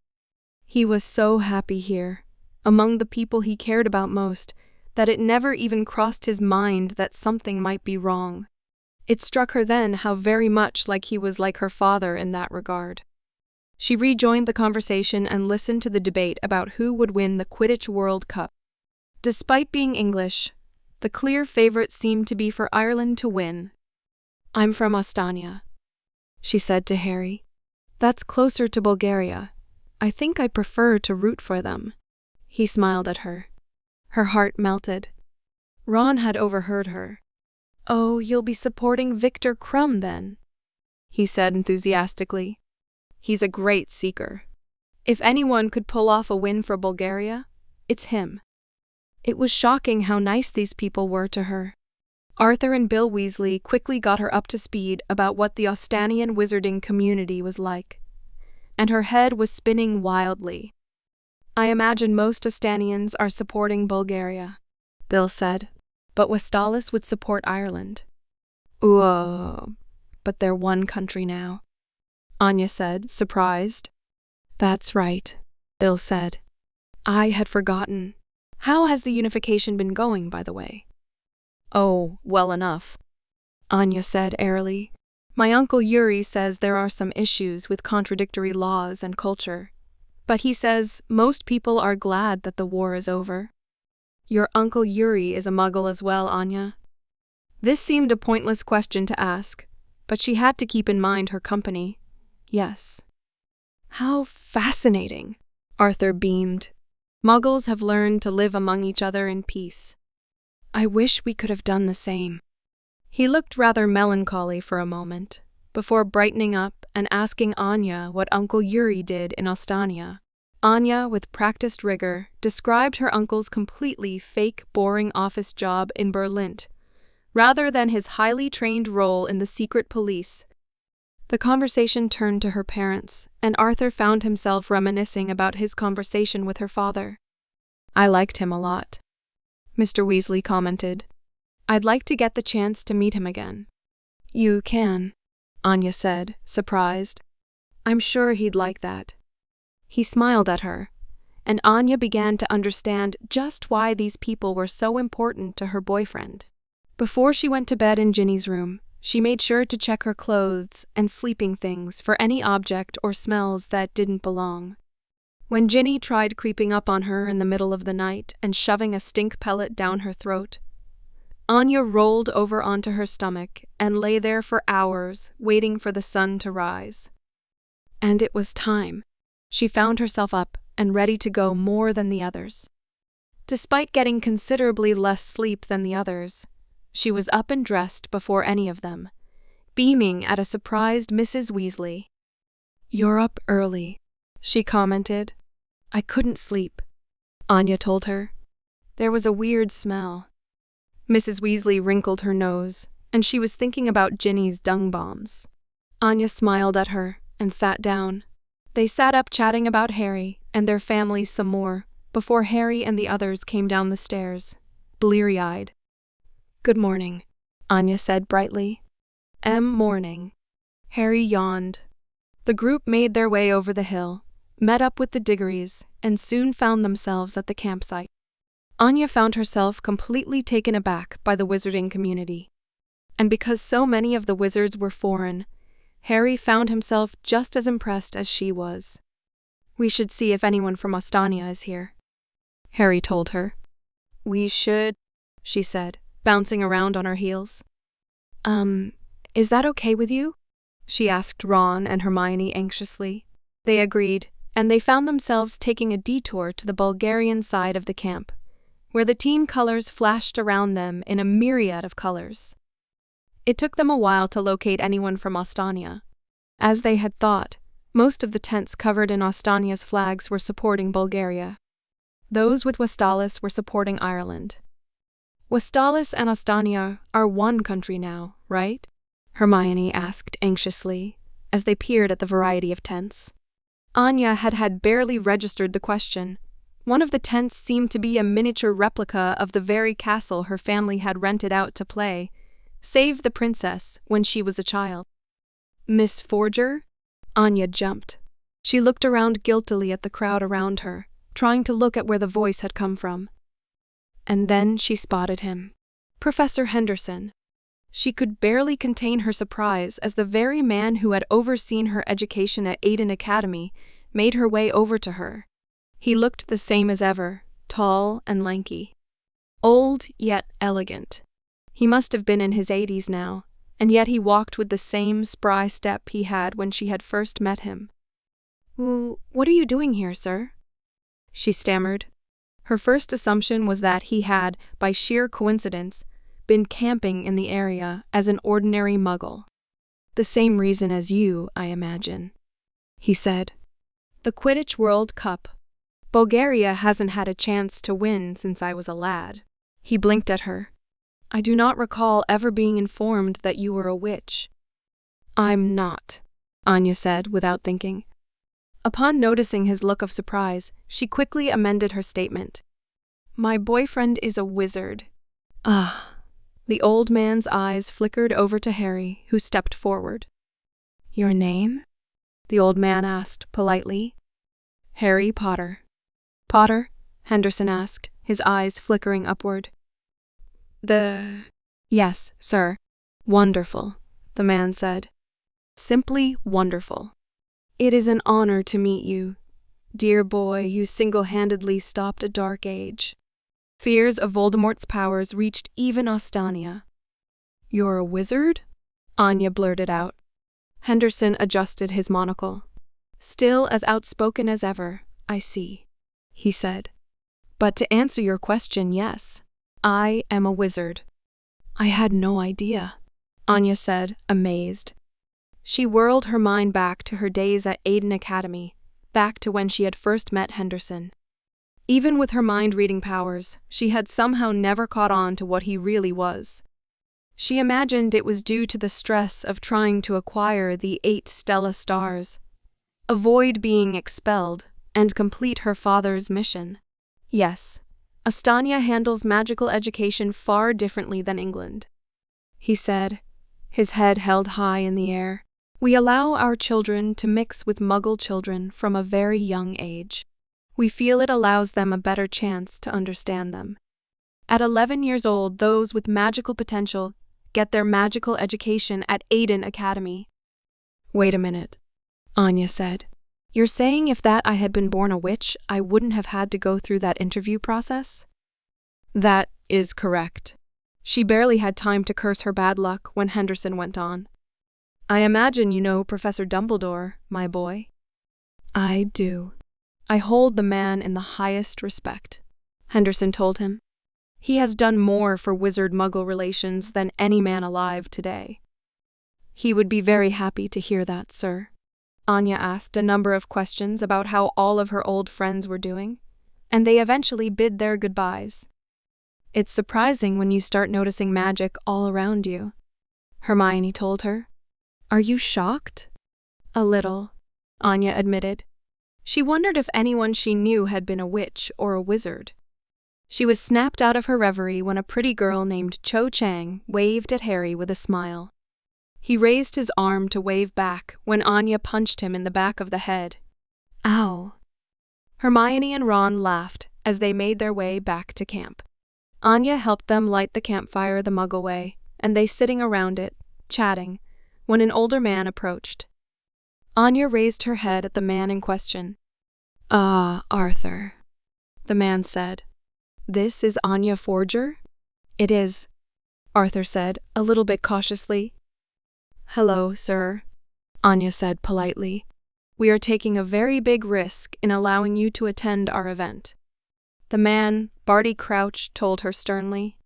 He was so happy here, among the people he cared about most, that it never even crossed his mind that something might be wrong. It struck her then how very much like he was like her father in that regard. She rejoined the conversation and listened to the debate about who would win the Quidditch World Cup. Despite being English, the clear favorite seemed to be for Ireland to win. I'm from Ostania, she said to Harry. That's closer to Bulgaria. I think I'd prefer to root for them. He smiled at her. Her heart melted. Ron had overheard her. Oh, you'll be supporting Victor Crumb then, he said enthusiastically. He's a great seeker. If anyone could pull off a win for Bulgaria, it's him. It was shocking how nice these people were to her. Arthur and Bill Weasley quickly got her up to speed about what the Ostanian wizarding community was like, and her head was spinning wildly. I imagine most Ostanians are supporting Bulgaria, Bill said, but Westalis would support Ireland. Ooh, but they're one country now, Anya said, surprised. That's right, Bill said. I had forgotten. How has the unification been going, by the way? Oh, well enough, Anya said airily. My uncle Yuri says there are some issues with contradictory laws and culture, but he says most people are glad that the war is over. Your uncle Yuri is a muggle as well, Anya? This seemed a pointless question to ask, but she had to keep in mind her company. Yes. How fascinating, Arthur beamed. Muggles have learned to live among each other in peace. I wish we could have done the same. He looked rather melancholy for a moment, before brightening up and asking Anya what Uncle Yuri did in Ostania. Anya, with practiced rigor, described her uncle's completely fake, boring office job in Berlin, rather than his highly trained role in the secret police. The conversation turned to her parents, and Arthur found himself reminiscing about his conversation with her father. I liked him a lot, Mr. Weasley commented. I'd like to get the chance to meet him again. You can, Anya said, surprised. I'm sure he'd like that. He smiled at her, and Anya began to understand just why these people were so important to her boyfriend. Before she went to bed in Ginny's room, she made sure to check her clothes and sleeping things for any object or smells that didn't belong. When Ginny tried creeping up on her in the middle of the night and shoving a stink pellet down her throat, Anya rolled over onto her stomach and lay there for hours, waiting for the sun to rise. And it was time. She found herself up and ready to go more than the others. Despite getting considerably less sleep than the others, she was up and dressed before any of them, beaming at a surprised Mrs. Weasley. You're up early, she commented. I couldn't sleep, Anya told her. There was a weird smell. Mrs. Weasley wrinkled her nose, and she was thinking about Ginny's dung bombs. Anya smiled at her and sat down. They sat up chatting about Harry and their families some more before Harry and the others came down the stairs, bleary-eyed. Good morning, Anya said brightly. Morning. Harry yawned. The group made their way over the hill, met up with the Diggories, and soon found themselves at the campsite. Anya found herself completely taken aback by the wizarding community. And because so many of the wizards were foreign, Harry found himself just as impressed as she was. We should see if anyone from Ostania is here, Harry told her. We should, she said, bouncing around on her heels. Is that okay with you? She asked Ron and Hermione anxiously. They agreed, and they found themselves taking a detour to the Bulgarian side of the camp, where the team colors flashed around them in a myriad of colors. It took them a while to locate anyone from Ostania. As they had thought, Most of the tents covered in Ostania's flags were supporting Bulgaria. Those with Westalis were supporting Ireland. Westalis and Ostania are one country now, right? Hermione asked anxiously, as they peered at the variety of tents. Anya had barely registered the question. One of the tents seemed to be a miniature replica of the very castle her family had rented out to play, Save the Princess, when she was a child. Miss Forger? Anya jumped. She looked around guiltily at the crowd around her, trying to look at where the voice had come from. And then she spotted him. Professor Henderson. She could barely contain her surprise as the very man who had overseen her education at Aiden Academy made her way over to her. He looked the same as ever, tall and lanky. Old, yet elegant. He must have been in his 80s now, and yet he walked with the same spry step he had when she had first met him. "What are you doing here, sir?" she stammered. Her first assumption was that he had, by sheer coincidence, been camping in the area as an ordinary muggle. "The same reason as you, I imagine," he said. "The Quidditch World Cup. Bulgaria hasn't had a chance to win since I was a lad." He blinked at her. "I do not recall ever being informed that you were a witch." "I'm not," Anya said without thinking. Upon noticing his look of surprise, she quickly amended her statement. "My boyfriend is a wizard." "Ah." The old man's eyes flickered over to Harry, who stepped forward. "Your name?" the old man asked politely. "Harry Potter." "Potter?" Henderson asked, his eyes flickering upward. "Yes, sir." "Wonderful," the man said. "Simply wonderful. It is an honor to meet you. Dear boy, you single-handedly stopped a dark age. Fears of Voldemort's powers reached even Ostania." "You're a wizard?" Anya blurted out. Henderson adjusted his monocle. "Still as outspoken as ever, I see," he said. "But to answer your question, yes, I am a wizard." "I had no idea," Anya said, amazed. She whirled her mind back to her days at Aiden Academy, back to when she had first met Henderson. Even with her mind-reading powers, she had somehow never caught on to what he really was. She imagined it was due to the stress of trying to acquire the 8 Stella stars, avoid being expelled, and complete her father's mission. Yes, Ostania handles magical education far differently than England, he said, his head held high in the air. "We allow our children to mix with Muggle children from a very young age. We feel it allows them a better chance to understand them. At 11 years old, those with magical potential get their magical education at Aiden Academy." "Wait a minute," Anya said. "You're saying if I had been born a witch, I wouldn't have had to go through that interview process?" "That is correct." She barely had time to curse her bad luck when Henderson went on. "I imagine you know Professor Dumbledore, my boy." "I do. I hold the man in the highest respect," Henderson told him. "He has done more for wizard-muggle relations than any man alive today." "He would be very happy to hear that, sir." Anya asked a number of questions about how all of her old friends were doing, and they eventually bid their goodbyes. "It's surprising when you start noticing magic all around you," Hermione told her. "Are you shocked?" "A little," Anya admitted. She wondered if anyone she knew had been a witch or a wizard. She was snapped out of her reverie when a pretty girl named Cho Chang waved at Harry with a smile. He raised his arm to wave back when Anya punched him in the back of the head. "Ow." Hermione and Ron laughed as they made their way back to camp. Anya helped them light the campfire the Muggle way, and they sitting around it, chatting, when an older man approached. Anya raised her head at the man in question. "Ah, Arthur," the man said. "This is Anya Forger?" "It is," Arthur said, a little bit cautiously. "Hello, sir," Anya said politely. "We are taking a very big risk in allowing you to attend our event." The man, Barty Crouch, told her sternly.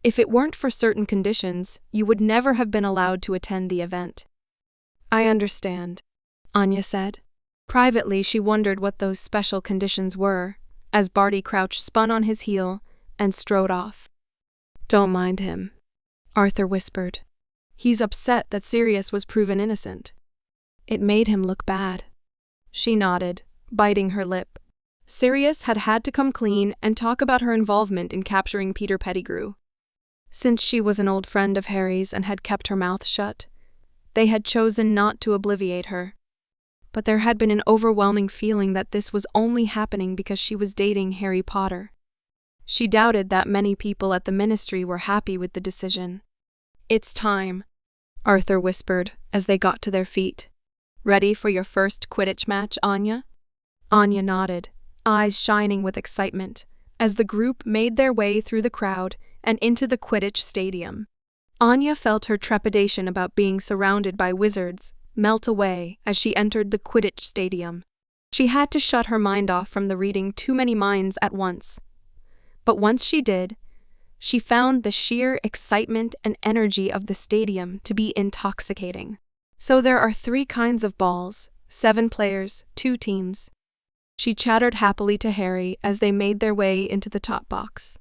"If it weren't for certain conditions, you would never have been allowed to attend the event." "I understand," Anya said. Privately, she wondered what those special conditions were, as Barty Crouch spun on his heel and strode off. Don't mind him, Arthur whispered. He's upset that Sirius was proven innocent. It made him look bad. She nodded, biting her lip. Sirius had had to come clean and talk about her involvement in capturing Peter Pettigrew. Since she was an old friend of Harry's and had kept her mouth shut, they had chosen not to obliviate her. But there had been an overwhelming feeling that this was only happening because she was dating Harry Potter. She doubted that many people at the ministry were happy with the decision. It's time, Arthur whispered as they got to their feet. Ready for your first Quidditch match, Anya? Anya nodded, eyes shining with excitement, as the group made their way through the crowd and into the Quidditch stadium. Anya felt her trepidation about being surrounded by wizards melt away as she entered the Quidditch stadium. She had to shut her mind off from the reading too many minds at once. But once she did, she found the sheer excitement and energy of the stadium to be intoxicating. So there are 3 kinds of balls, 7 players, 2 teams. She chattered happily to Harry as they made their way into the top box.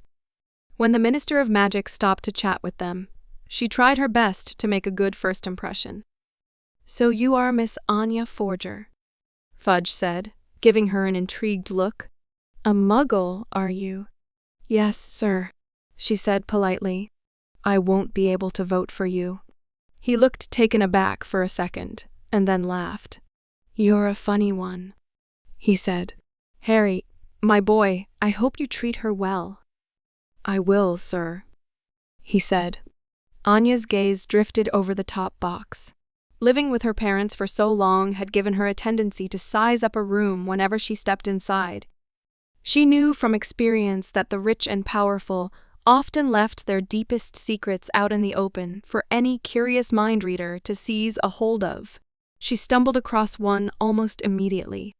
When the Minister of Magic stopped to chat with them, she tried her best to make a good first impression. So you are Miss Anya Forger, Fudge said, giving her an intrigued look. A muggle, are you? Yes, sir, she said politely. I won't be able to vote for you. He looked taken aback for a second, and then laughed. You're a funny one, he said. Harry, my boy, I hope you treat her well. I will, sir, he said. Anya's gaze drifted over the top box. Living with her parents for so long had given her a tendency to size up a room whenever she stepped inside. She knew from experience that the rich and powerful often left their deepest secrets out in the open for any curious mind reader to seize a hold of. She stumbled across one almost immediately.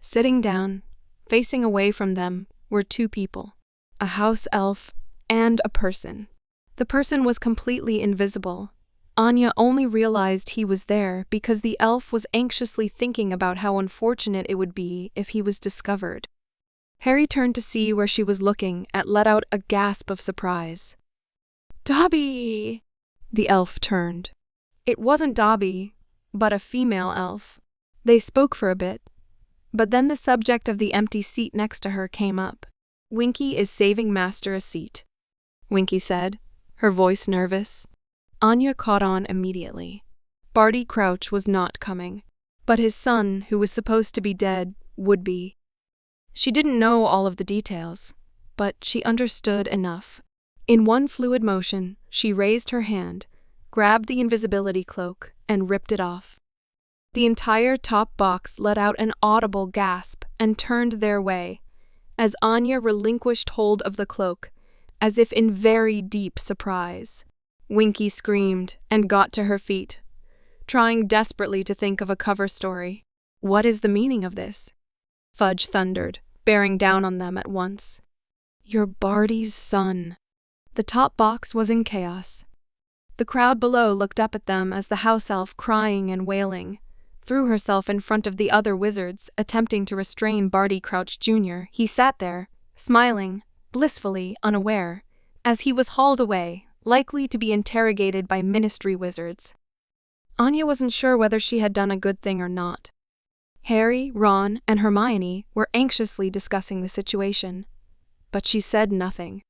Sitting down, facing away from them, were 2 people, a house elf and a person. The person was completely invisible. Anya only realized he was there because the elf was anxiously thinking about how unfortunate it would be if he was discovered. Harry turned to see where she was looking and let out a gasp of surprise. Dobby! The elf turned. It wasn't Dobby, but a female elf. They spoke for a bit, but then the subject of the empty seat next to her came up. Winky is saving Master a seat, Winky said, her voice nervous. Anya caught on immediately. Barty Crouch was not coming, but his son, who was supposed to be dead, would be. She didn't know all of the details, but she understood enough. In one fluid motion, she raised her hand, grabbed the invisibility cloak, and ripped it off. The entire top box let out an audible gasp and turned their way, as Anya relinquished hold of the cloak, as if in very deep surprise. Winky screamed and got to her feet, trying desperately to think of a cover story. What is the meaning of this? Fudge thundered, bearing down on them at once. You're Barty's son. The top box was in chaos. The crowd below looked up at them as the house elf, crying and wailing, threw herself in front of the other wizards, attempting to restrain Barty Crouch Jr. He sat there, smiling, blissfully unaware, as he was hauled away, likely to be interrogated by ministry wizards. Anya wasn't sure whether she had done a good thing or not. Harry, Ron, and Hermione were anxiously discussing the situation, but she said nothing.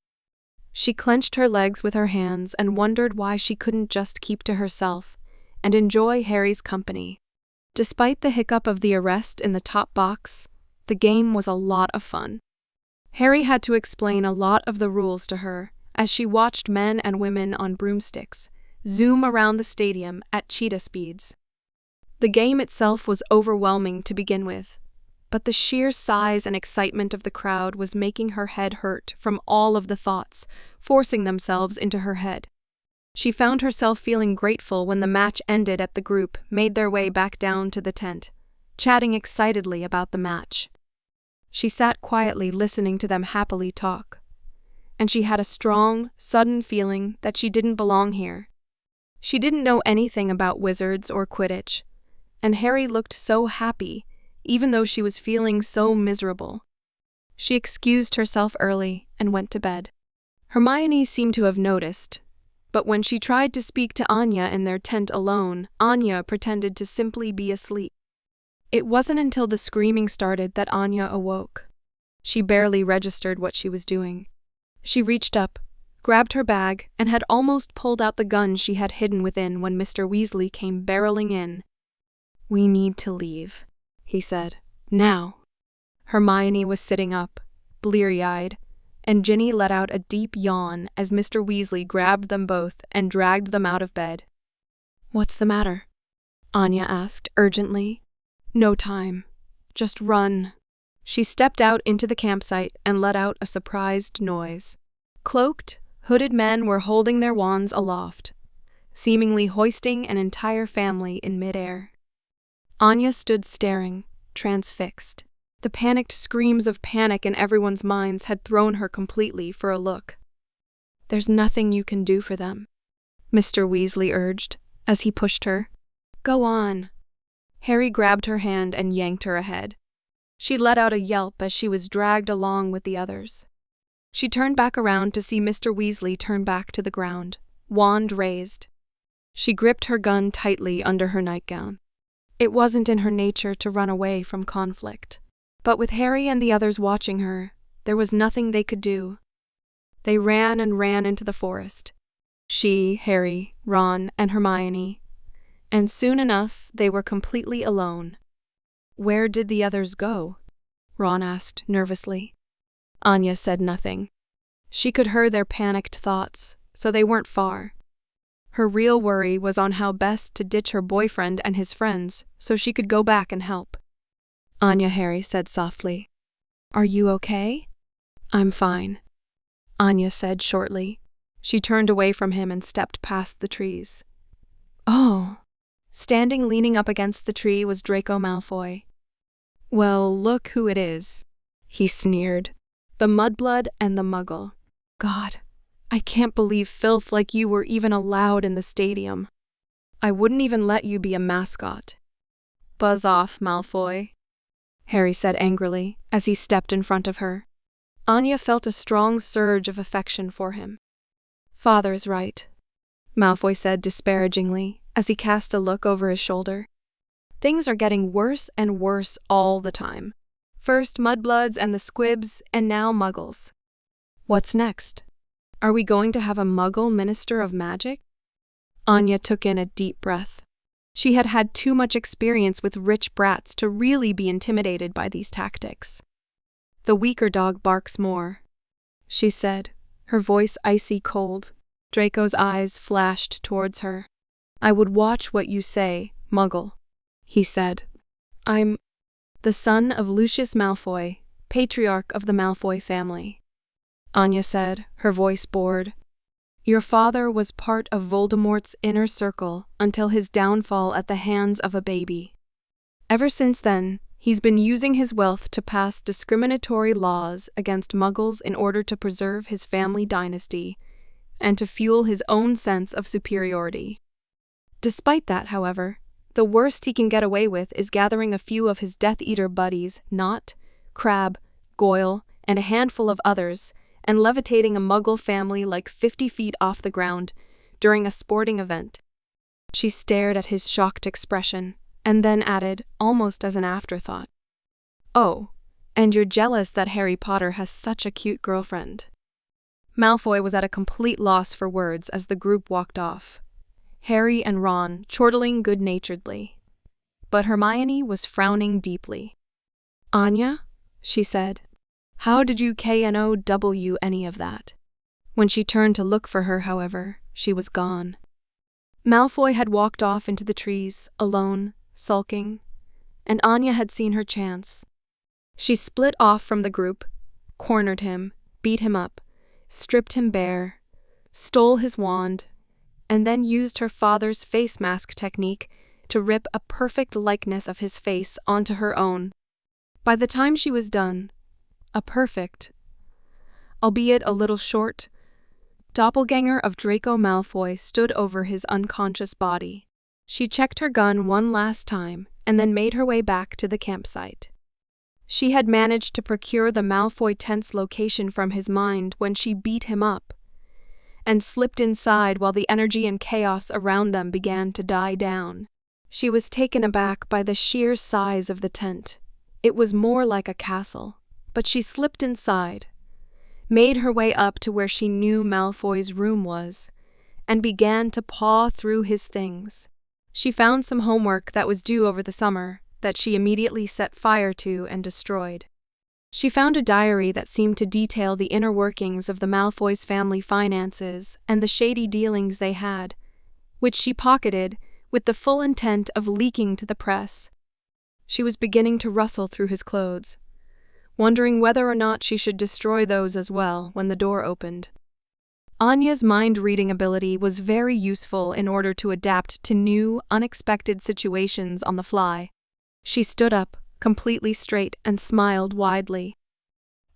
She clenched her legs with her hands and wondered why she couldn't just keep to herself and enjoy Harry's company. Despite the hiccup of the arrest in the top box, the game was a lot of fun. Harry had to explain a lot of the rules to her as she watched men and women on broomsticks zoom around the stadium at cheetah speeds. The game itself was overwhelming to begin with, but the sheer size and excitement of the crowd was making her head hurt from all of the thoughts forcing themselves into her head. She found herself feeling grateful when the match ended and the group made their way back down to the tent, chatting excitedly about the match. She sat quietly listening to them happily talk, and she had a strong, sudden feeling that she didn't belong here. She didn't know anything about wizards or Quidditch, and Harry looked so happy, even though she was feeling so miserable. She excused herself early and went to bed. Hermione seemed to have noticed, but when she tried to speak to Anya in their tent alone, Anya pretended to simply be asleep. It wasn't until the screaming started that Anya awoke. She barely registered what she was doing. She reached up, grabbed her bag, and had almost pulled out the gun she had hidden within when Mr. Weasley came barreling in. "We need to leave," he said. "Now." Hermione was sitting up, bleary-eyed, and Ginny let out a deep yawn as Mr. Weasley grabbed them both and dragged them out of bed. "What's the matter?" Anya asked urgently. "No time. Just run." She stepped out into the campsite and let out a surprised noise. Cloaked, hooded men were holding their wands aloft, seemingly hoisting an entire family in midair. Anya stood staring, transfixed. The panicked screams of panic in everyone's minds had thrown her completely for a loop. "There's nothing you can do for them," Mr. Weasley urged, as he pushed her. "Go on." Harry grabbed her hand and yanked her ahead. She let out a yelp as she was dragged along with the others. She turned back around to see Mr. Weasley turn back to the ground, wand raised. She gripped her gun tightly under her nightgown. It wasn't in her nature to run away from conflict. But with Harry and the others watching her, there was nothing they could do. They ran and ran into the forest. She, Harry, Ron, and Hermione. And soon enough, they were completely alone. "Where did the others go?" Ron asked nervously. Anya said nothing. She could hear their panicked thoughts, so they weren't far. Her real worry was on how best to ditch her boyfriend and his friends so she could go back and help. "Anya," Harry said softly. "Are you okay?" "I'm fine," Anya said shortly. She turned away from him and stepped past the trees. "Oh!" Standing leaning up against the tree was Draco Malfoy. "Well, look who it is," he sneered. "The mudblood and the muggle. God, I can't believe filth like you were even allowed in the stadium. I wouldn't even let you be a mascot." "Buzz off, Malfoy," Harry said angrily as he stepped in front of her. Anya felt a strong surge of affection for him. "Father's right," Malfoy said disparagingly as he cast a look over his shoulder. "Things are getting worse and worse all the time. First mudbloods and the squibs, and now muggles. What's next? Are we going to have a muggle minister of magic?" Anya took in a deep breath. She had had too much experience with rich brats to really be intimidated by these tactics. "The weaker dog barks more," she said, her voice icy cold. Draco's eyes flashed towards her. "I would watch what you say, Muggle," he said. "I'm the son of Lucius Malfoy, patriarch of the Malfoy family," Anya said, her voice bored. "Your father was part of Voldemort's inner circle until his downfall at the hands of a baby. Ever since then, he's been using his wealth to pass discriminatory laws against Muggles in order to preserve his family dynasty and to fuel his own sense of superiority. Despite that, however, the worst he can get away with is gathering a few of his Death Eater buddies, Nott, Crabbe, Goyle, and a handful of others, and levitating a Muggle family like 50 feet off the ground during a sporting event." She stared at his shocked expression, and then added, almost as an afterthought, "Oh, and you're jealous that Harry Potter has such a cute girlfriend." Malfoy was at a complete loss for words as the group walked off, Harry and Ron chortling good-naturedly. But Hermione was frowning deeply. "Anya," she said, "how did you KNOW any of that?" When she turned to look for her, however, she was gone. Malfoy had walked off into the trees, alone, sulking, and Anya had seen her chance. She split off from the group, cornered him, beat him up, stripped him bare, stole his wand, and then used her father's face mask technique to rip a perfect likeness of his face onto her own. By the time she was done, a perfect, albeit a little short, doppelganger of Draco Malfoy stood over his unconscious body. She checked her gun one last time and then made her way back to the campsite. She had managed to procure the Malfoy tent's location from his mind when she beat him up, and slipped inside while the energy and chaos around them began to die down. She was taken aback by the sheer size of the tent. It was more like a castle, but she slipped inside, made her way up to where she knew Malfoy's room was, and began to paw through his things. She found some homework that was due over the summer that she immediately set fire to and destroyed. She found a diary that seemed to detail the inner workings of the Malfoys' family finances and the shady dealings they had, which she pocketed with the full intent of leaking to the press. She was beginning to rustle through his clothes, wondering whether or not she should destroy those as well when the door opened. Anya's mind-reading ability was very useful in order to adapt to new, unexpected situations on the fly. She stood up, completely straight, and smiled widely.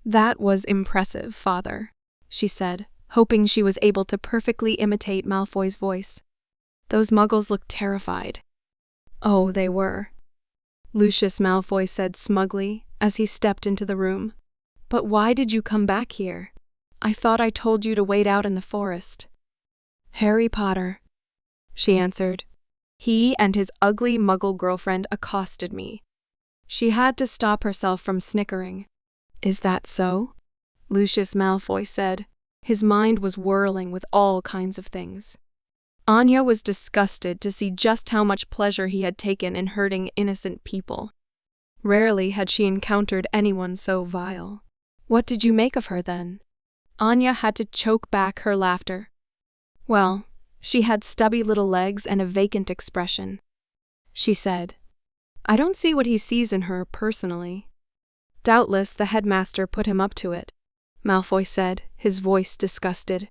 "That was impressive, Father," she said, hoping she was able to perfectly imitate Malfoy's voice. "Those muggles looked terrified." "Oh, they were," Lucius Malfoy said smugly as he stepped into the room. "But why did you come back here? I thought I told you to wait out in the forest." "Harry Potter," she answered. "He and his ugly muggle girlfriend accosted me." She had to stop herself from snickering. "Is that so?" Lucius Malfoy said. His mind was whirling with all kinds of things. Anya was disgusted to see just how much pleasure he had taken in hurting innocent people. Rarely had she encountered anyone so vile. "What did you make of her, then?" Anya had to choke back her laughter. "Well, she had stubby little legs and a vacant expression," she said. "I don't see what he sees in her personally." "Doubtless the headmaster put him up to it," Malfoy said, his voice disgusted.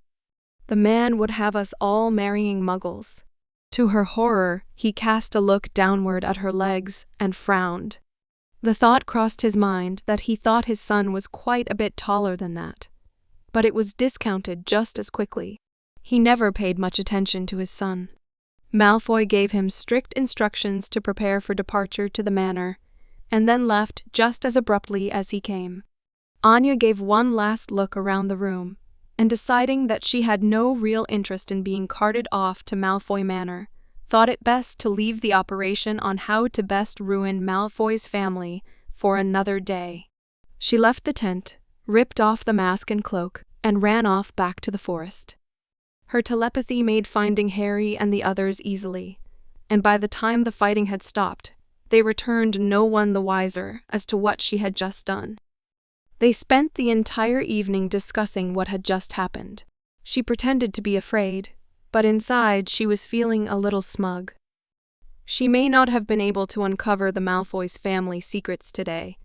"The man would have us all marrying muggles." To her horror, he cast a look downward at her legs and frowned. The thought crossed his mind that he thought his son was quite a bit taller than that. But it was discounted just as quickly. He never paid much attention to his son. Malfoy gave him strict instructions to prepare for departure to the manor, and then left just as abruptly as he came. Anya gave one last look around the room, and deciding that she had no real interest in being carted off to Malfoy Manor, thought it best to leave the operation on how to best ruin Malfoy's family for another day. She left the tent, ripped off the mask and cloak, and ran off back to the forest. Her telepathy made finding Harry and the others easily, and by the time the fighting had stopped, they returned no one the wiser as to what she had just done. They spent the entire evening discussing what had just happened. She pretended to be afraid, but inside she was feeling a little smug. She may not have been able to uncover the Malfoys' family secrets today,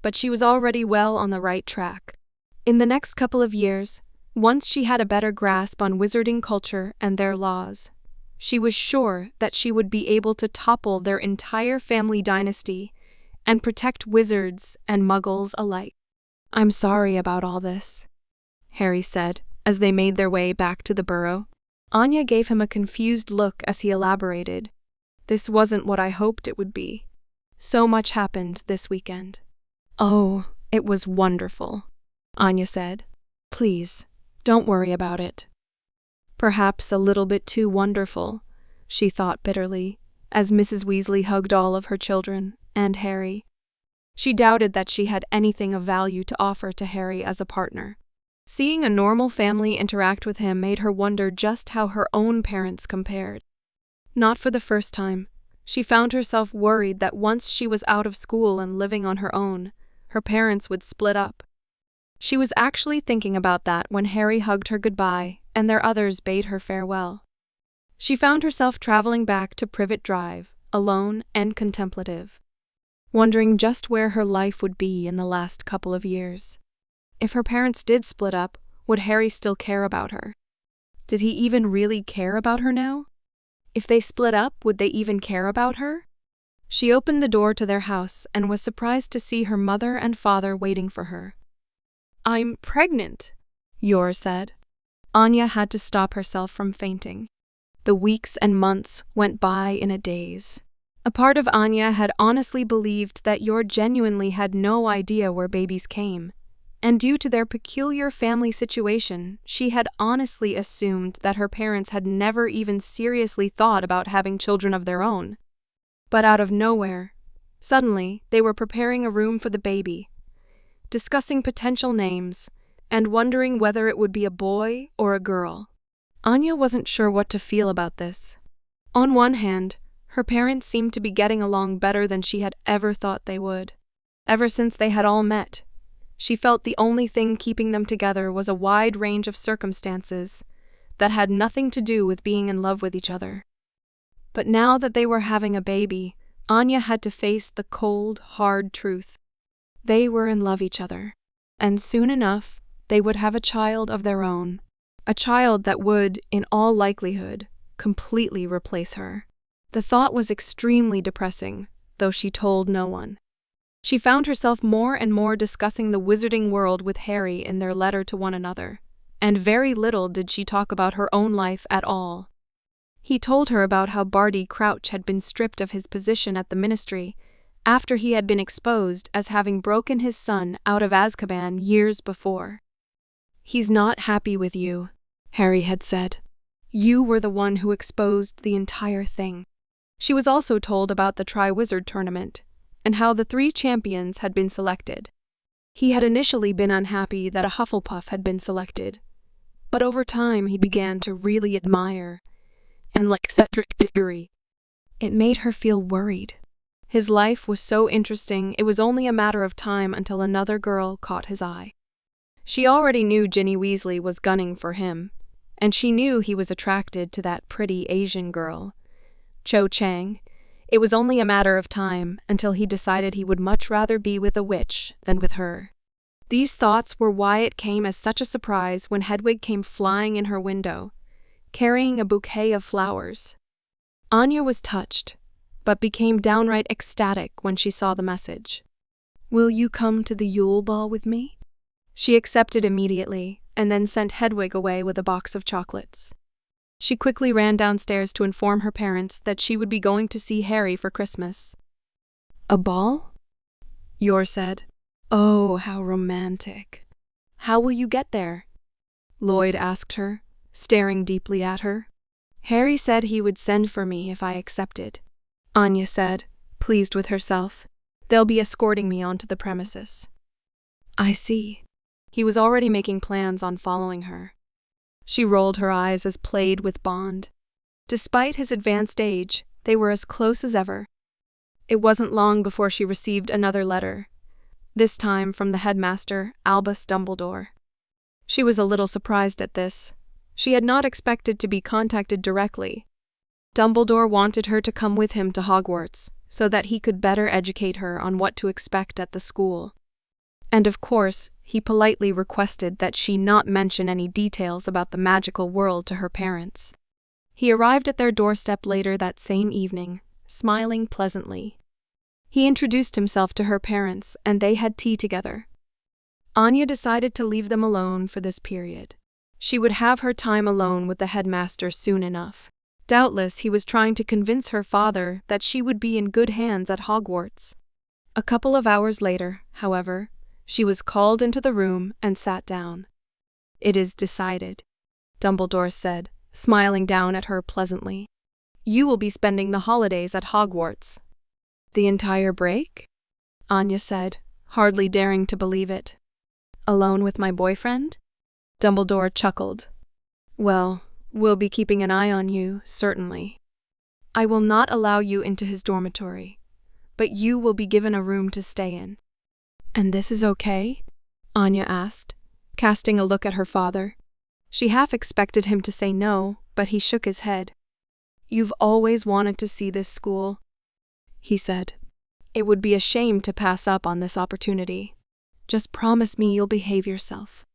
but she was already well on the right track. In the next couple of years, once she had a better grasp on wizarding culture and their laws, she was sure that she would be able to topple their entire family dynasty and protect wizards and muggles alike. "I'm sorry about all this," Harry said, as they made their way back to the burrow. Anya gave him a confused look as he elaborated. "This wasn't what I hoped it would be. So much happened this weekend." "Oh, it was wonderful," Anya said. "Please, don't worry about it." Perhaps a little bit too wonderful, she thought bitterly, as Mrs. Weasley hugged all of her children and Harry. She doubted that she had anything of value to offer to Harry as a partner. Seeing a normal family interact with him made her wonder just how her own parents compared. Not for the first time, she found herself worried that once she was out of school and living on her own, her parents would split up. She was actually thinking about that when Harry hugged her goodbye and their others bade her farewell. She found herself traveling back to Privet Drive, alone and contemplative, wondering just where her life would be in the last couple of years. If her parents did split up, would Harry still care about her? Did he even really care about her now? If they split up, would they even care about her? She opened the door to their house and was surprised to see her mother and father waiting for her. "I'm pregnant," Yor said. Anya had to stop herself from fainting. The weeks and months went by in a daze. A part of Anya had honestly believed that Yor genuinely had no idea where babies came, and due to their peculiar family situation, she had honestly assumed that her parents had never even seriously thought about having children of their own. But out of nowhere, suddenly, they were preparing a room for the baby, discussing potential names, and wondering whether it would be a boy or a girl. Anya wasn't sure what to feel about this. On one hand, her parents seemed to be getting along better than she had ever thought they would. Ever since they had all met, she felt the only thing keeping them together was a wide range of circumstances that had nothing to do with being in love with each other. But now that they were having a baby, Anya had to face the cold, hard truth. They were in love with each other, and soon enough, they would have a child of their own. A child that would, in all likelihood, completely replace her. The thought was extremely depressing, though she told no one. She found herself more and more discussing the wizarding world with Harry in their letter to one another, and very little did she talk about her own life at all. He told her about how Barty Crouch had been stripped of his position at the ministry after he had been exposed as having broken his son out of Azkaban years before. "He's not happy with you," Harry had said. "You were the one who exposed the entire thing." She was also told about the Triwizard Tournament, and how the 3 champions had been selected. He had initially been unhappy that a Hufflepuff had been selected, but over time he began to really admire and like Cedric Diggory. It made her feel worried. His life was so interesting, it was only a matter of time until another girl caught his eye. She already knew Ginny Weasley was gunning for him, and she knew he was attracted to that pretty Asian girl, Cho Chang. It was only a matter of time until he decided he would much rather be with a witch than with her. These thoughts were why it came as such a surprise when Hedwig came flying in her window, carrying a bouquet of flowers. Anya was touched, but became downright ecstatic when she saw the message. "Will you come to the Yule Ball with me?" She accepted immediately, and then sent Hedwig away with a box of chocolates. She quickly ran downstairs to inform her parents that she would be going to see Harry for Christmas. "A ball?" Yor said. "Oh, how romantic. How will you get there?" Lloyd asked her, staring deeply at her. "Harry said he would send for me if I accepted," Anya said, pleased with herself. "They'll be escorting me onto the premises." "I see." He was already making plans on following her. She rolled her eyes as played with Bond. Despite his advanced age, they were as close as ever. It wasn't long before she received another letter, this time from the headmaster, Albus Dumbledore. She was a little surprised at this. She had not expected to be contacted directly. Dumbledore wanted her to come with him to Hogwarts, so that he could better educate her on what to expect at the school. And of course, he politely requested that she not mention any details about the magical world to her parents. He arrived at their doorstep later that same evening, smiling pleasantly. He introduced himself to her parents, and they had tea together. Anya decided to leave them alone for this period. She would have her time alone with the headmaster soon enough. Doubtless, he was trying to convince her father that she would be in good hands at Hogwarts. A couple of hours later, however, she was called into the room and sat down. "It is decided," Dumbledore said, smiling down at her pleasantly. "You will be spending the holidays at Hogwarts." "The entire break?" Anya said, hardly daring to believe it. "Alone with my boyfriend?" Dumbledore chuckled. "Well, we'll be keeping an eye on you, certainly. I will not allow you into his dormitory, but you will be given a room to stay in." "And this is okay?" Anya asked, casting a look at her father. She half expected him to say no, but he shook his head. "You've always wanted to see this school," he said. "It would be a shame to pass up on this opportunity. Just promise me you'll behave yourself."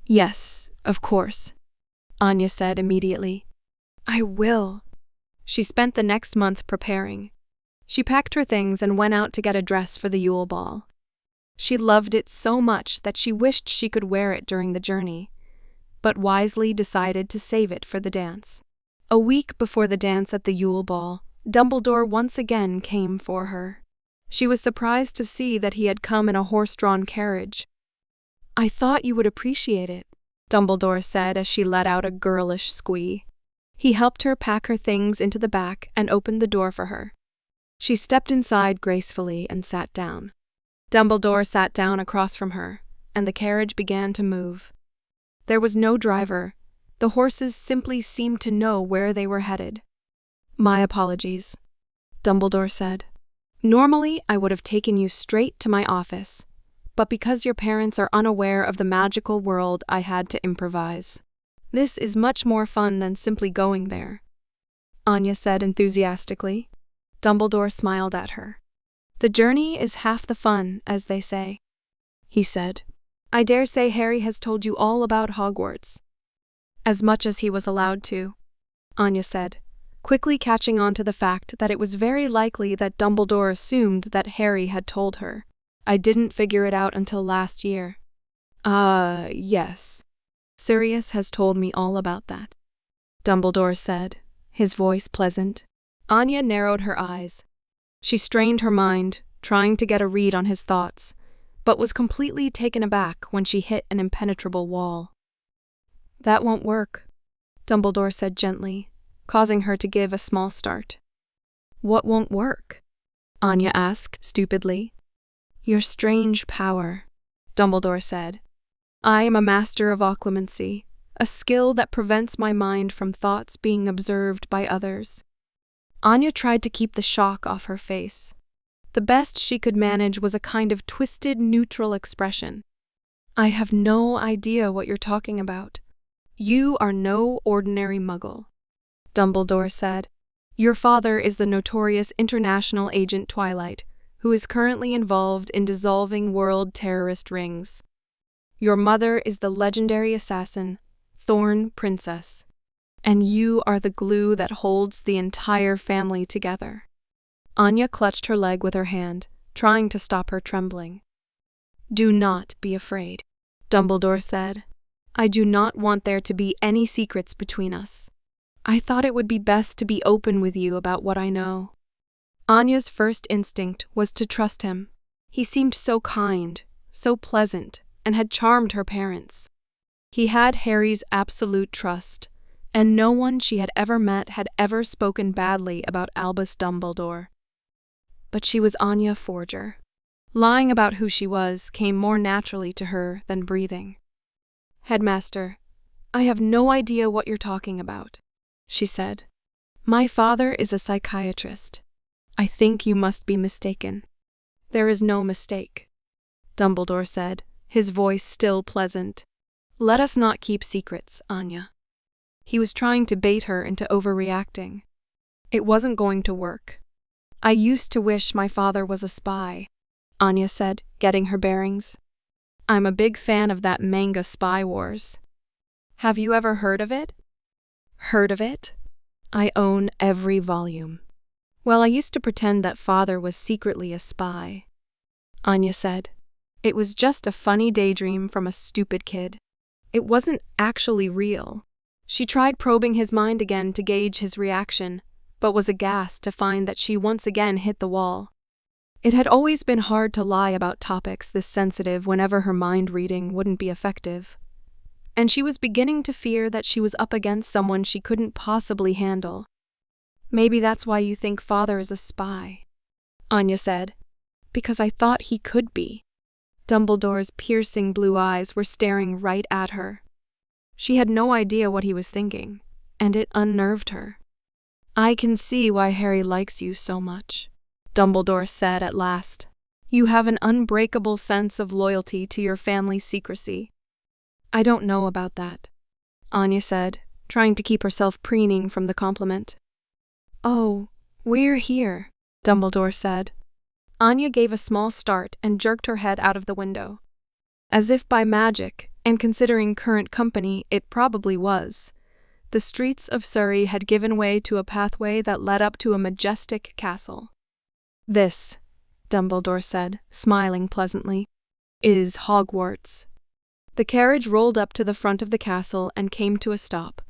"Yes, of course," Anya said immediately. "I will." She spent the next month preparing. She packed her things and went out to get a dress for the Yule Ball. She loved it so much that she wished she could wear it during the journey, but wisely decided to save it for the dance. A week before the dance at the Yule Ball, Dumbledore once again came for her. She was surprised to see that he had come in a horse-drawn carriage. "I thought you would appreciate it," Dumbledore said as she let out a girlish squeak. He helped her pack her things into the back and opened the door for her. She stepped inside gracefully and sat down. Dumbledore sat down across from her, and the carriage began to move. There was no driver. The horses simply seemed to know where they were headed. "My apologies," Dumbledore said. "Normally, I would have taken you straight to my office, but because your parents are unaware of the magical world, I had to improvise. This is much more fun than simply going there," Anya said enthusiastically. Dumbledore smiled at her. "The journey is half the fun, as they say," he said. "I dare say Harry has told you all about Hogwarts." "As much as he was allowed to," Anya said, quickly catching on to the fact that it was very likely that Dumbledore assumed that Harry had told her. "I didn't figure it out until last year." Yes. Sirius has told me all about that," Dumbledore said, his voice pleasant. Anya narrowed her eyes. She strained her mind, trying to get a read on his thoughts, but was completely taken aback when she hit an impenetrable wall. "That won't work," Dumbledore said gently, causing her to give a small start. "What won't work?" Anya asked stupidly. "Your strange power," Dumbledore said. "I am a master of occlumency, a skill that prevents my mind from thoughts being observed by others." Anya tried to keep the shock off her face. The best she could manage was a kind of twisted, neutral expression. "I have no idea what you're talking about. You are no ordinary muggle," Dumbledore said. "Your father is the notorious international agent Twilight, who is currently involved in dissolving world terrorist rings. Your mother is the legendary assassin, Thorn Princess, and you are the glue that holds the entire family together." Anya clutched her leg with her hand, trying to stop her trembling. "Do not be afraid," Dumbledore said. "I do not want there to be any secrets between us. I thought it would be best to be open with you about what I know." Anya's first instinct was to trust him. He seemed so kind, so pleasant, and had charmed her parents. He had Harry's absolute trust, and no one she had ever met had ever spoken badly about Albus Dumbledore. But she was Anya Forger. Lying about who she was came more naturally to her than breathing. "Headmaster, I have no idea what you're talking about," she said. "My father is a psychiatrist. I think you must be mistaken." "There is no mistake," Dumbledore said, his voice still pleasant. "Let us not keep secrets, Anya." He was trying to bait her into overreacting. It wasn't going to work. "I used to wish my father was a spy," Anya said, getting her bearings. "I'm a big fan of that manga Spy Wars. Have you ever heard of it?" "Heard of it? I own every volume." "Well, I used to pretend that father was secretly a spy," Anya said. "It was just a funny daydream from a stupid kid. It wasn't actually real." She tried probing his mind again to gauge his reaction, but was aghast to find that she once again hit the wall. It had always been hard to lie about topics this sensitive whenever her mind reading wouldn't be effective. And she was beginning to fear that she was up against someone she couldn't possibly handle. "Maybe that's why you think father is a spy," Anya said. "Because I thought he could be." Dumbledore's piercing blue eyes were staring right at her. She had no idea what he was thinking, and it unnerved her. "I can see why Harry likes you so much," Dumbledore said at last. "You have an unbreakable sense of loyalty to your family's secrecy." "I don't know about that," Anya said, trying to keep herself preening from the compliment. "Oh, we're here," Dumbledore said. Anya gave a small start and jerked her head out of the window. As if by magic, and considering current company, it probably was. The streets of Surrey had given way to a pathway that led up to a majestic castle. "This," Dumbledore said, smiling pleasantly, "is Hogwarts." The carriage rolled up to the front of the castle and came to a stop.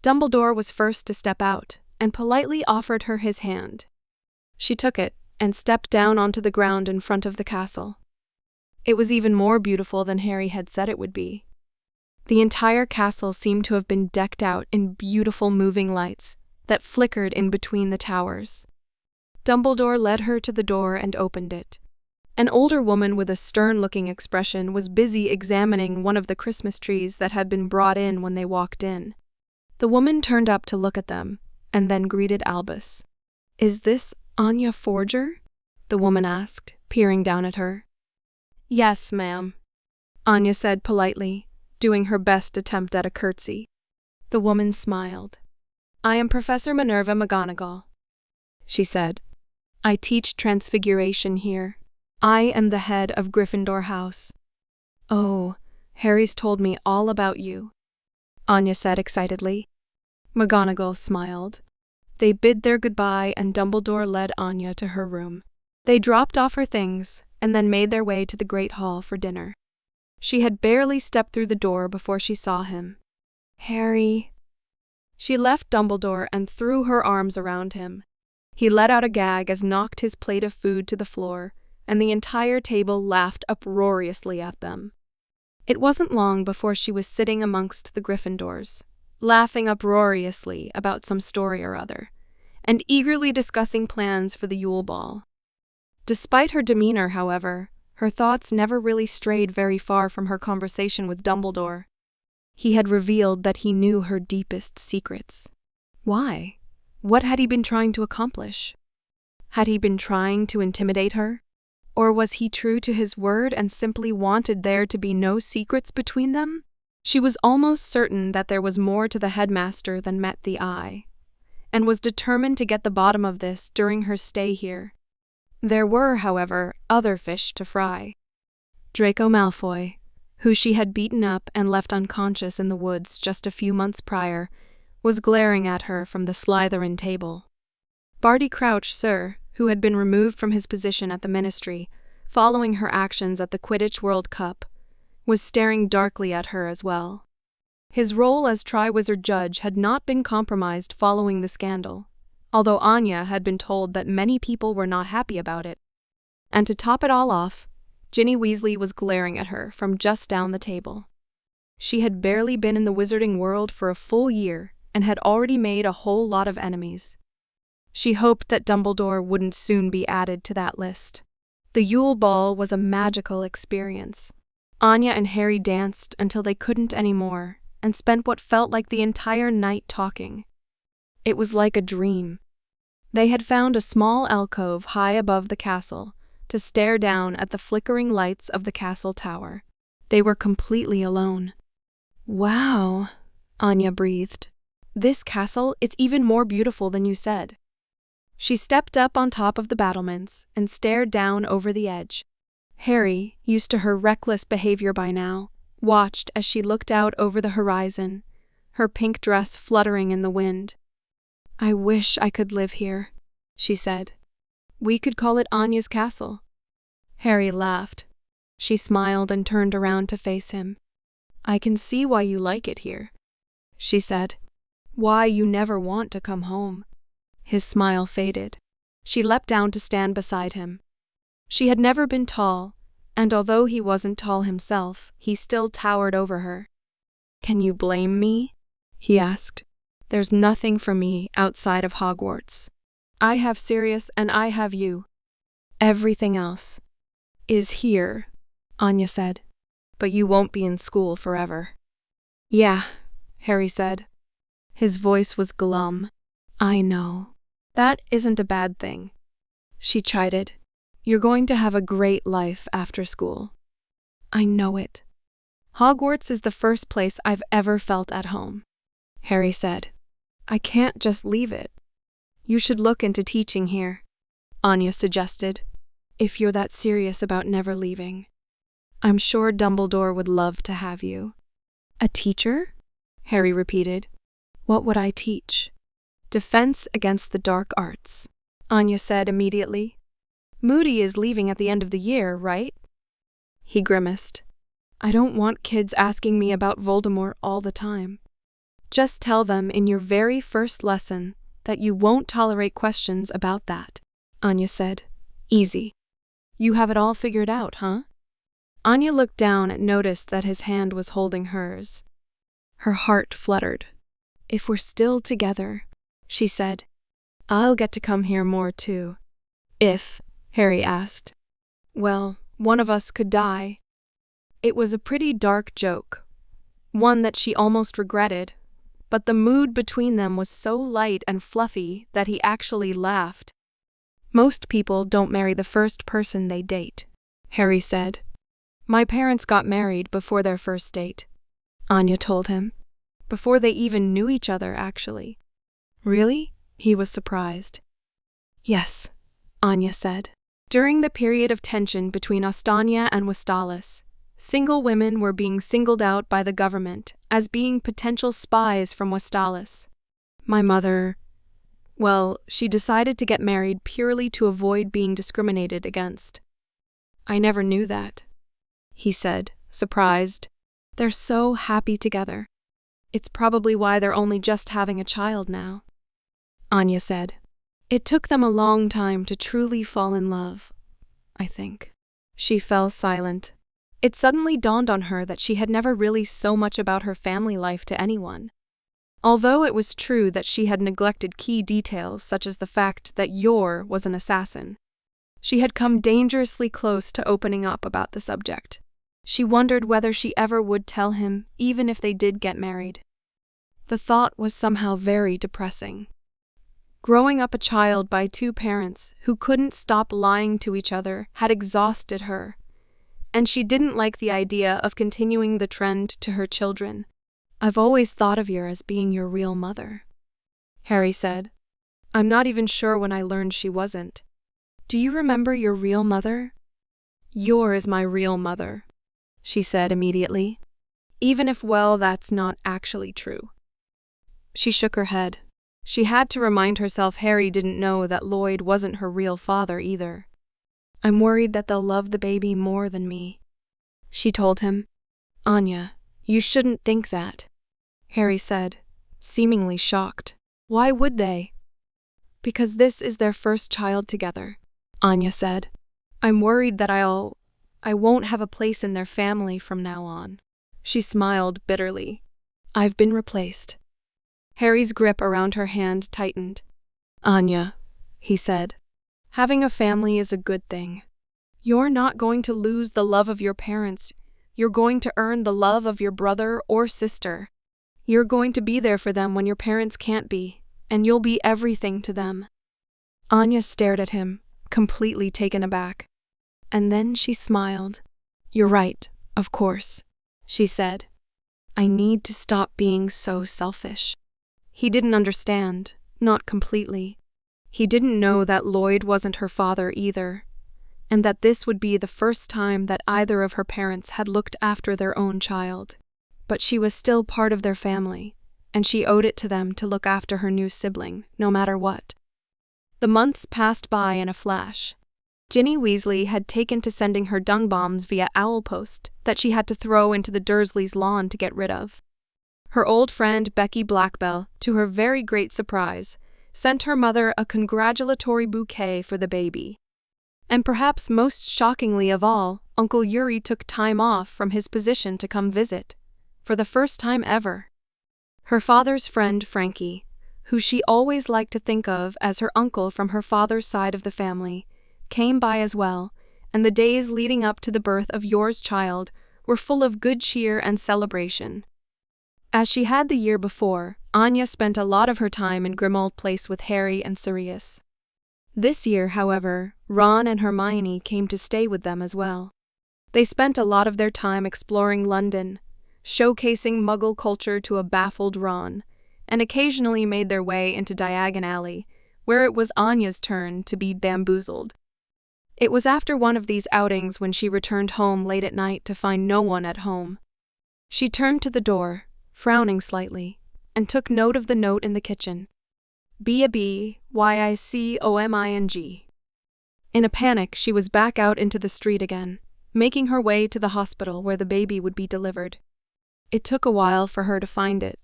Dumbledore was first to step out, and politely offered her his hand. She took it and stepped down onto the ground in front of the castle. It was even more beautiful than Harry had said it would be. The entire castle seemed to have been decked out in beautiful moving lights that flickered in between the towers. Dumbledore led her to the door and opened it. An older woman with a stern-looking expression was busy examining one of the Christmas trees that had been brought in when they walked in. The woman turned up to look at them, and then greeted Albus. "Is this Anya Forger?" the woman asked, peering down at her. "Yes, ma'am," Anya said politely, doing her best attempt at a curtsy. The woman smiled. "I am Professor Minerva McGonagall," she said. "I teach Transfiguration here. I am the head of Gryffindor House." "Oh, Harry's told me all about you," Anya said excitedly. McGonagall smiled. They bid their goodbye and Dumbledore led Anya to her room. They dropped off her things and then made their way to the Great Hall for dinner. She had barely stepped through the door before she saw him. "Harry." She left Dumbledore and threw her arms around him. He let out a gag as knocked his plate of food to the floor, and the entire table laughed uproariously at them. It wasn't long before she was sitting amongst the Gryffindors, laughing uproariously about some story or other, and eagerly discussing plans for the Yule Ball. Despite her demeanor, however, her thoughts never really strayed very far from her conversation with Dumbledore. He had revealed that he knew her deepest secrets. Why? What had he been trying to accomplish? Had he been trying to intimidate her? Or was he true to his word and simply wanted there to be no secrets between them? She was almost certain that there was more to the headmaster than met the eye, and was determined to get the bottom of this during her stay here. There were, however, other fish to fry. Draco Malfoy, who she had beaten up and left unconscious in the woods just a few months prior, was glaring at her from the Slytherin table. Barty Crouch, Sir, who had been removed from his position at the Ministry, following her actions at the Quidditch World Cup, was staring darkly at her as well. His role as Triwizard Judge had not been compromised following the scandal, although Anya had been told that many people were not happy about it. And to top it all off, Ginny Weasley was glaring at her from just down the table. She had barely been in the wizarding world for a full year and had already made a whole lot of enemies. She hoped that Dumbledore wouldn't soon be added to that list. The Yule Ball was a magical experience. Anya and Harry danced until they couldn't anymore and spent what felt like the entire night talking. It was like a dream. They had found a small alcove high above the castle to stare down at the flickering lights of the castle tower. They were completely alone. "Wow," Anya breathed. "This castle, it's even more beautiful than you said." She stepped up on top of the battlements and stared down over the edge. Harry, used to her reckless behavior by now, watched as she looked out over the horizon, her pink dress fluttering in the wind. "I wish I could live here," she said. "We could call it Anya's castle." Harry laughed. She smiled and turned around to face him. "I can see why you like it here," she said. "Why you never want to come home." His smile faded. She leapt down to stand beside him. She had never been tall, and although he wasn't tall himself, he still towered over her. "Can you blame me?" he asked. "There's nothing for me outside of Hogwarts. I have Sirius and I have you. Everything else is here," Anya said. "But you won't be in school forever." "Yeah," Harry said. His voice was glum. "I know. That isn't a bad thing," she chided. "You're going to have a great life after school." "I know it. Hogwarts is the first place I've ever felt at home," Harry said. "I can't just leave it." "You should look into teaching here," Anya suggested, "if you're that serious about never leaving. I'm sure Dumbledore would love to have you." "A teacher?" Harry repeated. "What would I teach?" "Defense against the dark arts," Anya said immediately. "Moody is leaving at the end of the year, right?" He grimaced. "I don't want kids asking me about Voldemort all the time. Just tell them in your very first lesson that you won't tolerate questions about that, Anya said. Easy. You have it all figured out, huh? Anya looked down and noticed that his hand was holding hers. Her heart fluttered. If we're still together, she said, I'll get to come here more too. If, Harry asked. Well, one of us could die. It was a pretty dark joke, one that she almost regretted, but the mood between them was so light and fluffy that he actually laughed. Most people don't marry the first person they date, Harry said. My parents got married before their first date, Anya told him. Before they even knew each other, actually. Really? He was surprised. Yes, Anya said. During the period of tension between Ostania and Westalis, single women were being singled out by the government as being potential spies from Westalis. My mother, well, she decided to get married purely to avoid being discriminated against. I never knew that, he said, surprised. They're so happy together. It's probably why they're only just having a child now, Anya said. It took them a long time to truly fall in love, I think. She fell silent. It suddenly dawned on her that she had never really so much about her family life to anyone. Although it was true that she had neglected key details such as the fact that Yor was an assassin, she had come dangerously close to opening up about the subject. She wondered whether she ever would tell him, even if they did get married. The thought was somehow very depressing. Growing up a child by two parents who couldn't stop lying to each other had exhausted her, and she didn't like the idea of continuing the trend to her children. I've always thought of you as being your real mother, Harry said. I'm not even sure when I learned she wasn't. Do you remember your real mother? Yor is my real mother, she said immediately, even if, well, that's not actually true. She shook her head. She had to remind herself Harry didn't know that Lloyd wasn't her real father either. I'm worried that they'll love the baby more than me, she told him. Anya, you shouldn't think that, Harry said, seemingly shocked. Why would they? Because this is their first child together, Anya said. I'm worried that I won't have a place in their family from now on. She smiled bitterly. I've been replaced. Harry's grip around her hand tightened. Anya, he said, having a family is a good thing. You're not going to lose the love of your parents. You're going to earn the love of your brother or sister. You're going to be there for them when your parents can't be, and you'll be everything to them. Anya stared at him, completely taken aback. And then she smiled. You're right, of course, she said. I need to stop being so selfish. He didn't understand, not completely. He didn't know that Lloyd wasn't her father either, and that this would be the first time that either of her parents had looked after their own child. But she was still part of their family, and she owed it to them to look after her new sibling, no matter what. The months passed by in a flash. Ginny Weasley had taken to sending her dung bombs via owl post that she had to throw into the Dursleys' lawn to get rid of. Her old friend Becky Blackbell, to her very great surprise, sent her mother a congratulatory bouquet for the baby. And perhaps most shockingly of all, Uncle Yuri took time off from his position to come visit, for the first time ever. Her father's friend Frankie, who she always liked to think of as her uncle from her father's side of the family, came by as well, and the days leading up to the birth of Yor's child were full of good cheer and celebration. As she had the year before, Anya spent a lot of her time in Grimmauld Place with Harry and Sirius. This year, however, Ron and Hermione came to stay with them as well. They spent a lot of their time exploring London, showcasing Muggle culture to a baffled Ron, and occasionally made their way into Diagon Alley, where it was Anya's turn to be bamboozled. It was after one of these outings when she returned home late at night to find no one at home. She turned to the door, frowning slightly, and took note of the note in the kitchen. B-A-B-Y-I-C-O-M-I-N-G. In a panic, she was back out into the street again, making her way to the hospital where the baby would be delivered. It took a while for her to find it.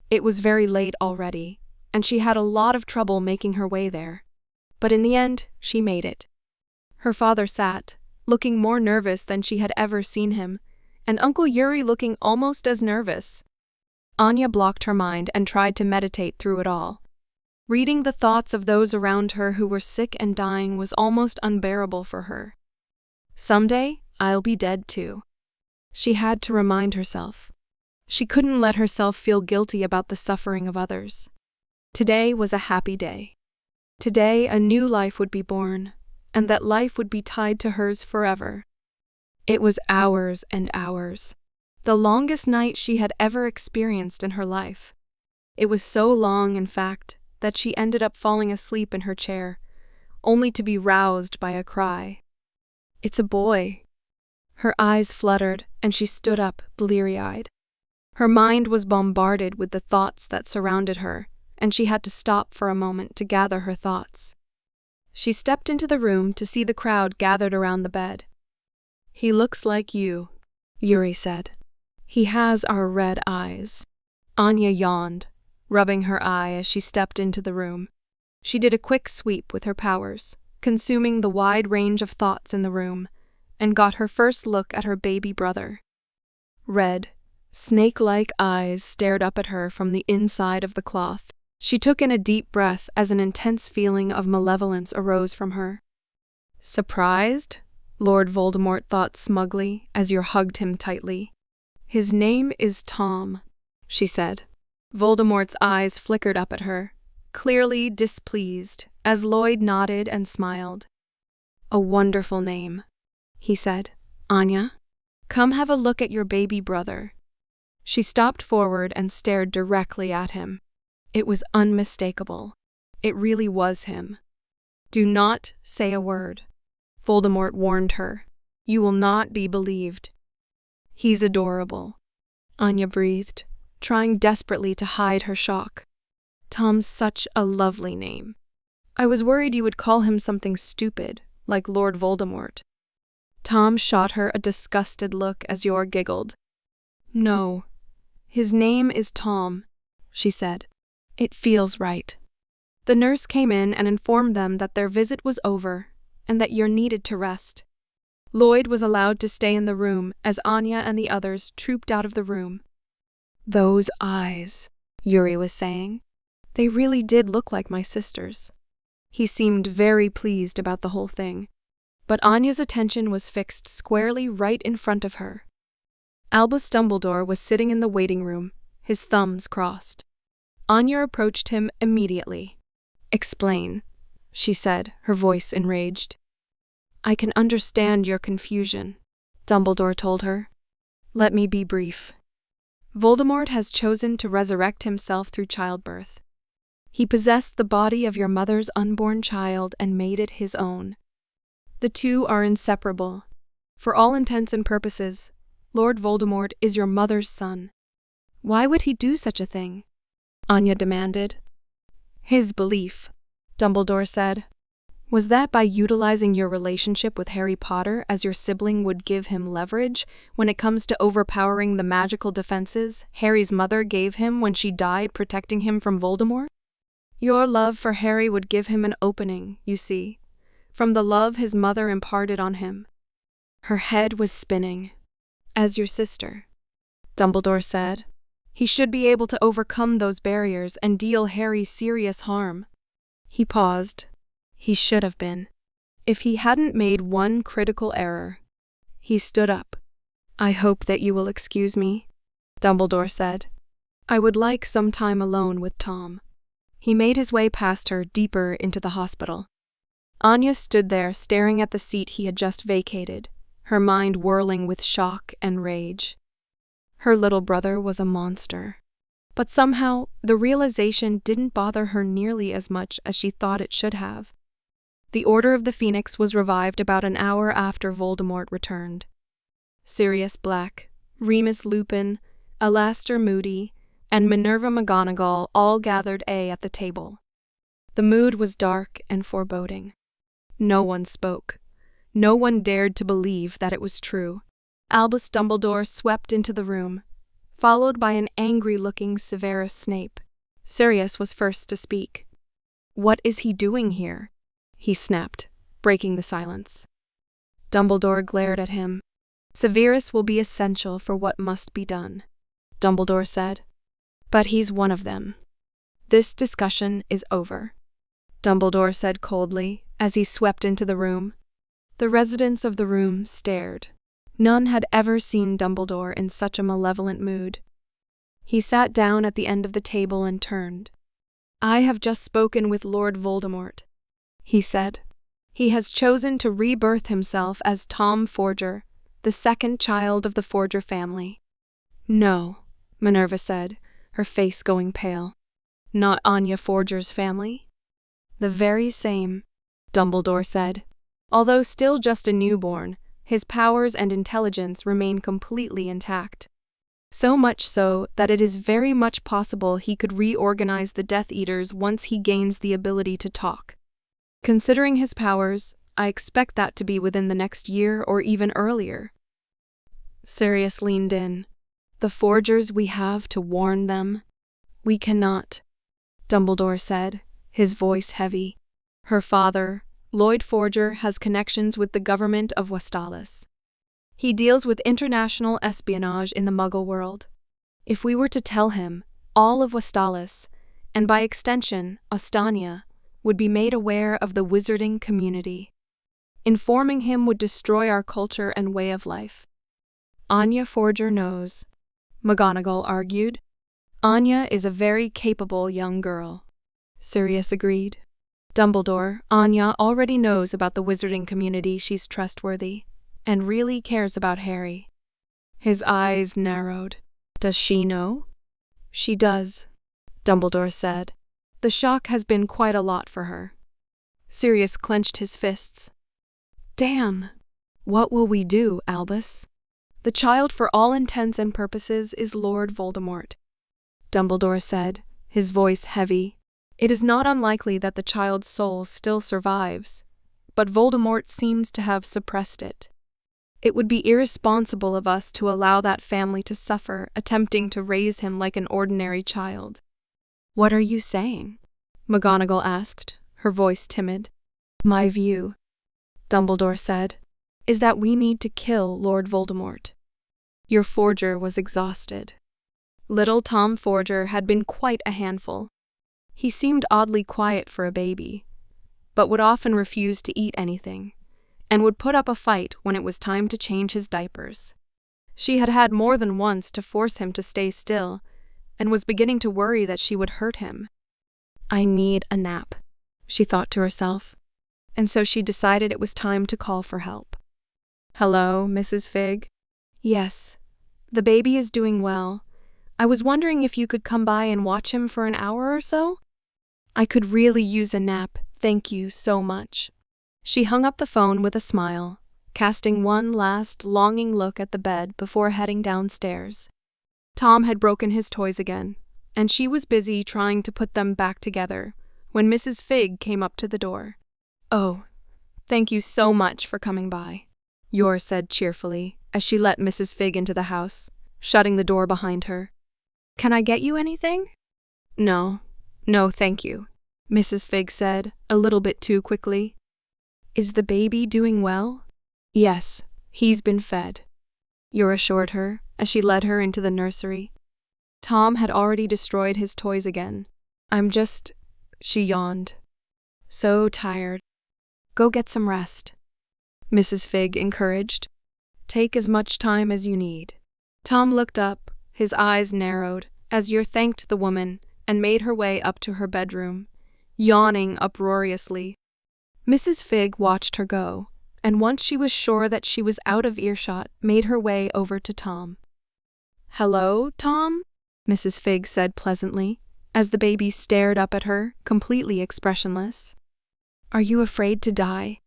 It was very late already, and she had a lot of trouble making her way there. But in the end, she made it. Her father sat, looking more nervous than she had ever seen him, and Uncle Yuri looking almost as nervous. Anya blocked her mind and tried to meditate through it all. Reading the thoughts of those around her who were sick and dying was almost unbearable for her. Someday, I'll be dead too. She had to remind herself. She couldn't let herself feel guilty about the suffering of others. Today was a happy day. Today, a new life would be born, and that life would be tied to hers forever. It was hours and hours. The longest night she had ever experienced in her life. It was so long, in fact, that she ended up falling asleep in her chair, only to be roused by a cry. "It's a boy." Her eyes fluttered, and she stood up, bleary-eyed. Her mind was bombarded with the thoughts that surrounded her, and she had to stop for a moment to gather her thoughts. She stepped into the room to see the crowd gathered around the bed. "He looks like you," Yuri said. "He has our red eyes." Anya yawned, rubbing her eye as she stepped into the room. She did a quick sweep with her powers, consuming the wide range of thoughts in the room, and got her first look at her baby brother. Red, snake-like eyes stared up at her from the inside of the cloth. She took in a deep breath as an intense feeling of malevolence arose from her. "Surprised?" Lord Voldemort thought smugly as Yor hugged him tightly. "His name is Tom," she said. Voldemort's eyes flickered up at her, clearly displeased, as Lloyd nodded and smiled. "A wonderful name," he said. "Anya, come have a look at your baby brother." She stopped forward and stared directly at him. It was unmistakable. It really was him. "Do not say a word," Voldemort warned her. "You will not be believed." "He's adorable," Anya breathed, trying desperately to hide her shock. "Tom's such a lovely name. I was worried you would call him something stupid, like Lord Voldemort." Tom shot her a disgusted look as Yor giggled. "No, his name is Tom," she said. "It feels right." The nurse came in and informed them that their visit was over and that Yor needed to rest. Lloyd was allowed to stay in the room as Anya and the others trooped out of the room. "Those eyes," Yuri was saying. "They really did look like my sister's." He seemed very pleased about the whole thing, but Anya's attention was fixed squarely right in front of her. Albus Dumbledore was sitting in the waiting room, his thumbs crossed. Anya approached him immediately. "Explain," she said, her voice enraged. "I can understand your confusion," Dumbledore told her. "Let me be brief. Voldemort has chosen to resurrect himself through childbirth. He possessed the body of your mother's unborn child and made it his own. The two are inseparable. For all intents and purposes, Lord Voldemort is your mother's son." "Why would he do such a thing?" Anya demanded. "His belief," Dumbledore said, "was that by utilizing your relationship with Harry Potter as your sibling would give him leverage when it comes to overpowering the magical defenses Harry's mother gave him when she died protecting him from Voldemort. Your love for Harry would give him an opening, you see, from the love his mother imparted on him." Her head was spinning. "As your sister," Dumbledore said, "he should be able to overcome those barriers and deal Harry serious harm." He paused. He should have been. If he hadn't made one critical error. He stood up. "I hope that you will excuse me," Dumbledore said. "I would like some time alone with Tom." He made his way past her deeper into the hospital. Anya stood there staring at the seat he had just vacated, her mind whirling with shock and rage. Her little brother was a monster. But somehow, the realization didn't bother her nearly as much as she thought it should have. The Order of the Phoenix was revived about an hour after Voldemort returned. Sirius Black, Remus Lupin, Alastor Moody, and Minerva McGonagall all gathered at the table. The mood was dark and foreboding. No one spoke. No one dared to believe that it was true. Albus Dumbledore swept into the room, followed by an angry-looking Severus Snape. Sirius was first to speak. "What is he doing here?" he snapped, breaking the silence. Dumbledore glared at him. "Severus will be essential for what must be done," Dumbledore said. "But he's one of them. This discussion is over," Dumbledore said coldly as he swept into the room. The residents of the room stared. None had ever seen Dumbledore in such a malevolent mood. He sat down at the end of the table and turned. "I have just spoken with Lord Voldemort," he said. "He has chosen to rebirth himself as Tom Forger, the second child of the Forger family." "No," Minerva said, her face going pale. "Not Anya Forger's family?" "The very same," Dumbledore said. "Although still just a newborn, his powers and intelligence remain completely intact. So much so that it is very much possible he could reorganize the Death Eaters once he gains the ability to talk. Considering his powers, I expect that to be within the next year or even earlier." Sirius leaned in. "The Forgers we have to warn them?" "We cannot," Dumbledore said, his voice heavy. "Her father, Lloyd Forger, has connections with the government of Westalis. He deals with international espionage in the Muggle world. If we were to tell him, all of Westalis, and by extension, Ostania, would be made aware of the wizarding community. Informing him would destroy our culture and way of life." "Anya Forger knows," McGonagall argued. "Anya is a very capable young girl," Sirius agreed. "Dumbledore, Anya already knows about the wizarding community. She's trustworthy and really cares about Harry." His eyes narrowed. "Does she know?" "She does," Dumbledore said. "The shock has been quite a lot for her." Sirius clenched his fists. "Damn! What will we do, Albus?" "The child for all intents and purposes is Lord Voldemort," Dumbledore said, his voice heavy. "It is not unlikely that the child's soul still survives, but Voldemort seems to have suppressed it. It would be irresponsible of us to allow that family to suffer attempting to raise him like an ordinary child." "What are you saying?" McGonagall asked, her voice timid. "My view," Dumbledore said, "is that we need to kill Lord Voldemort." Your Forger was exhausted. Little Tom Forger had been quite a handful. He seemed oddly quiet for a baby, but would often refuse to eat anything, and would put up a fight when it was time to change his diapers. She had had more than once to force him to stay still, and was beginning to worry that she would hurt him. "I need a nap," she thought to herself, and so she decided it was time to call for help. "Hello, Mrs. Fig?" "Yes. The baby is doing well. I was wondering if you could come by and watch him for an hour or so? I could really use a nap, thank you so much." She hung up the phone with a smile, casting one last longing look at the bed before heading downstairs. Tom had broken his toys again, and she was busy trying to put them back together when Mrs. Fig came up to the door. "Oh, thank you so much for coming by," Yor said cheerfully as she let Mrs. Fig into the house, shutting the door behind her. "Can I get you anything?" No, thank you," Mrs. Fig said, a little bit too quickly. "Is the baby doing well?" "Yes, he's been fed," Yor assured her as she led her into the nursery. Tom had already destroyed his toys again. She yawned. "So tired. Go get some rest," Mrs. Fig encouraged. "Take as much time as you need." Tom looked up, his eyes narrowed, as Yor thanked the woman and made her way up to her bedroom, yawning uproariously. Mrs. Fig watched her go, and once she was sure that she was out of earshot, made her way over to Tom. "Hello, Tom?" Mrs. Fig said pleasantly, as the baby stared up at her, completely expressionless. "Are you afraid to die?"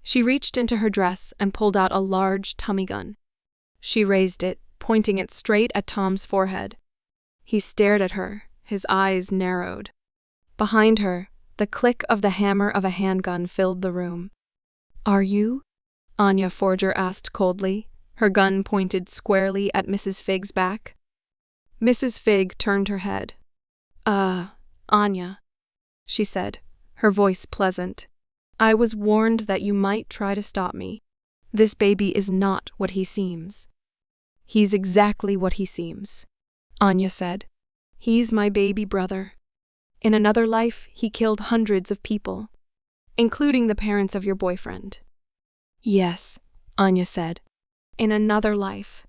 She reached into her dress and pulled out a large tummy gun. She raised it, pointing it straight at Tom's forehead. He stared at her, his eyes narrowed. Behind her, the click of the hammer of a handgun filled the room. "Are you?" Anya Forger asked coldly, her gun pointed squarely at Mrs. Fig's back. Mrs. Fig turned her head. Anya, she said, her voice pleasant. I was warned that you might try to stop me. This baby is not what he seems. He's exactly what he seems, Anya said. He's my baby brother. In another life, he killed hundreds of people, including the parents of your boyfriend. Yes, Anya said. In another life.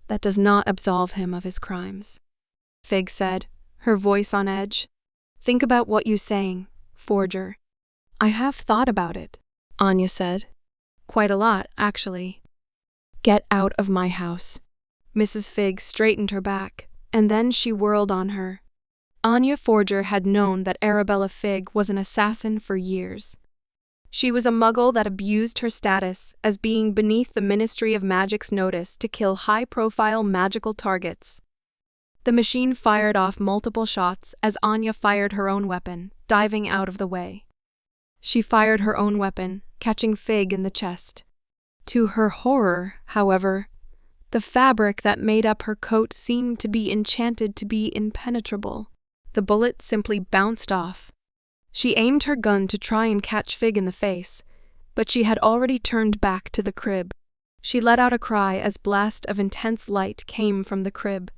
That does not absolve him of his crimes. Fig said, her voice on edge. Think about what you're saying, forger. I have thought about it, Anya said. Quite a lot, actually. Get out of my house. Mrs. Fig straightened her back, and then she whirled on her. Anya Forger had known that Arabella Fig was an assassin for years. She was a muggle that abused her status as being beneath the Ministry of Magic's notice to kill high-profile magical targets. The machine fired off multiple shots as Anya fired her own weapon, diving out of the way. She fired her own weapon, catching Fig in the chest. To her horror, however, the fabric that made up her coat seemed to be enchanted to be impenetrable. The bullet simply bounced off. She aimed her gun to try and catch Fig in the face, but she had already turned back to the crib. She let out a cry as a blast of intense light came from the crib,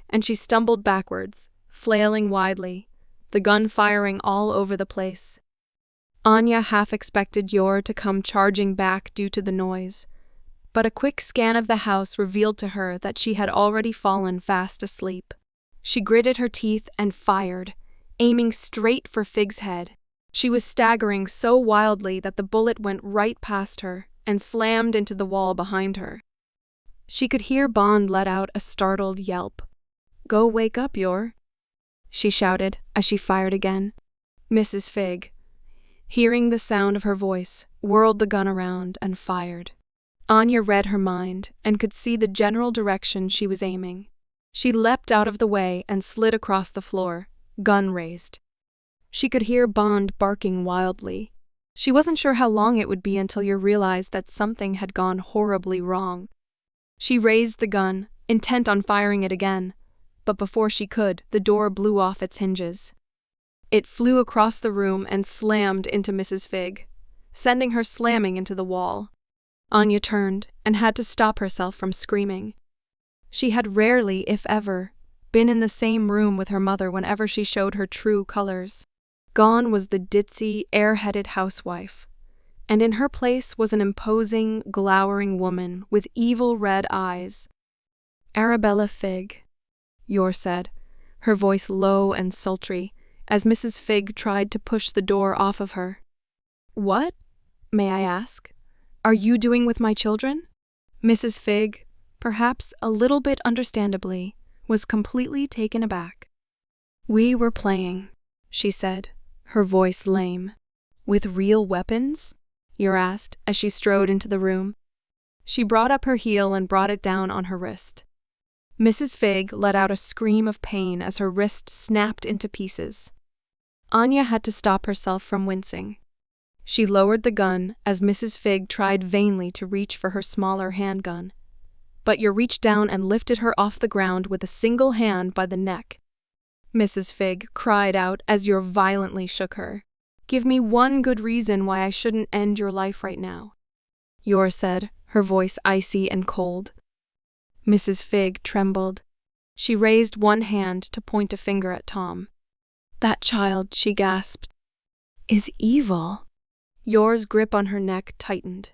and she stumbled backwards, flailing widely, the gun firing all over the place. Anya half expected Yor to come charging back due to the noise, but a quick scan of the house revealed to her that she had already fallen fast asleep. She gritted her teeth and fired, aiming straight for Fig's head. She was staggering so wildly that the bullet went right past her and slammed into the wall behind her. She could hear Bond let out a startled yelp. Go wake up, Yor, she shouted as she fired again. Mrs. Fig, hearing the sound of her voice, whirled the gun around and fired. Anya read her mind and could see the general direction she was aiming. She leapt out of the way and slid across the floor, gun raised. She could hear Bond barking wildly. She wasn't sure how long it would be until you realized that something had gone horribly wrong. She raised the gun, intent on firing it again, but before she could, the door blew off its hinges. It flew across the room and slammed into Mrs. Fig, sending her slamming into the wall. Anya turned and had to stop herself from screaming. She had rarely, if ever, been in the same room with her mother whenever she showed her true colors. Gone was the ditzy, airheaded housewife, and in her place was an imposing, glowering woman with evil red eyes. Arabella Fig, Yor said, her voice low and sultry, as Mrs. Fig tried to push the door off of her. What, may I ask, are you doing with my children? Mrs. Fig, perhaps a little bit understandably, was completely taken aback. We were playing, she said, her voice lame. With real weapons? Yor asked as she strode into the room. She brought up her heel and brought it down on her wrist. Mrs. Fig let out a scream of pain as her wrist snapped into pieces. Anya had to stop herself from wincing. She lowered the gun as Mrs. Fig tried vainly to reach for her smaller handgun, but Yor reached down and lifted her off the ground with a single hand by the neck. Mrs. Fig cried out as Yor violently shook her. Give me one good reason why I shouldn't end your life right now, Yor said, her voice icy and cold. Mrs. Fig trembled. She raised one hand to point a finger at Tom. That child, she gasped, is evil. Yor's grip on her neck tightened.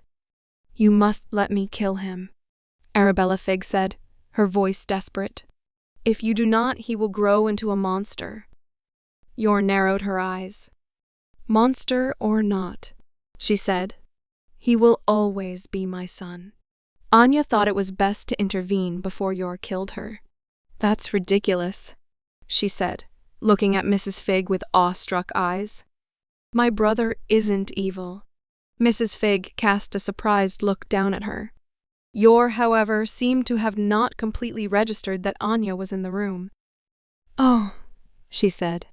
You must let me kill him, Arabella Fig said, her voice desperate. If you do not, he will grow into a monster. Yor narrowed her eyes. Monster or not, she said, he will always be my son. Anya thought it was best to intervene before Yor killed her. That's ridiculous, she said, looking at Mrs. Fig with awestruck eyes. My brother isn't evil. Mrs. Fig cast a surprised look down at her. Yor, however, seemed to have not completely registered that Anya was in the room. Oh, she said.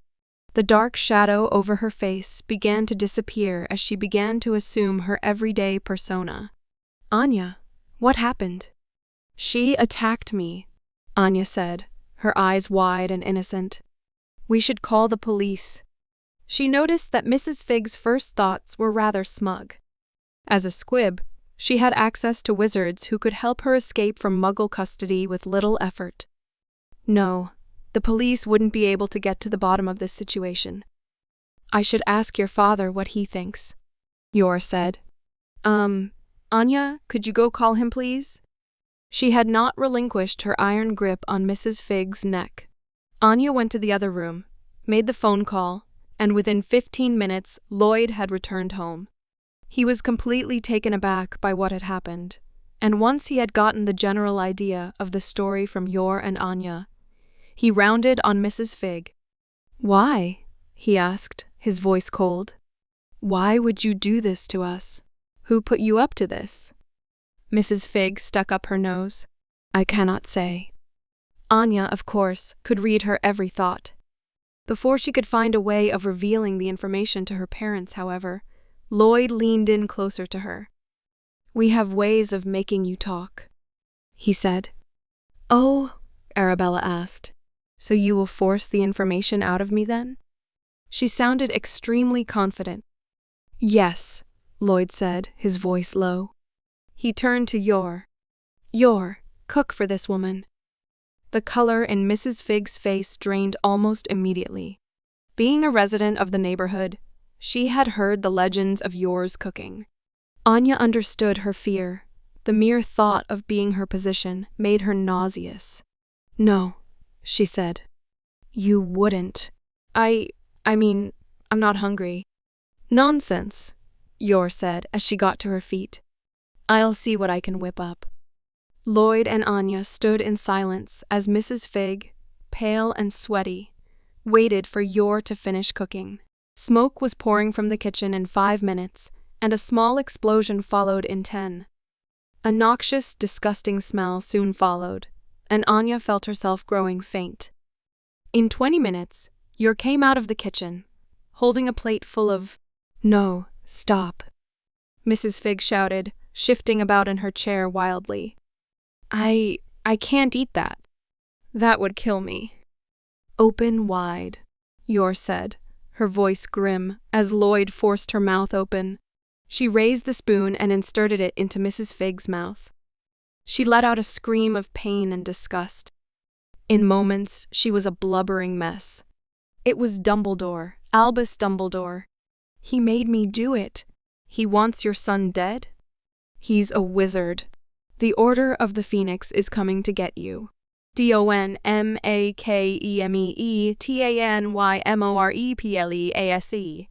The dark shadow over her face began to disappear as she began to assume her everyday persona. Anya, what happened? She attacked me, Anya said, her eyes wide and innocent. We should call the police. She noticed that Mrs. Fig's first thoughts were rather smug. As a squib, she had access to wizards who could help her escape from Muggle custody with little effort. No, the police wouldn't be able to get to the bottom of this situation. I should ask your father what he thinks, Yor said. Anya, could you go call him, please? She had not relinquished her iron grip on Mrs. Fig's neck. Anya went to the other room, made the phone call, and within 15 minutes, Lloyd had returned home. He was completely taken aback by what had happened, and once he had gotten the general idea of the story from Yor and Anya, he rounded on Mrs. Fig. Why? He asked, his voice cold. Why would you do this to us? Who put you up to this? Mrs. Fig stuck up her nose. I cannot say. Anya, of course, could read her every thought. Before she could find a way of revealing the information to her parents, however, Lloyd leaned in closer to her. We have ways of making you talk, he said. Oh, Arabella asked. So you will force the information out of me then? She sounded extremely confident. Yes, Lloyd said, his voice low. He turned to Yor. Yor, cook for this woman. The color in Mrs. Fig's face drained almost immediately. Being a resident of the neighborhood, she had heard the legends of Yor's cooking. Anya understood her fear. The mere thought of being her position made her nauseous. No, she said. You wouldn't. I mean, I'm not hungry. Nonsense, Yor said as she got to her feet. I'll see what I can whip up. Lloyd and Anya stood in silence as Mrs. Fig, pale and sweaty, waited for Yor to finish cooking. Smoke was pouring from the kitchen in 5 minutes, and a small explosion followed in 10. A noxious, disgusting smell soon followed, and Anya felt herself growing faint. In 20 minutes, Yor came out of the kitchen, holding a plate full of— No, stop, Mrs. Fig shouted, shifting about in her chair wildly. I can't eat that. That would kill me. Open wide, Yor said, her voice grim, as Lloyd forced her mouth open. She raised the spoon and inserted it into Mrs. Fig's mouth. She let out a scream of pain and disgust. In moments, she was a blubbering mess. It was Dumbledore, Albus Dumbledore. He made me do it. He wants your son dead? He's a wizard. The Order of the Phoenix is coming to get you. DONMAKEMEETANYMOREPLEASE.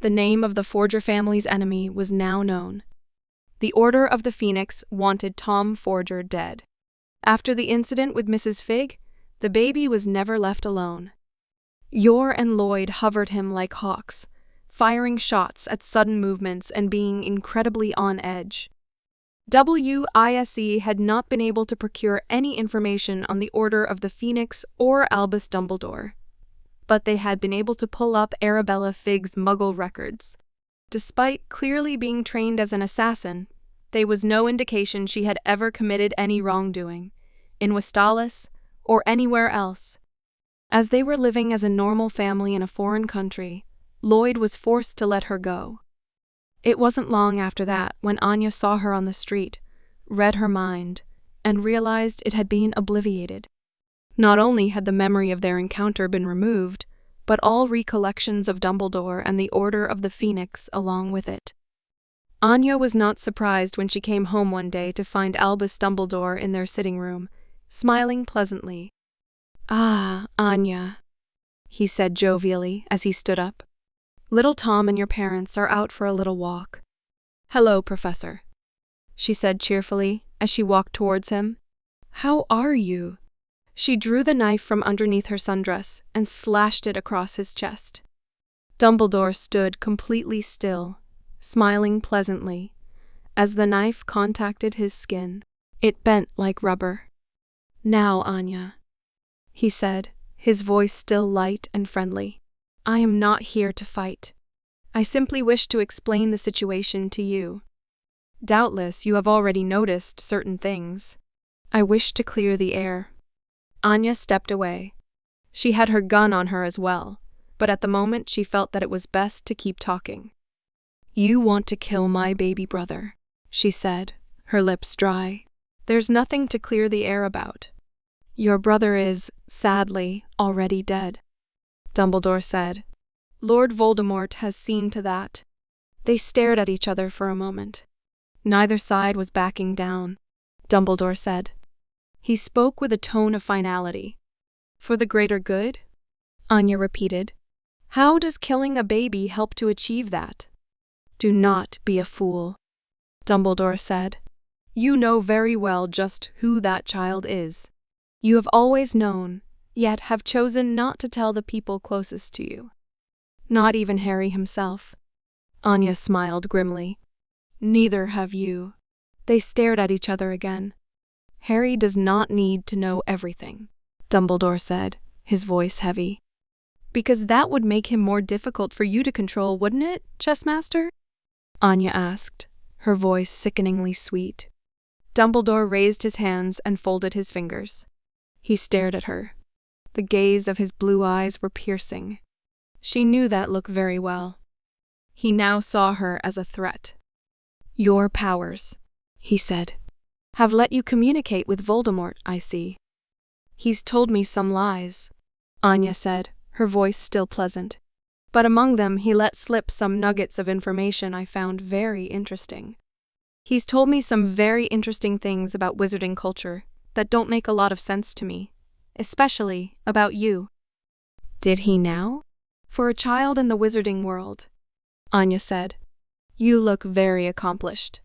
The name of the Forger family's enemy was now known. The Order of the Phoenix wanted Tom Forger dead. After the incident with Mrs. Fig, the baby was never left alone. Yor and Lloyd hovered him like hawks, firing shots at sudden movements and being incredibly on edge. WISE had not been able to procure any information on the Order of the Phoenix or Albus Dumbledore, but they had been able to pull up Arabella Fig's Muggle records. Despite clearly being trained as an assassin, there was no indication she had ever committed any wrongdoing, in Westalis or anywhere else. As they were living as a normal family in a foreign country, Lloyd was forced to let her go. It wasn't long after that when Anya saw her on the street, read her mind, and realized it had been obliterated. Not only had the memory of their encounter been removed, but all recollections of Dumbledore and the Order of the Phoenix along with it. Anya was not surprised when she came home one day to find Albus Dumbledore in their sitting room, smiling pleasantly. Ah, Anya, he said jovially as he stood up. Little Tom and your parents are out for a little walk. Hello, Professor, she said cheerfully as she walked towards him. How are you? She drew the knife from underneath her sundress and slashed it across his chest. Dumbledore stood completely still, smiling pleasantly. As the knife contacted his skin, it bent like rubber. Now, Anya, he said, his voice still light and friendly. I am not here to fight. I simply wish to explain the situation to you. Doubtless you have already noticed certain things. I wish to clear the air. Anya stepped away. She had her gun on her as well, but at the moment she felt that it was best to keep talking. "You want to kill my baby brother," she said, her lips dry. "There's nothing to clear the air about. Your brother is, sadly, already dead," Dumbledore said. "Lord Voldemort has seen to that." They stared at each other for a moment. Neither side was backing down, Dumbledore said. He spoke with a tone of finality. "For the greater good?" Anya repeated. "How does killing a baby help to achieve that?" "Do not be a fool," Dumbledore said. "You know very well just who that child is. You have always known, yet have chosen not to tell the people closest to you. Not even Harry himself." Anya smiled grimly. "Neither have you." They stared at each other again. "Harry does not need to know everything," Dumbledore said, his voice heavy. "Because that would make him more difficult for you to control, wouldn't it, Chessmaster?" Anya asked, her voice sickeningly sweet. Dumbledore raised his hands and folded his fingers. He stared at her. The gaze of his blue eyes were piercing. She knew that look very well. He now saw her as a threat. "Your powers," he said, "have let you communicate with Voldemort, I see." "He's told me some lies," Anya said, her voice still pleasant. "But among them he let slip some nuggets of information I found very interesting. He's told me some very interesting things about wizarding culture that don't make a lot of sense to me, especially about you." "Did he now?" "For a child in the wizarding world," Anya said, "you look very accomplished.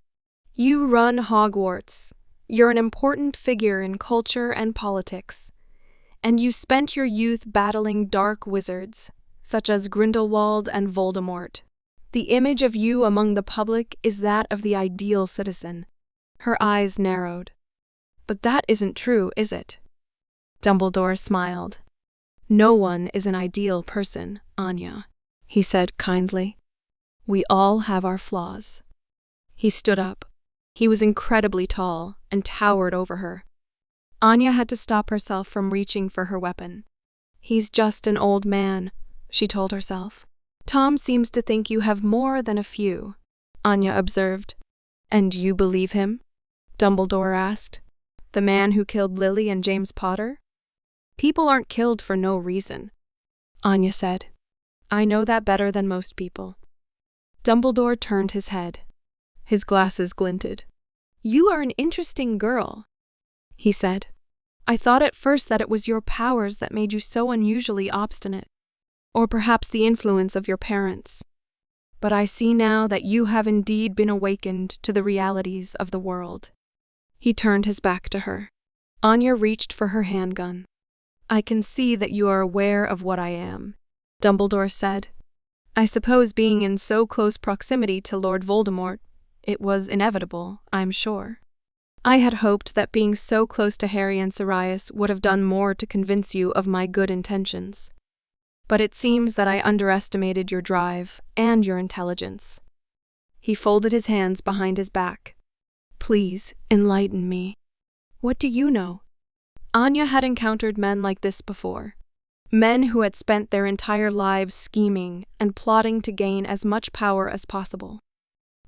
You run Hogwarts. You're an important figure in culture and politics. And you spent your youth battling dark wizards, such as Grindelwald and Voldemort. The image of you among the public is that of the ideal citizen." Her eyes narrowed. "But that isn't true, is it?" Dumbledore smiled. "No one is an ideal person, Anya," he said kindly. "We all have our flaws." He stood up. He was incredibly tall and towered over her. Anya had to stop herself from reaching for her weapon. "He's just an old man," she told herself. "Tom seems to think you have more than a few," Anya observed. "And you believe him?" Dumbledore asked. "The man who killed Lily and James Potter?" "People aren't killed for no reason," Anya said. "I know that better than most people." Dumbledore turned his head. His glasses glinted. "You are an interesting girl," he said. "I thought at first that it was your powers that made you so unusually obstinate, or perhaps the influence of your parents. But I see now that you have indeed been awakened to the realities of the world." He turned his back to her. Anya reached for her handgun. "I can see that you are aware of what I am," Dumbledore said. "I suppose being in so close proximity to Lord Voldemort, it was inevitable, I'm sure. I had hoped that being so close to Harry and Sirius would have done more to convince you of my good intentions. But it seems that I underestimated your drive and your intelligence." He folded his hands behind his back. "Please, enlighten me. What do you know?" Anya had encountered men like this before. Men who had spent their entire lives scheming and plotting to gain as much power as possible.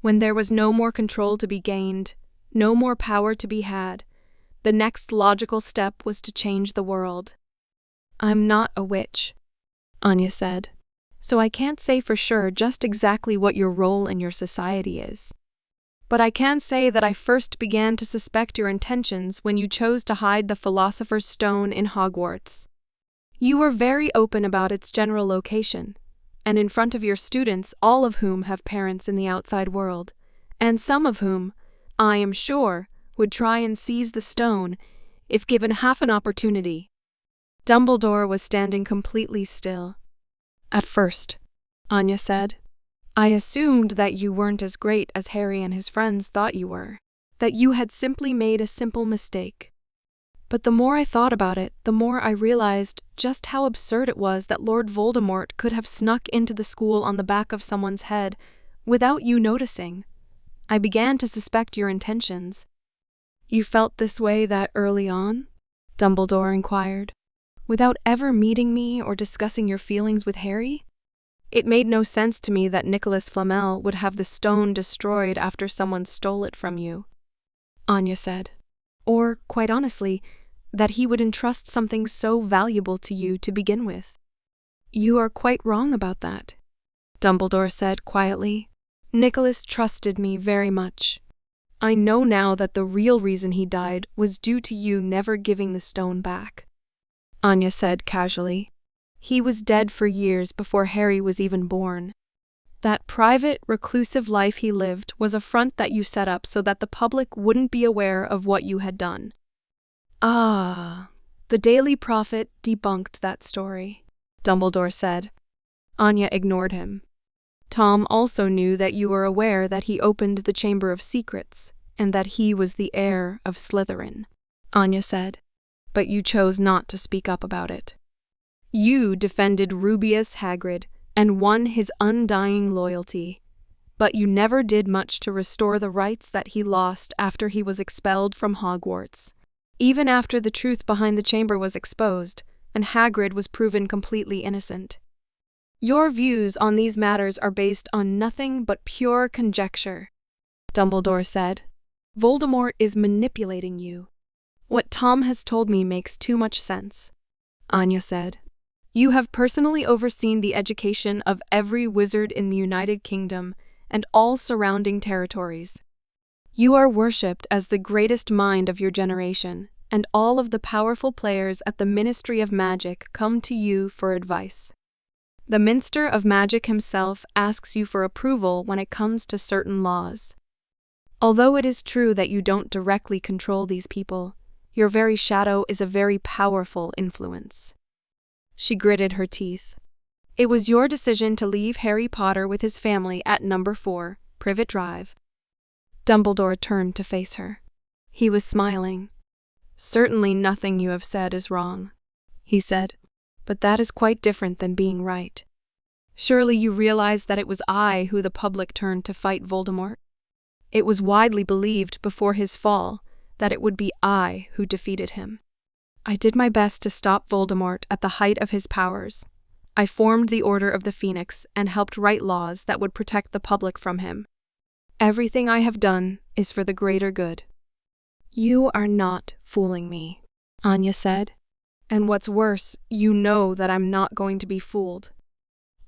When there was no more control to be gained, no more power to be had, the next logical step was to change the world. "I'm not a witch," Anya said, "so I can't say for sure just exactly what your role in your society is. But I can say that I first began to suspect your intentions when you chose to hide the Philosopher's Stone in Hogwarts. You were very open about its general location, and in front of your students, all of whom have parents in the outside world, and some of whom, I am sure, would try and seize the stone if given half an opportunity." Dumbledore was standing completely still. "At first," Anya said, "I assumed that you weren't as great as Harry and his friends thought you were, that you had simply made a simple mistake. But the more I thought about it, the more I realized just how absurd it was that Lord Voldemort could have snuck into the school on the back of someone's head without you noticing. I began to suspect your intentions." "You felt this way that early on?" Dumbledore inquired. without ever meeting me or discussing your feelings with Harry? It made no sense to me that Nicholas Flamel would have the stone destroyed after someone stole it from you, Anya said. Or, quite honestly, that he would entrust something so valuable to you to begin with. You are quite wrong about that, Dumbledore said quietly. Nicholas trusted me very much. I know now that the real reason he died was due to you never giving the stone back, Anya said casually. He was dead for years before Harry was even born. That private, reclusive life he lived was a front that you set up so that the public wouldn't be aware of what you had done. Ah, the Daily Prophet debunked that story, Dumbledore said. Anya ignored him. Tom also knew that you were aware that he opened the Chamber of Secrets, and that he was the heir of Slytherin, Anya said. But you chose not to speak up about it. You defended Rubeus Hagrid and won his undying loyalty, but you never did much to restore the rights that he lost after he was expelled from Hogwarts. Even after the truth behind the chamber was exposed, and Hagrid was proven completely innocent. Your views on these matters are based on nothing but pure conjecture, Dumbledore said. Voldemort is manipulating you. What Tom has told me makes too much sense, Anya said. You have personally overseen the education of every wizard in the United Kingdom and all surrounding territories. You are worshipped as the greatest mind of your generation, and all of the powerful players at the Ministry of Magic come to you for advice. The Minister of Magic himself asks you for approval when it comes to certain laws. Although it is true that you don't directly control these people, your very shadow is a very powerful influence. She gritted her teeth. It was your decision to leave Harry Potter with his family at number 4, Privet Drive. Dumbledore turned to face her. He was smiling. Certainly nothing you have said is wrong, he said, but that is quite different than being right. Surely you realize that it was I who the public turned to fight Voldemort? It was widely believed before his fall that it would be I who defeated him. I did my best to stop Voldemort at the height of his powers. I formed the Order of the Phoenix and helped write laws that would protect the public from him. Everything I have done is for the greater good. You are not fooling me, Anya said. And what's worse, you know that I'm not going to be fooled.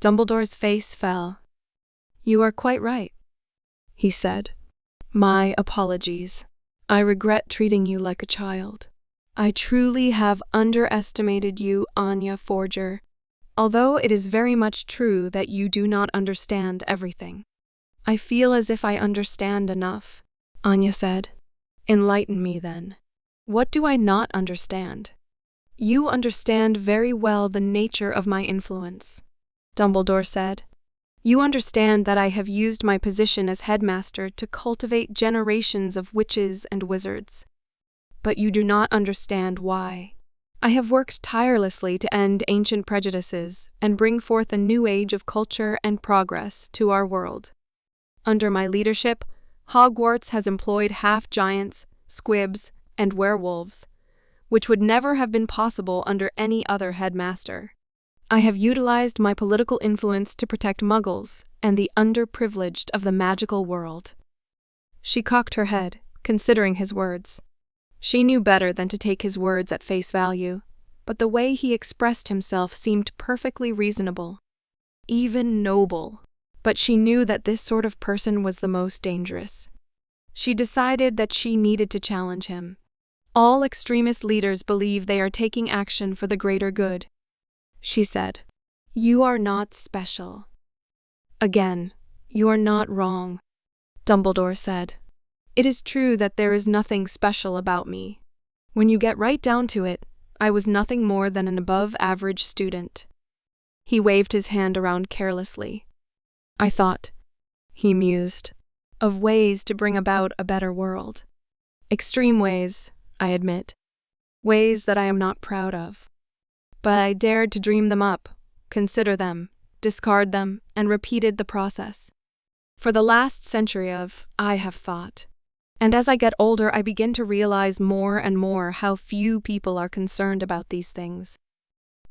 Dumbledore's face fell. You are quite right, he said. My apologies. I regret treating you like a child. I truly have underestimated you, Anya Forger, although it is very much true that you do not understand everything. I feel as if I understand enough, Anya said. Enlighten me then. What do I not understand? You understand very well the nature of my influence, Dumbledore said. You understand that I have used my position as headmaster to cultivate generations of witches and wizards. But you do not understand why. I have worked tirelessly to end ancient prejudices and bring forth a new age of culture and progress to our world. Under my leadership, Hogwarts has employed half-giants, squibs, and werewolves, which would never have been possible under any other headmaster. I have utilized my political influence to protect Muggles and the underprivileged of the magical world. She cocked her head, considering his words. She knew better than to take his words at face value, but the way he expressed himself seemed perfectly reasonable, even noble. But she knew that this sort of person was the most dangerous. She decided that she needed to challenge him. All extremist leaders believe they are taking action for the greater good, she said. You are not special. Again, you are not wrong, Dumbledore said. It is true that there is nothing special about me. When you get right down to it, I was nothing more than an above-average student. He waved his hand around carelessly. I thought, he mused, of ways to bring about a better world. Extreme ways, I admit. Ways that I am not proud of. But I dared to dream them up, consider them, discard them, and repeated the process. For the last century I have thought. And as I get older, I begin to realize more and more how few people are concerned about these things.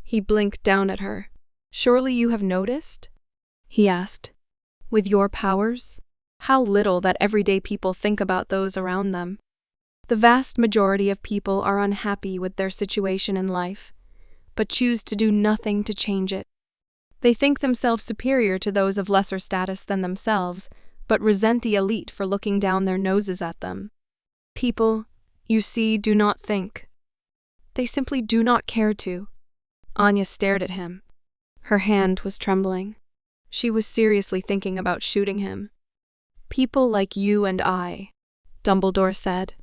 He blinked down at her. Surely you have noticed? He asked. With your powers? How little that everyday people think about those around them. The vast majority of people are unhappy with their situation in life, but choose to do nothing to change it. They think themselves superior to those of lesser status than themselves, but resent the elite for looking down their noses at them. People, you see, do not think. They simply do not care to. Anya stared at him. Her hand was trembling. She was seriously thinking about shooting him. People like you and I, Dumbledore said,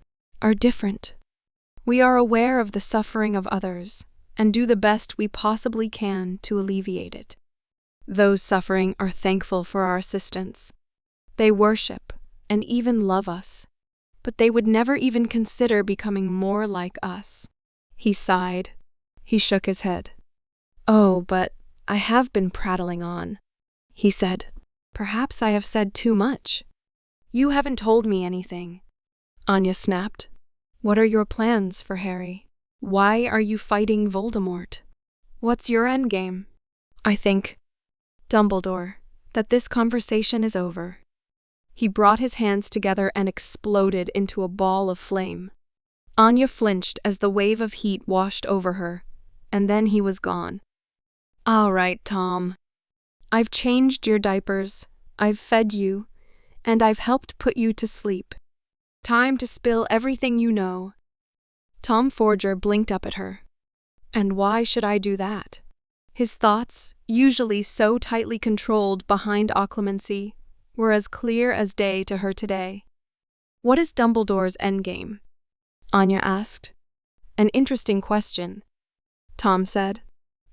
are different. We are aware of the suffering of others and do the best we possibly can to alleviate it. Those suffering are thankful for our assistance. They worship and even love us, but they would never even consider becoming more like us. He sighed. He shook his head. Oh, but I have been prattling on, he said. Perhaps I have said too much. You haven't told me anything. Anya snapped. What are your plans for Harry? Why are you fighting Voldemort? What's your endgame? I think, Dumbledore, that this conversation is over. He brought his hands together and exploded into a ball of flame. Anya flinched as the wave of heat washed over her, and then he was gone. All right, Tom. I've changed your diapers, I've fed you, and I've helped put you to sleep. Time to spill everything you know. Tom Forger blinked up at her. And why should I do that? His thoughts, usually so tightly controlled behind occlumency, were as clear as day to her today. What is Dumbledore's endgame? Anya asked. An interesting question, Tom said.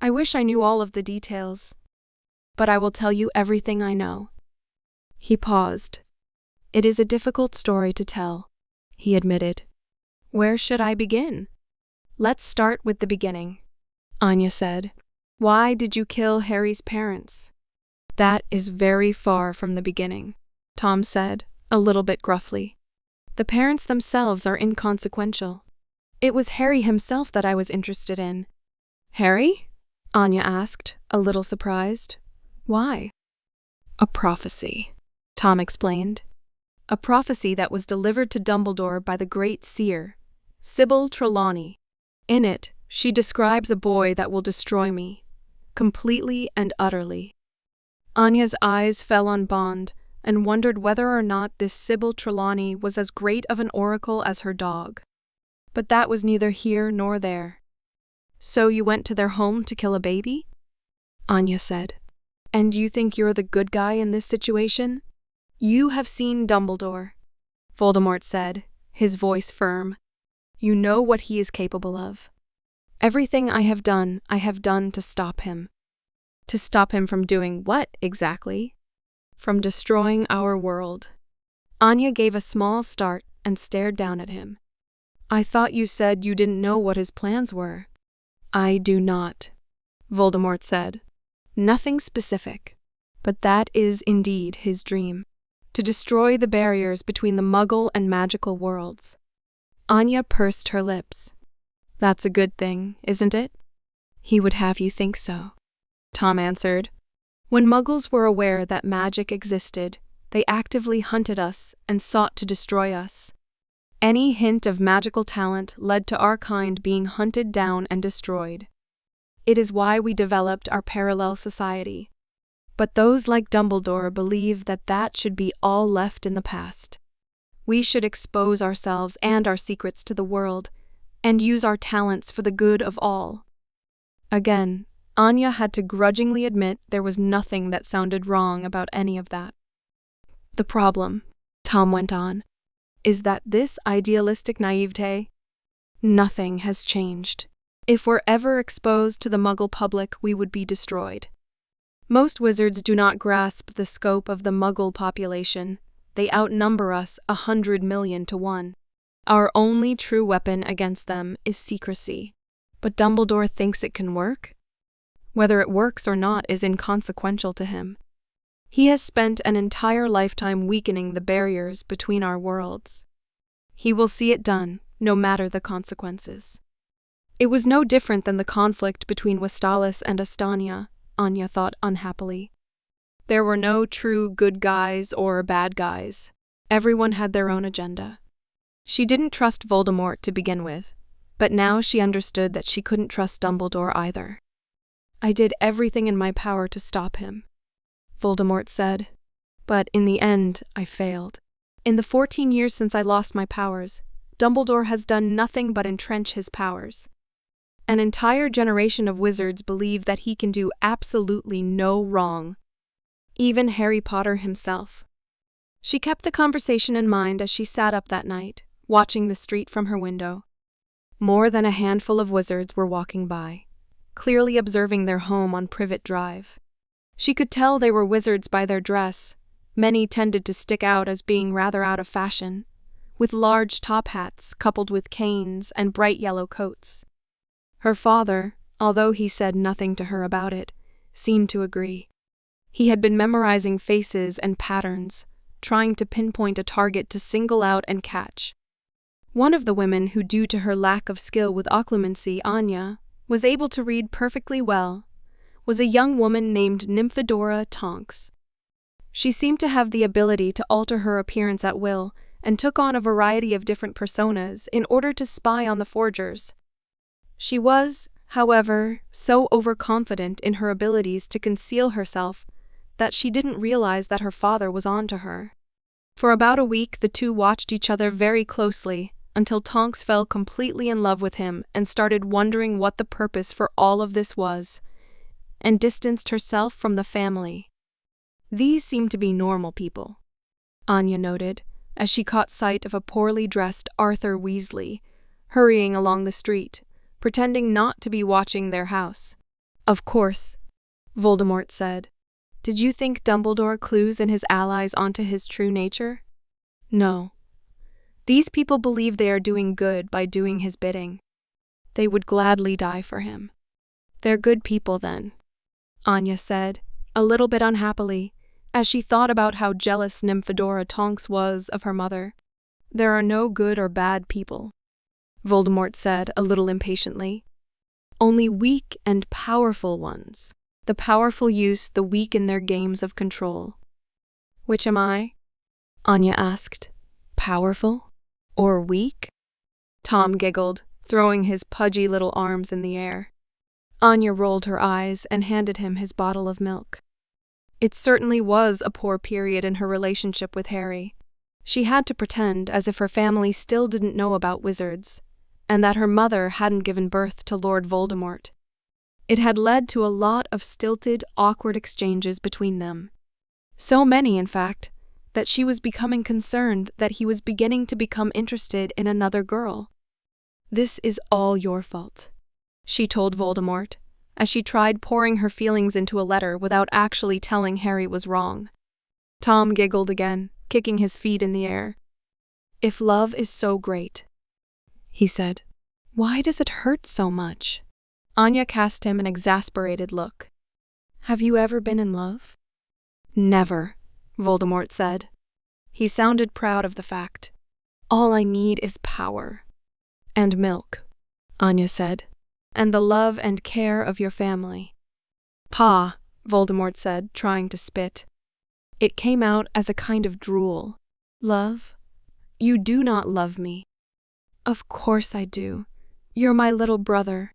I wish I knew all of the details, but I will tell you everything I know. He paused. It is a difficult story to tell, he admitted. Where should I begin? Let's start with the beginning, Anya said. Why did you kill Harry's parents? That is very far from the beginning, Tom said, a little bit gruffly. The parents themselves are inconsequential. It was Harry himself that I was interested in. Harry? Anya asked, a little surprised. Why? A prophecy, Tom explained. A prophecy that was delivered to Dumbledore by the great seer, Sybil Trelawney. In it, she describes a boy that will destroy me, completely and utterly. Anya's eyes fell on Bond and wondered whether or not this Sybil Trelawney was as great of an oracle as her dog. But that was neither here nor there. So you went to their home to kill a baby? Anya said. And you think you're the good guy in this situation? You have seen Dumbledore, Voldemort said, his voice firm. You know what he is capable of. Everything I have done to stop him. To stop him from doing what, exactly? From destroying our world. Anya gave a small start and stared down at him. I thought you said you didn't know what his plans were. I do not, Voldemort said. Nothing specific, but that is indeed his dream. To destroy the barriers between the Muggle and magical worlds. Anya pursed her lips. That's a good thing, isn't it? He would have you think so, Tom answered. When Muggles were aware that magic existed, they actively hunted us and sought to destroy us. Any hint of magical talent led to our kind being hunted down and destroyed. It is why we developed our parallel society. But those like Dumbledore believe that that should be all left in the past. We should expose ourselves and our secrets to the world, and use our talents for the good of all. Again, Anya had to grudgingly admit there was nothing that sounded wrong about any of that. The problem, Tom went on, is that this idealistic naivete, nothing has changed. If we're ever exposed to the Muggle public, we would be destroyed. Most wizards do not grasp the scope of the Muggle population. They outnumber us 100 million to 1. Our only true weapon against them is secrecy. But Dumbledore thinks it can work? Whether it works or not is inconsequential to him. He has spent an entire lifetime weakening the barriers between our worlds. He will see it done, no matter the consequences. It was no different than the conflict between Westalis and Astania, Anya thought unhappily. There were no true good guys or bad guys. Everyone had their own agenda. She didn't trust Voldemort to begin with, but now she understood that she couldn't trust Dumbledore either. I did everything in my power to stop him, Voldemort said. But in the end, I failed. In the 14 years since I lost my powers, Dumbledore has done nothing but entrench his powers. An entire generation of wizards believe that he can do absolutely no wrong. Even Harry Potter himself. She kept the conversation in mind as she sat up that night, watching the street from her window. More than a handful of wizards were walking by, clearly observing their home on Privet Drive. She could tell they were wizards by their dress. Many tended to stick out as being rather out of fashion, with large top hats coupled with canes and bright yellow coats. Her father, although he said nothing to her about it, seemed to agree. He had been memorizing faces and patterns, trying to pinpoint a target to single out and catch. One of the women who, due to her lack of skill with occlumency, Anya, was able to read perfectly well, was a young woman named Nymphadora Tonks. She seemed to have the ability to alter her appearance at will and took on a variety of different personas in order to spy on the forgers. She was, however, so overconfident in her abilities to conceal herself that she didn't realize that her father was on to her. For about a week, the two watched each other very closely until Tonks fell completely in love with him and started wondering what the purpose for all of this was, and distanced herself from the family. These seemed to be normal people, Anya noted, as she caught sight of a poorly dressed Arthur Weasley hurrying along the street, pretending not to be watching their house. Of course, Voldemort said. Did you think Dumbledore clues and his allies onto his true nature? No. These people believe they are doing good by doing his bidding. They would gladly die for him. They're good people then, Anya said, a little bit unhappily, as she thought about how jealous Nymphadora Tonks was of her mother. There are no good or bad people, Voldemort said a little impatiently. Only weak and powerful ones. The powerful use the weak in their games of control. Which am I? Anya asked. Powerful? Or weak? Tom giggled, throwing his pudgy little arms in the air. Anya rolled her eyes and handed him his bottle of milk. It certainly was a poor period in her relationship with Harry. She had to pretend as if her family still didn't know about wizards, and that her mother hadn't given birth to Lord Voldemort. It had led to a lot of stilted, awkward exchanges between them. So many, in fact, that she was becoming concerned that he was beginning to become interested in another girl. This is all your fault, she told Voldemort, as she tried pouring her feelings into a letter without actually telling Harry was wrong. Tom giggled again, kicking his feet in the air. If love is so great, he said, why does it hurt so much? Anya cast him an exasperated look. Have you ever been in love? Never, Voldemort said. He sounded proud of the fact. All I need is power. And milk, Anya said. And the love and care of your family. Pa, Voldemort said, trying to spit. It came out as a kind of drool. Love? You do not love me. Of course I do. You're my little brother.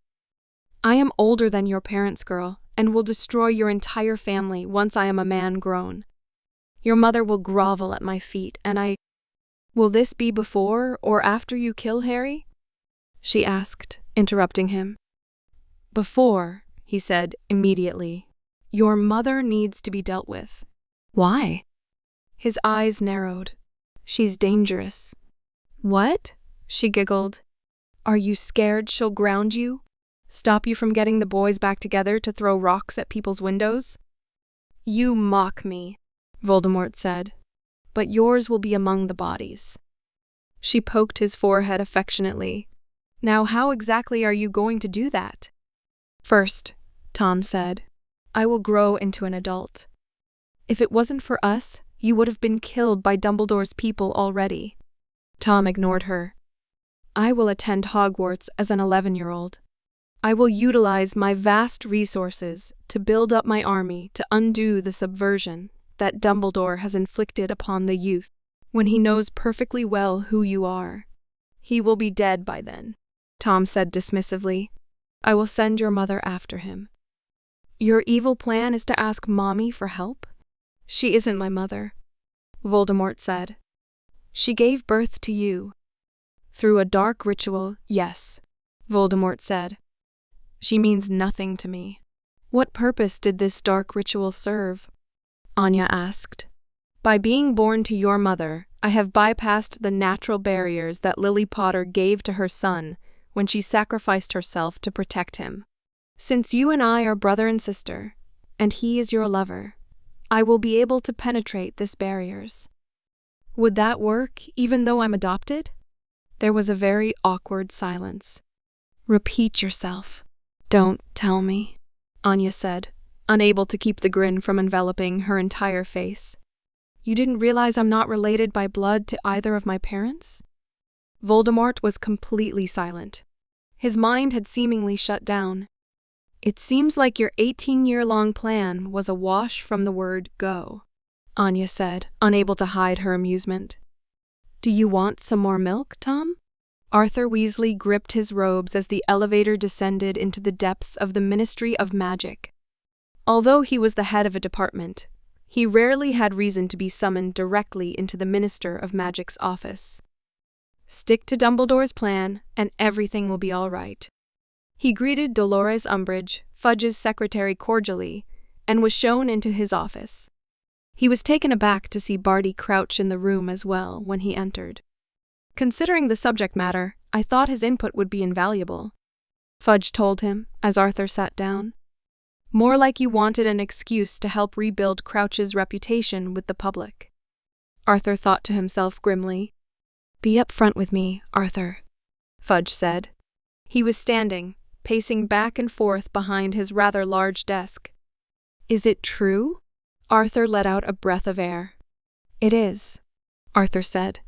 I am older than your parents, girl, and will destroy your entire family once I am a man grown. Your mother will grovel at my feet, and I— Will this be before or after you kill Harry? She asked, interrupting him. Before, he said immediately. Your mother needs to be dealt with. Why? His eyes narrowed. She's dangerous. What? She giggled. Are you scared she'll ground you? Stop you from getting the boys back together to throw rocks at people's windows? You mock me, Voldemort said, but yours will be among the bodies. She poked his forehead affectionately. Now how exactly are you going to do that? First, Tom said, I will grow into an adult. If it wasn't for us, you would have been killed by Dumbledore's people already. Tom ignored her. I will attend Hogwarts as an 11-year-old. I will utilize my vast resources to build up my army to undo the subversion that Dumbledore has inflicted upon the youth. When he knows perfectly well who you are, he will be dead by then, Tom said dismissively. I will send your mother after him. Your evil plan is to ask Mommy for help? She isn't my mother, Voldemort said. She gave birth to you. Through a dark ritual, yes, Voldemort said. She means nothing to me. What purpose did this dark ritual serve? Anya asked. By being born to your mother, I have bypassed the natural barriers that Lily Potter gave to her son when she sacrificed herself to protect him. Since you and I are brother and sister, and he is your lover, I will be able to penetrate these barriers. Would that work, even though I'm adopted? There was a very awkward silence. Repeat yourself. Don't tell me, Anya said, unable to keep the grin from enveloping her entire face. You didn't realize I'm not related by blood to either of my parents? Voldemort was completely silent. His mind had seemingly shut down. It seems like your 18-year-long plan was a wash from the word go, Anya said, unable to hide her amusement. Do you want some more milk, Tom? Arthur Weasley gripped his robes as the elevator descended into the depths of the Ministry of Magic. Although he was the head of a department, he rarely had reason to be summoned directly into the Minister of Magic's office. Stick to Dumbledore's plan, and everything will be all right. He greeted Dolores Umbridge, Fudge's secretary, cordially, and was shown into his office. He was taken aback to see Barty Crouch in the room as well when he entered. Considering the subject matter, I thought his input would be invaluable, Fudge told him as Arthur sat down. More like you wanted an excuse to help rebuild Crouch's reputation with the public. Arthur thought to himself grimly. Be upfront with me, Arthur, Fudge said. He was standing, pacing back and forth behind his rather large desk. Is it true? Arthur let out a breath of air. It is, Arthur said.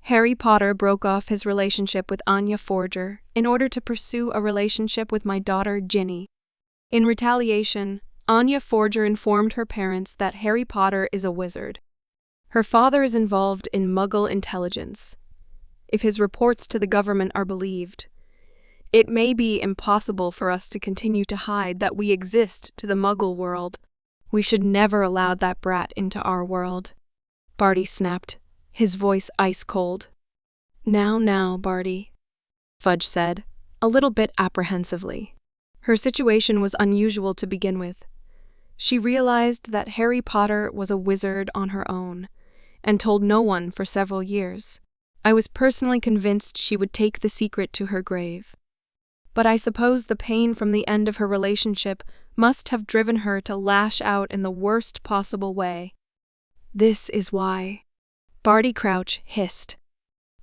Harry Potter broke off his relationship with Anya Forger in order to pursue a relationship with my daughter Ginny. In retaliation, Anya Forger informed her parents that Harry Potter is a wizard. Her father is involved in Muggle intelligence. If his reports to the government are believed, it may be impossible for us to continue to hide that we exist to the Muggle world. We should never allow that brat into our world. Barty snapped, his voice ice cold. Now, Barty, Fudge said, a little bit apprehensively. Her situation was unusual to begin with. She realized that Harry Potter was a wizard on her own, and told no one for several years. I was personally convinced she would take the secret to her grave. But I suppose the pain from the end of her relationship must have driven her to lash out in the worst possible way. This is why. Barty Crouch hissed.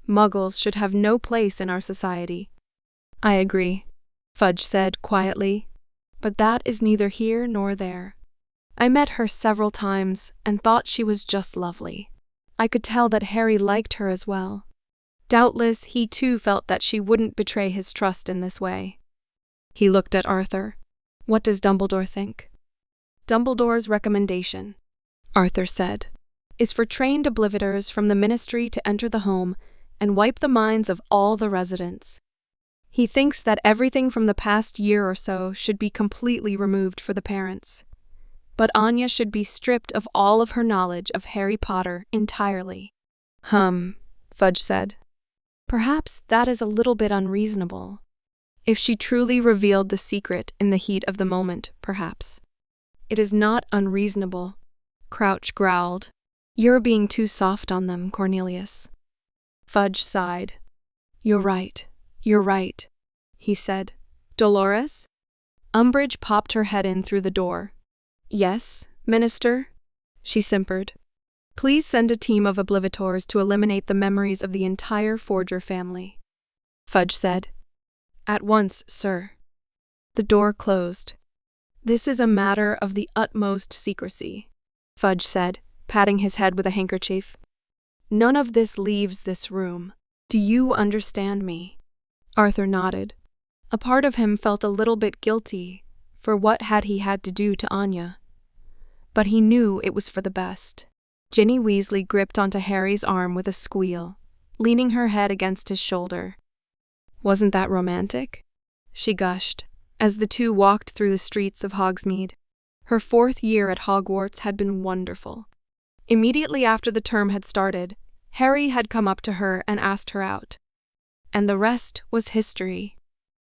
Muggles should have no place in our society. I agree, Fudge said quietly, but that is neither here nor there. I met her several times and thought she was just lovely. I could tell that Harry liked her as well. Doubtless, he too felt that she wouldn't betray his trust in this way. He looked at Arthur. What does Dumbledore think? Dumbledore's recommendation, Arthur said, is for trained oblivitors from the Ministry to enter the home and wipe the minds of all the residents. He thinks that everything from the past year or so should be completely removed for the parents. But Anya should be stripped of all of her knowledge of Harry Potter entirely. Fudge said. Perhaps that is a little bit unreasonable. If she truly revealed the secret in the heat of the moment, perhaps. It is not unreasonable, Crouch growled. You're being too soft on them, Cornelius. Fudge sighed. You're right, he said. Dolores? Umbridge popped her head in through the door. Yes, Minister? She simpered. Please send a team of oblivitors to eliminate the memories of the entire Forger family, Fudge said. At once, sir. The door closed. This is a matter of the utmost secrecy, Fudge said, patting his head with a handkerchief. None of this leaves this room. Do you understand me? Arthur nodded. A part of him felt a little bit guilty for what had he had to do to Anya. But he knew it was for the best. Ginny Weasley gripped onto Harry's arm with a squeal, leaning her head against his shoulder. "Wasn't that romantic?" she gushed, as the two walked through the streets of Hogsmeade. Her 4th year at Hogwarts had been wonderful. Immediately after the term had started, Harry had come up to her and asked her out. And the rest was history.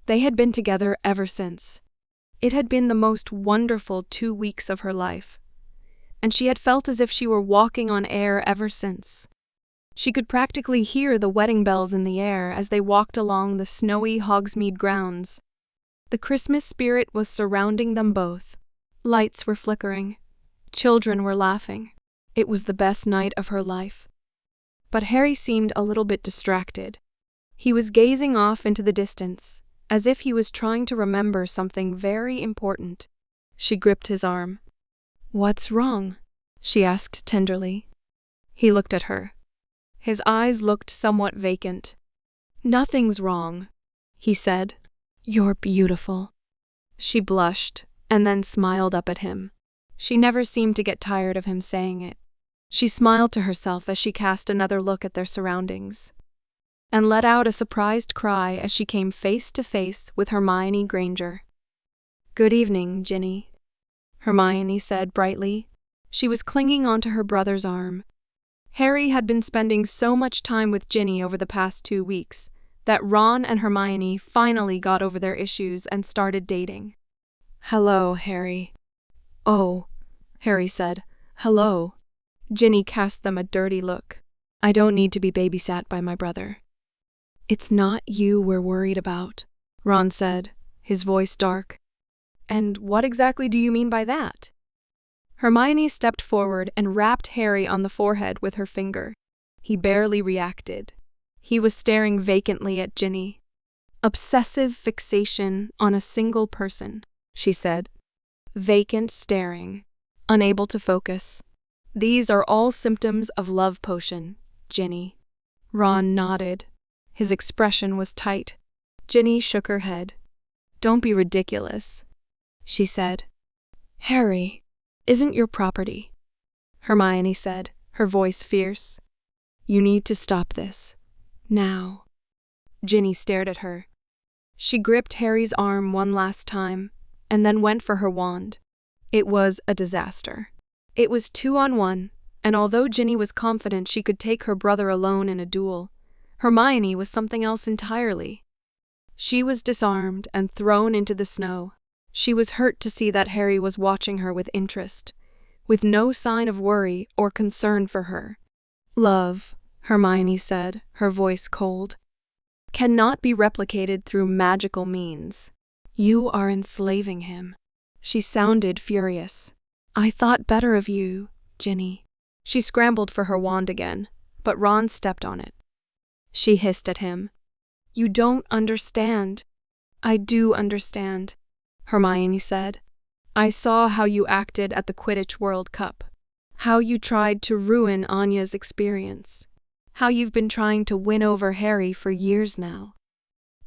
They had been together ever since. It had been the most wonderful 2 weeks of her life, and she had felt as if she were walking on air ever since. She could practically hear the wedding bells in the air as they walked along the snowy Hogsmeade grounds. The Christmas spirit was surrounding them both. Lights were flickering. Children were laughing. It was the best night of her life. But Harry seemed a little bit distracted. He was gazing off into the distance, as if he was trying to remember something very important. She gripped his arm. "What's wrong?" she asked tenderly. He looked at her. His eyes looked somewhat vacant. "Nothing's wrong," he said. "You're beautiful." She blushed, and then smiled up at him. She never seemed to get tired of him saying it. She smiled to herself as she cast another look at their surroundings, and let out a surprised cry as she came face to face with Hermione Granger. "Good evening, Ginny," Hermione said brightly. She was clinging onto her brother's arm. Harry had been spending so much time with Ginny over the past 2 weeks that Ron and Hermione finally got over their issues and started dating. "Hello, Harry." "Oh," Harry said. "Hello." Ginny cast them a dirty look. "I don't need to be babysat by my brother." "It's not you we're worried about," Ron said, his voice dark. "And what exactly do you mean by that?" Hermione stepped forward and rapped Harry on the forehead with her finger. He barely reacted. He was staring vacantly at Ginny. "Obsessive fixation on a single person," she said. "Vacant staring. Unable to focus. These are all symptoms of love potion, Ginny." Ron nodded. His expression was tight. Ginny shook her head. "Don't be ridiculous," she said. "Harry isn't your property," Hermione said, her voice fierce. "You need to stop this. Now." Ginny stared at her. She gripped Harry's arm one last time, and then went for her wand. It was a disaster. It was 2-on-1, and although Ginny was confident she could take her brother alone in a duel, Hermione was something else entirely. She was disarmed and thrown into the snow. She was hurt to see that Harry was watching her with interest, with no sign of worry or concern for her. "Love," Hermione said, her voice cold, "cannot be replicated through magical means. You are enslaving him." She sounded furious. "I thought better of you, Ginny." She scrambled for her wand again, but Ron stepped on it. She hissed at him. "You don't understand." "I do understand," Hermione said. "I saw how you acted at the Quidditch World Cup. How you tried to ruin Anya's experience. How you've been trying to win over Harry for years now.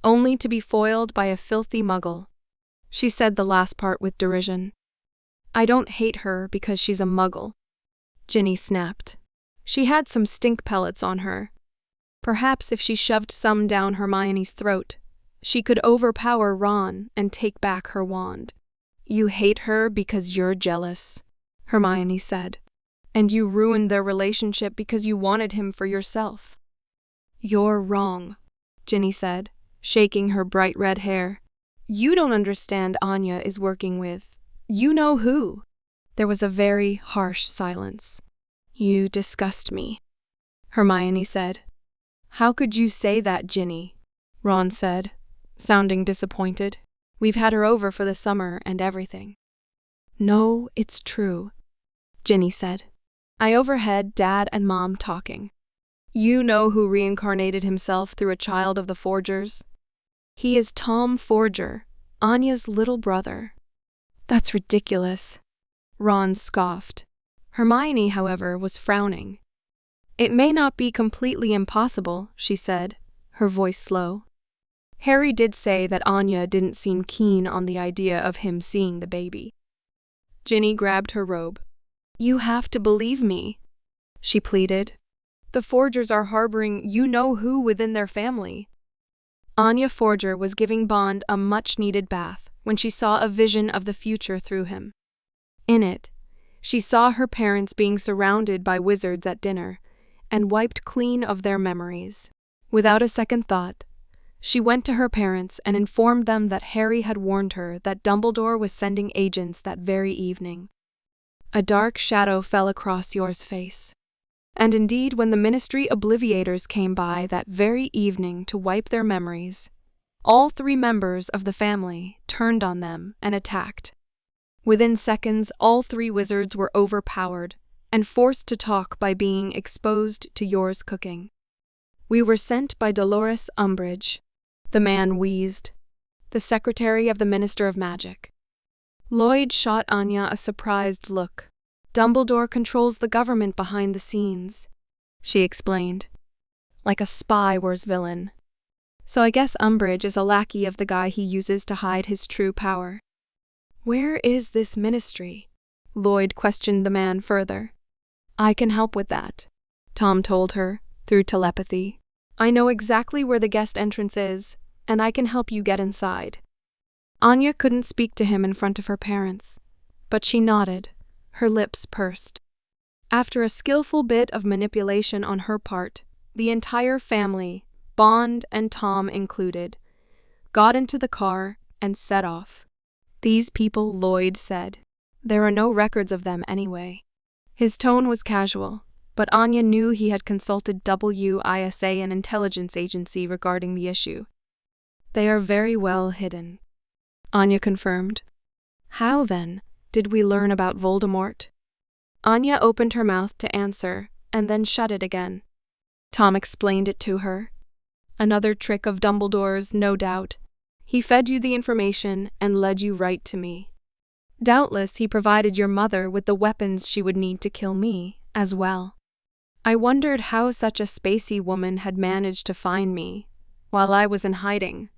Only to be foiled by a filthy muggle." She said the last part with derision. "I don't hate her because she's a muggle," Ginny snapped. She had some stink pellets on her. Perhaps if she shoved some down Hermione's throat, she could overpower Ron and take back her wand. "You hate her because you're jealous," Hermione said. "And you ruined their relationship because you wanted him for yourself." "You're wrong," Ginny said, shaking her bright red hair. "You don't understand Anya is working with you know who." There was a very harsh silence. "You disgust me," Hermione said. "How could you say that, Ginny?" Ron said, sounding disappointed. "We've had her over for the summer and everything." "No, it's true," Ginny said. "I overheard Dad and Mom talking. You know who reincarnated himself through a child of the Forgers? He is Tom Forger, Anya's little brother." "That's ridiculous," Ron scoffed. Hermione, however, was frowning. "It may not be completely impossible," she said, her voice slow. Harry did say that Anya didn't seem keen on the idea of him seeing the baby. Ginny grabbed her robe. "You have to believe me," she pleaded. "The Forgers are harboring you-know-who within their family." Anya Forger was giving Bond a much-needed bath when she saw a vision of the future through him. In it, she saw her parents being surrounded by wizards at dinner and wiped clean of their memories. Without a second thought, she went to her parents and informed them that Harry had warned her that Dumbledore was sending agents that very evening. A dark shadow fell across Yor's face. And indeed, when the Ministry Obliviators came by that very evening to wipe their memories, all 3 members of the family turned on them and attacked. Within seconds, all 3 wizards were overpowered and forced to talk by being exposed to Yor's cooking. "We were sent by Dolores Umbridge," the man wheezed, "the secretary of the Minister of Magic." Lloyd shot Anya a surprised look. "Dumbledore controls the government behind the scenes," she explained. "Like a spy-wars villain. So I guess Umbridge is a lackey of the guy he uses to hide his true power." "Where is this ministry?" Lloyd questioned the man further. "I can help with that," Tom told her, through telepathy. "I know exactly where the guest entrance is, and I can help you get inside." Anya couldn't speak to him in front of her parents, but she nodded, her lips pursed. After a skillful bit of manipulation on her part, the entire family, Bond and Tom included, got into the car and set off. "These people," Lloyd said. "There are no records of them anyway." His tone was casual, but Anya knew he had consulted WISA, an intelligence agency, regarding the issue. "They are very well hidden," Anya confirmed. "How, then, did we learn about Voldemort?" Anya opened her mouth to answer, and then shut it again. Tom explained it to her. "Another trick of Dumbledore's, no doubt. He fed you the information and led you right to me. Doubtless he provided your mother with the weapons she would need to kill me, as well. I wondered how such a spacey woman had managed to find me, while I was in hiding."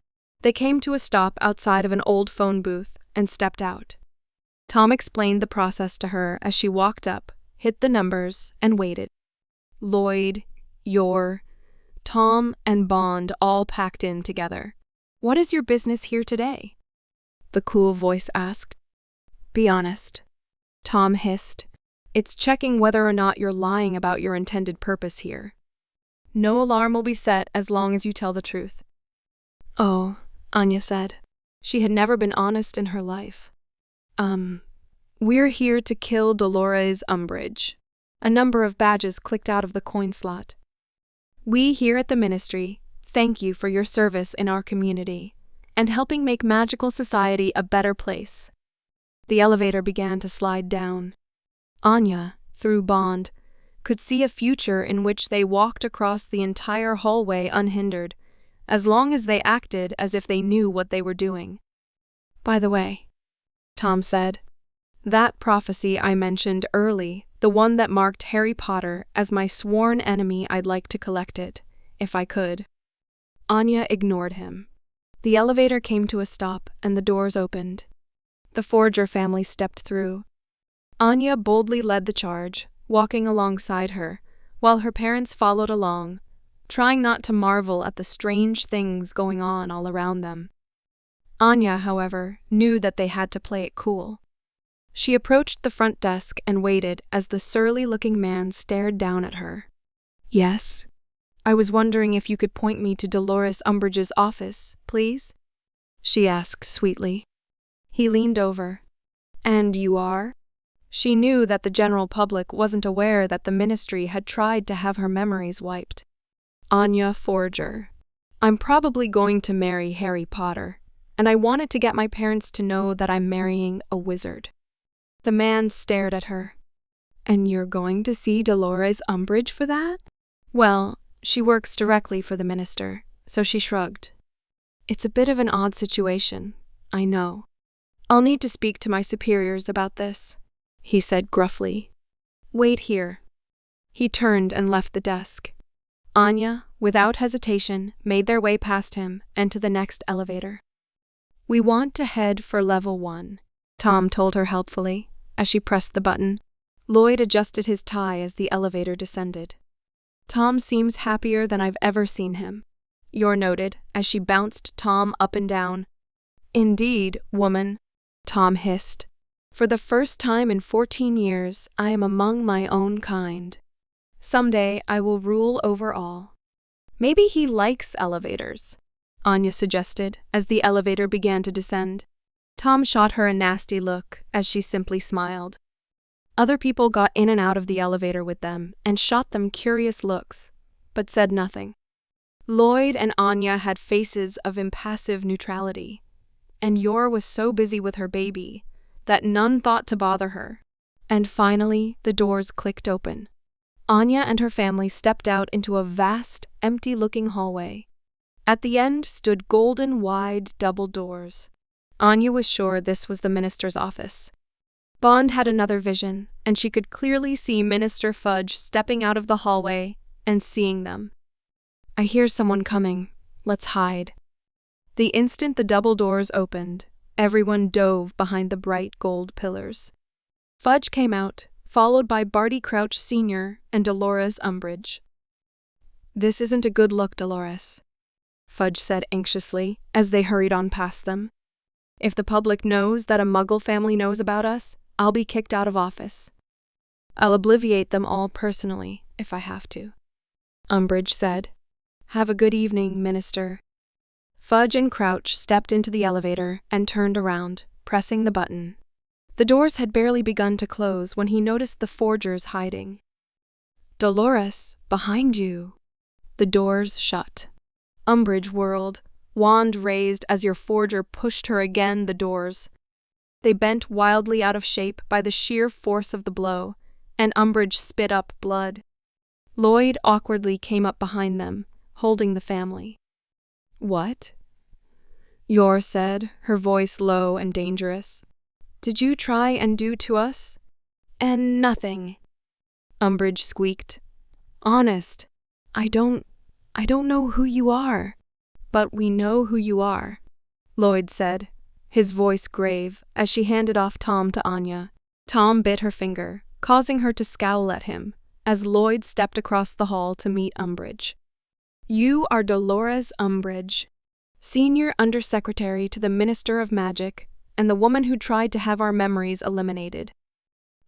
They came to a stop outside of an old phone booth and stepped out. Tom explained the process to her as she walked up, hit the numbers, and waited. Lloyd, Yor, Tom, and Bond all packed in together. "What is your business here today?" the cool voice asked. "Be honest," Tom hissed. "It's checking whether or not you're lying about your intended purpose here. No alarm will be set as long as you tell the truth." "Oh," Anya said. She had never been honest in her life. We're here to kill Dolores Umbridge." A number of badges clicked out of the coin slot. "We here at the Ministry thank you for your service in our community and helping make magical society a better place." The elevator began to slide down. Anya, through Bond, could see a future in which they walked across the entire hallway unhindered, as long as they acted as if they knew what they were doing. "By the way," Tom said, "that prophecy I mentioned early, the one that marked Harry Potter as my sworn enemy, I'd like to collect it, if I could." Anya ignored him. The elevator came to a stop and the doors opened. The Forger family stepped through. Anya boldly led the charge, walking alongside her, while her parents followed along, trying not to marvel at the strange things going on all around them. Anya, however, knew that they had to play it cool. She approached the front desk and waited as the surly-looking man stared down at her. "Yes? I was wondering if you could point me to Dolores Umbridge's office, please?" she asked sweetly. He leaned over. "And you are?" She knew that the general public wasn't aware that the Ministry had tried to have her memories wiped. "Anya Forger. I'm probably going to marry Harry Potter, and I wanted to get my parents to know that I'm marrying a wizard." The man stared at her. "And you're going to see Dolores Umbridge for that?" "Well, she works directly for the minister," so she shrugged. "It's a bit of an odd situation, I know. I'll need to speak to my superiors about this," he said gruffly. "Wait here." He turned and left the desk. Anya, without hesitation, made their way past him and to the next elevator. "We want to head for level 1, Tom told her helpfully, as she pressed the button. Lloyd adjusted his tie as the elevator descended. "Tom seems happier than I've ever seen him," Yor noted, as she bounced Tom up and down. "Indeed, woman," Tom hissed. "For the first time in 14 years, I am among my own kind. Someday I will rule over all." "Maybe he likes elevators," Anya suggested, as the elevator began to descend. Tom shot her a nasty look, as she simply smiled. Other people got in and out of the elevator with them and shot them curious looks, but said nothing. Lloyd and Anya had faces of impassive neutrality, and Yor was so busy with her baby that none thought to bother her. And finally, the doors clicked open. Anya and her family stepped out into a vast, empty-looking hallway. At the end stood golden, wide, double doors. Anya was sure this was the minister's office. Bond had another vision, and she could clearly see Minister Fudge stepping out of the hallway and seeing them. "I hear someone coming. Let's hide." The instant the double doors opened, everyone dove behind the bright gold pillars. Fudge came out, followed by Barty Crouch Sr. and Dolores Umbridge. "This isn't a good look, Dolores," Fudge said anxiously as they hurried on past them. "If the public knows that a Muggle family knows about us, I'll be kicked out of office. I'll obliviate them all personally, if I have to," Umbridge said. "Have a good evening, Minister." Fudge and Crouch stepped into the elevator and turned around, pressing the button. The doors had barely begun to close when he noticed the forgers hiding. "Dolores, behind you." The doors shut. Umbridge whirled, wand raised as your forger pushed her again the doors. They bent wildly out of shape by the sheer force of the blow, and Umbridge spit up blood. Lloyd awkwardly came up behind them, holding the family. "What?" Yor said, her voice low and dangerous. "Did you try and do to us?" "And nothing," Umbridge squeaked. "Honest, I don't know who you are." "But we know who you are," Lloyd said, his voice grave, as she handed off Tom to Anya. Tom bit her finger, causing her to scowl at him, as Lloyd stepped across the hall to meet Umbridge. "You are Dolores Umbridge, Senior Undersecretary to the Minister of Magic, and the woman who tried to have our memories eliminated."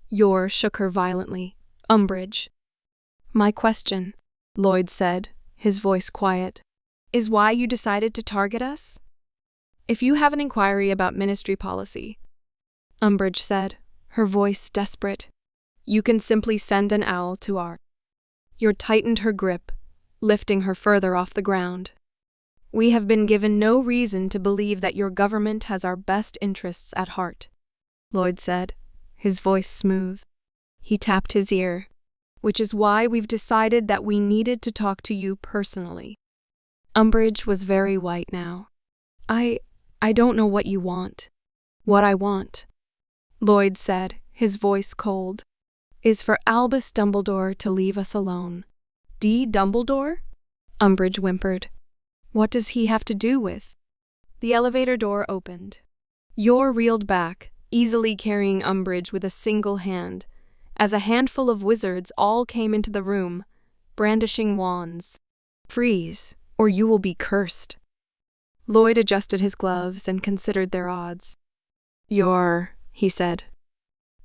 Yor shook her violently. "Umbridge." "My question," Lloyd said, his voice quiet, "is why you decided to target us?" "If you have an inquiry about ministry policy," Umbridge said, her voice desperate, "you can simply send an owl to our—" Yor tightened her grip, lifting her further off the ground. "We have been given no reason to believe that your government has our best interests at heart," Lloyd said, his voice smooth. He tapped his ear. "Which is why we've decided that we needed to talk to you personally." Umbridge was very white now. I don't know what you want." "What I want," Lloyd said, his voice cold, "is for Albus Dumbledore to leave us alone." "D. Dumbledore?" Umbridge whimpered. "What does he have to do with—" The elevator door opened. Yor reeled back, easily carrying Umbridge with a single hand, as a handful of wizards all came into the room, brandishing wands. "Freeze, or you will be cursed." Lloyd adjusted his gloves and considered their odds. "Yor," he said,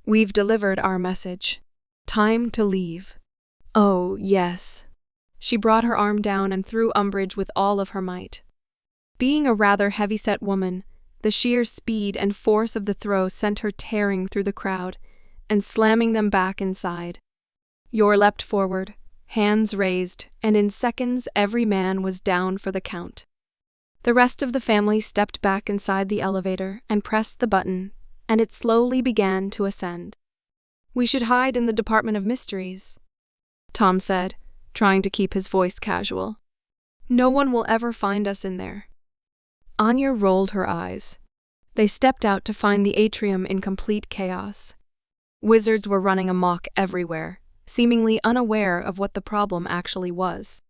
"we've delivered our message. Time to leave." "Oh, yes." She brought her arm down and threw Umbridge with all of her might. Being a rather heavy-set woman, the sheer speed and force of the throw sent her tearing through the crowd and slamming them back inside. Yor leapt forward, hands raised, and in seconds every man was down for the count. The rest of the family stepped back inside the elevator and pressed the button, and it slowly began to ascend. "We should hide in the Department of Mysteries," Tom said, trying to keep his voice casual. "No one will ever find us in there." Anya rolled her eyes. They stepped out to find the atrium in complete chaos. Wizards were running amok everywhere, seemingly unaware of what the problem actually was.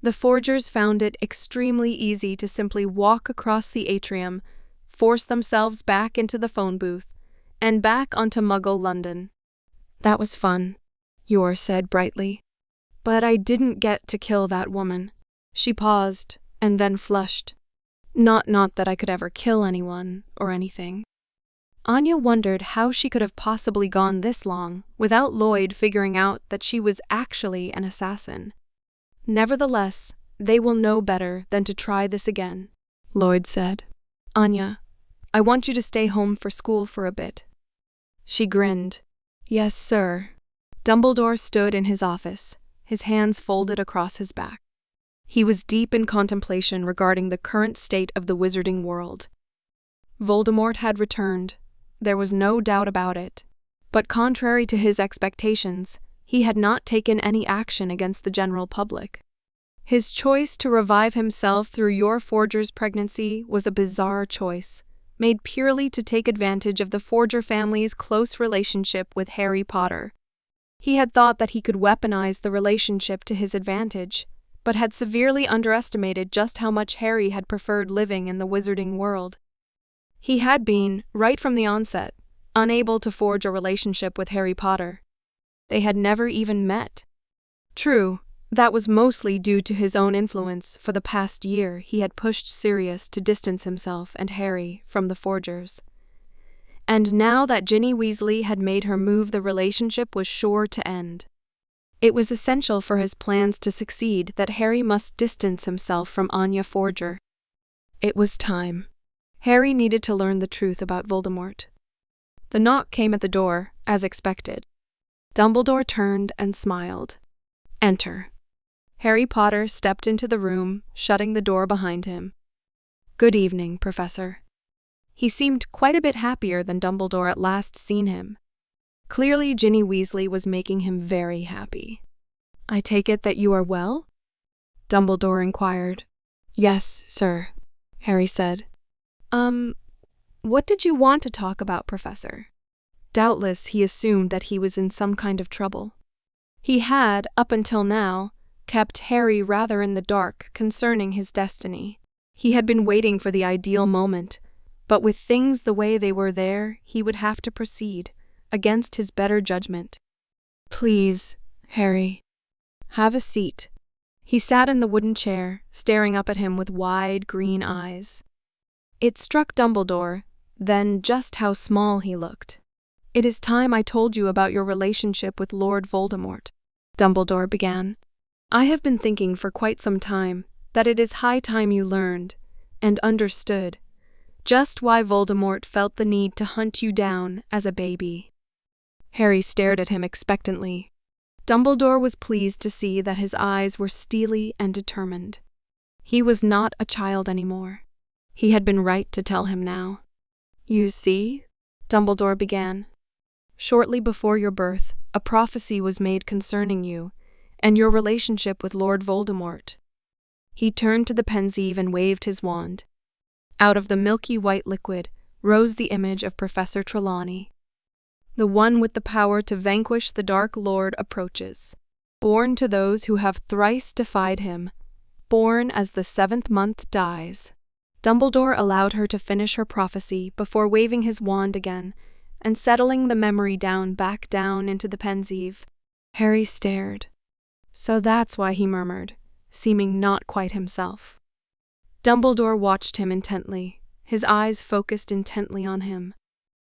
The forgers found it extremely easy to simply walk across the atrium, force themselves back into the phone booth, and back onto Muggle London. That was fun, Yor said brightly. But I didn't get to kill that woman. She paused, and then flushed. Not that I could ever kill anyone, or anything. Anya wondered how she could have possibly gone this long without Lloyd figuring out that she was actually an assassin. Nevertheless, they will know better than to try this again, Lloyd said. Anya, I want you to stay home for school for a bit. She grinned. Yes, sir. Dumbledore stood in his office, his hands folded across his back. He was deep in contemplation regarding the current state of the wizarding world. Voldemort had returned. There was no doubt about it. But contrary to his expectations, he had not taken any action against the general public. His choice to revive himself through your forger's pregnancy was a bizarre choice, made purely to take advantage of the Forger family's close relationship with Harry Potter. He had thought that he could weaponize the relationship to his advantage, but had severely underestimated just how much Harry had preferred living in the wizarding world. He had been, right from the onset, unable to forge a relationship with Harry Potter. They had never even met. True, that was mostly due to his own influence. For the past year, he had pushed Sirius to distance himself and Harry from the Forgers. And now that Ginny Weasley had made her move, the relationship was sure to end. It was essential for his plans to succeed that Harry must distance himself from Anya Forger. It was time. Harry needed to learn the truth about Voldemort. The knock came at the door, as expected. Dumbledore turned and smiled. Enter. Harry Potter stepped into the room, shutting the door behind him. Good evening, Professor. He seemed quite a bit happier than Dumbledore had last seen him. Clearly, Ginny Weasley was making him very happy. I take it that you are well? Dumbledore inquired. Yes, sir, Harry said. What did you want to talk about, Professor? Doubtless he assumed that he was in some kind of trouble. He had, up until now, kept Harry rather in the dark concerning his destiny. He had been waiting for the ideal moment, but with things the way they were there, he would have to proceed, against his better judgment. Please, Harry. Have a seat. He sat in the wooden chair, staring up at him with wide green eyes. It struck Dumbledore, then, just how small he looked. It is time I told you about your relationship with Lord Voldemort, Dumbledore began. I have been thinking for quite some time that it is high time you learned, and understood, just why Voldemort felt the need to hunt you down as a baby. Harry stared at him expectantly. Dumbledore was pleased to see that his eyes were steely and determined. He was not a child anymore. He had been right to tell him now. You see, Dumbledore began. Shortly before your birth, a prophecy was made concerning you and your relationship with Lord Voldemort. He turned to the Pensieve and waved his wand. Out of the milky white liquid rose the image of Professor Trelawney. The one with the power to vanquish the Dark Lord approaches. Born to those who have thrice defied him, born as the 7th month dies. Dumbledore allowed her to finish her prophecy before waving his wand again and settling the memory back down into the Pensieve. Harry stared. So that's why he murmured, seeming not quite himself. Dumbledore watched him intently, his eyes focused intently on him.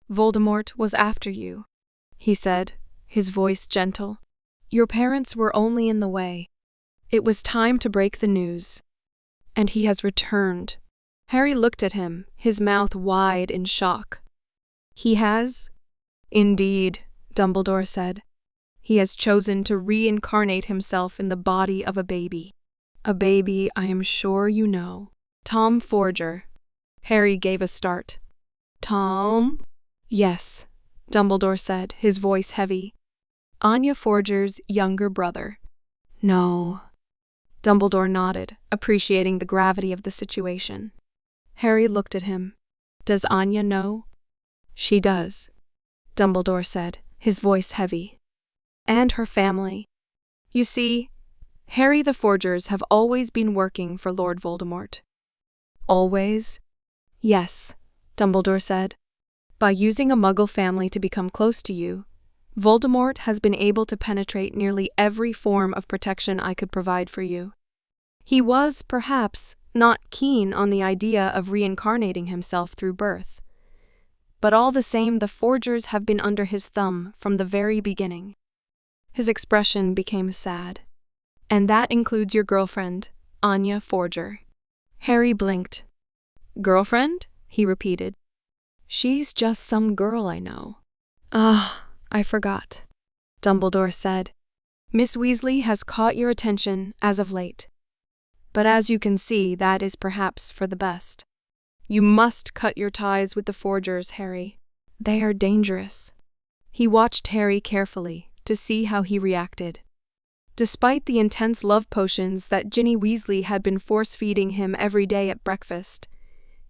Voldemort was after you, he said, his voice gentle. Your parents were only in the way. It was time to break the news. And he has returned. Harry looked at him, his mouth wide in shock. He has? Indeed, Dumbledore said. He has chosen to reincarnate himself in the body of a baby. A baby I am sure you know. Tom Forger. Harry gave a start. Tom? Yes, Dumbledore said, his voice heavy. Anya Forger's younger brother. No. Dumbledore nodded, appreciating the gravity of the situation. Harry looked at him. Does Anya know? She does, Dumbledore said, his voice heavy. And her family. You see, Harry the Forgers have always been working for Lord Voldemort. Always? Yes, Dumbledore said. By using a Muggle family to become close to you, Voldemort has been able to penetrate nearly every form of protection I could provide for you. He was, perhaps, not keen on the idea of reincarnating himself through birth. But all the same, the Forgers have been under his thumb from the very beginning. His expression became sad. And that includes your girlfriend, Anya Forger. Harry blinked. Girlfriend? He repeated. She's just some girl I know. Ah, I forgot, Dumbledore said. Miss Weasley has caught your attention as of late. But as you can see, that is perhaps for the best. You must cut your ties with the Forgers, Harry. They are dangerous. He watched Harry carefully to see how he reacted. Despite the intense love potions that Ginny Weasley had been force-feeding him every day at breakfast,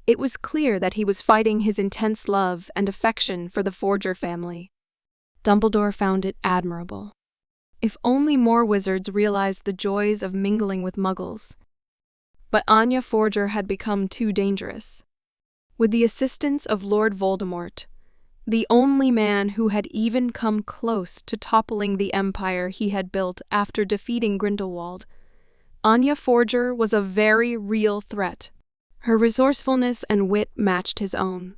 it was clear that he was fighting his intense love and affection for the Forger family. Dumbledore found it admirable. If only more wizards realized the joys of mingling with Muggles. But Anya Forger had become too dangerous. With the assistance of Lord Voldemort, the only man who had even come close to toppling the empire he had built after defeating Grindelwald, Anya Forger was a very real threat. Her resourcefulness and wit matched his own,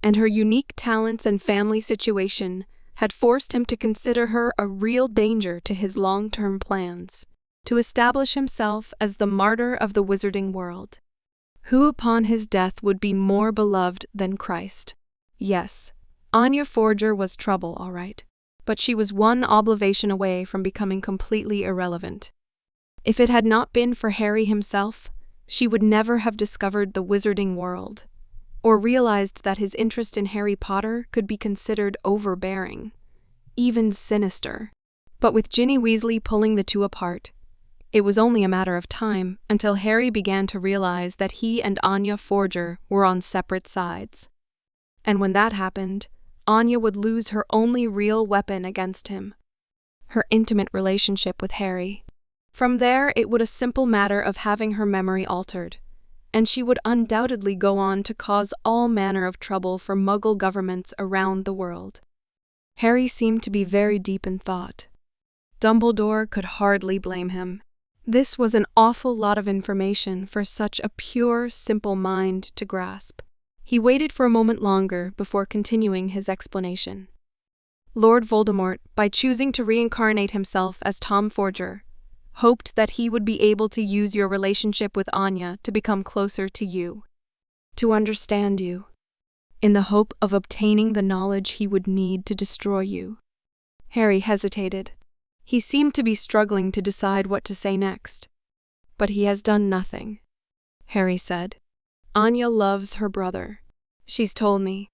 and her unique talents and family situation had forced him to consider her a real danger to his long-term plans, to establish himself as the martyr of the wizarding world, who upon his death would be more beloved than Christ. Yes, Anya Forger was trouble, all right, but she was one obligation away from becoming completely irrelevant. If it had not been for Harry himself, she would never have discovered the wizarding world, or realized that his interest in Harry Potter could be considered overbearing, even sinister. But with Ginny Weasley pulling the two apart, it was only a matter of time until Harry began to realize that he and Anya Forger were on separate sides. And when that happened, Anya would lose her only real weapon against him, her intimate relationship with Harry. From there, it would a simple matter of having her memory altered, and she would undoubtedly go on to cause all manner of trouble for Muggle governments around the world. Harry seemed to be very deep in thought. Dumbledore could hardly blame him. This was an awful lot of information for such a pure, simple mind to grasp. He waited for a moment longer before continuing his explanation. Lord Voldemort, by choosing to reincarnate himself as Tom Forger, hoped that he would be able to use your relationship with Anya to become closer to you, to understand you, in the hope of obtaining the knowledge he would need to destroy you. Harry hesitated. He seemed to be struggling to decide what to say next. But he has done nothing, Harry said. Anya loves her brother. She's told me.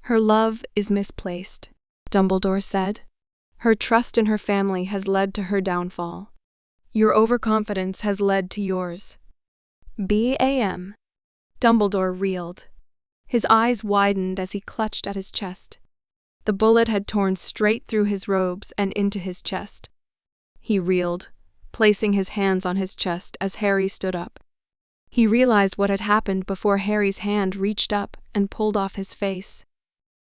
Her love is misplaced, Dumbledore said. Her trust in her family has led to her downfall. Your overconfidence has led to yours. B.A.M. Dumbledore reeled. His eyes widened as he clutched at his chest. The bullet had torn straight through his robes and into his chest. He reeled, placing his hands on his chest as Harry stood up. He realized what had happened before Harry's hand reached up and pulled off his face.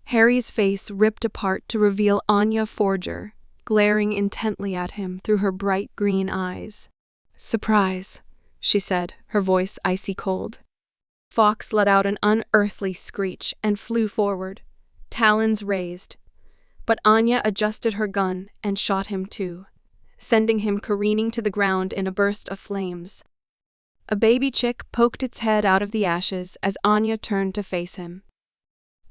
Harry's face ripped apart to reveal Anya Forger, glaring intently at him through her bright green eyes. Surprise, she said, her voice icy cold. Fawkes let out an unearthly screech and flew forward, talons raised. But Anya adjusted her gun and shot him too, sending him careening to the ground in a burst of flames. A baby chick poked its head out of the ashes as Anya turned to face him.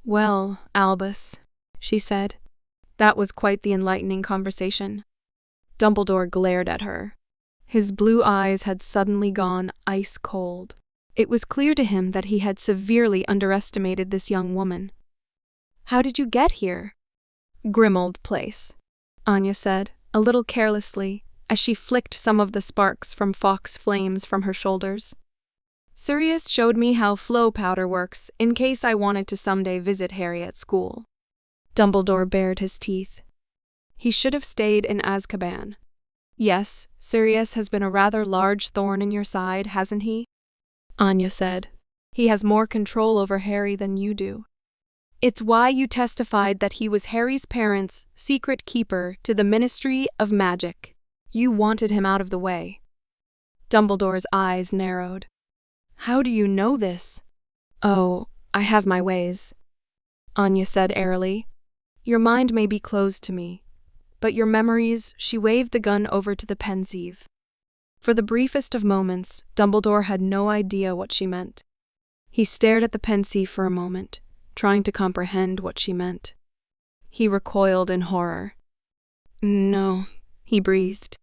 Well, Albus, she said. That was quite the enlightening conversation. Dumbledore glared at her. His blue eyes had suddenly gone ice cold. It was clear to him that he had severely underestimated this young woman. How did you get here? Grimmauld Place, Anya said, a little carelessly, as she flicked some of the sparks from Fawkes' flames from her shoulders. Sirius showed me how flow powder works in case I wanted to someday visit Harry at school. Dumbledore bared his teeth. He should have stayed in Azkaban. Yes, Sirius has been a rather large thorn in your side, hasn't he? Anya said. He has more control over Harry than you do. It's why you testified that he was Harry's parents' secret keeper to the Ministry of Magic. You wanted him out of the way. Dumbledore's eyes narrowed. How do you know this? Oh, I have my ways, Anya said airily. Your mind may be closed to me, but your memories, she waved the gun over to the pensieve. For the briefest of moments, Dumbledore had no idea what she meant. He stared at the pensieve for a moment, trying to comprehend what she meant. He recoiled in horror. No, he breathed.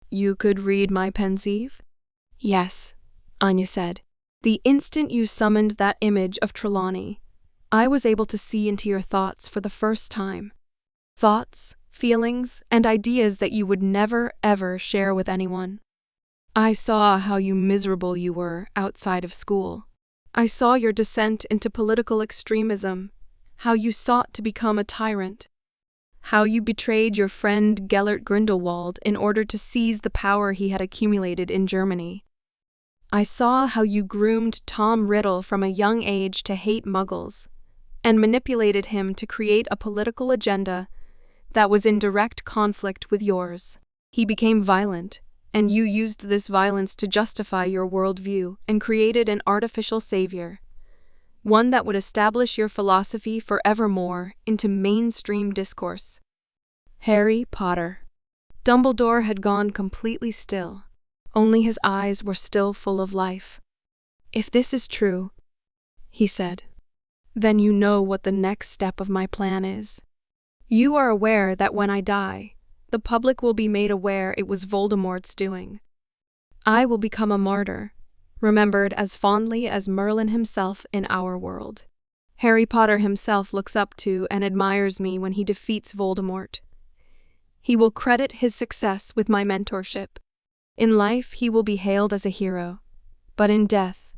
You could read my pensieve? Yes, Anya said. The instant you summoned that image of Trelawney, I was able to see into your thoughts for the first time. Thoughts, feelings, and ideas that you would never, ever share with anyone. I saw how miserable you were outside of school. I saw your descent into political extremism, how you sought to become a tyrant, how you betrayed your friend Gellert Grindelwald in order to seize the power he had accumulated in Germany. I saw how you groomed Tom Riddle from a young age to hate Muggles, and manipulated him to create a political agenda that was in direct conflict with yours. He became violent, and you used this violence to justify your worldview and created an artificial savior, one that would establish your philosophy forevermore into mainstream discourse. Harry Potter. Dumbledore had gone completely still. Only his eyes were still full of life. If this is true, he said, then you know what the next step of my plan is. You are aware that when I die, the public will be made aware it was Voldemort's doing. I will become a martyr, remembered as fondly as Merlin himself in our world. Harry Potter himself looks up to and admires me when he defeats Voldemort. He will credit his success with my mentorship. In life, he will be hailed as a hero, but in death,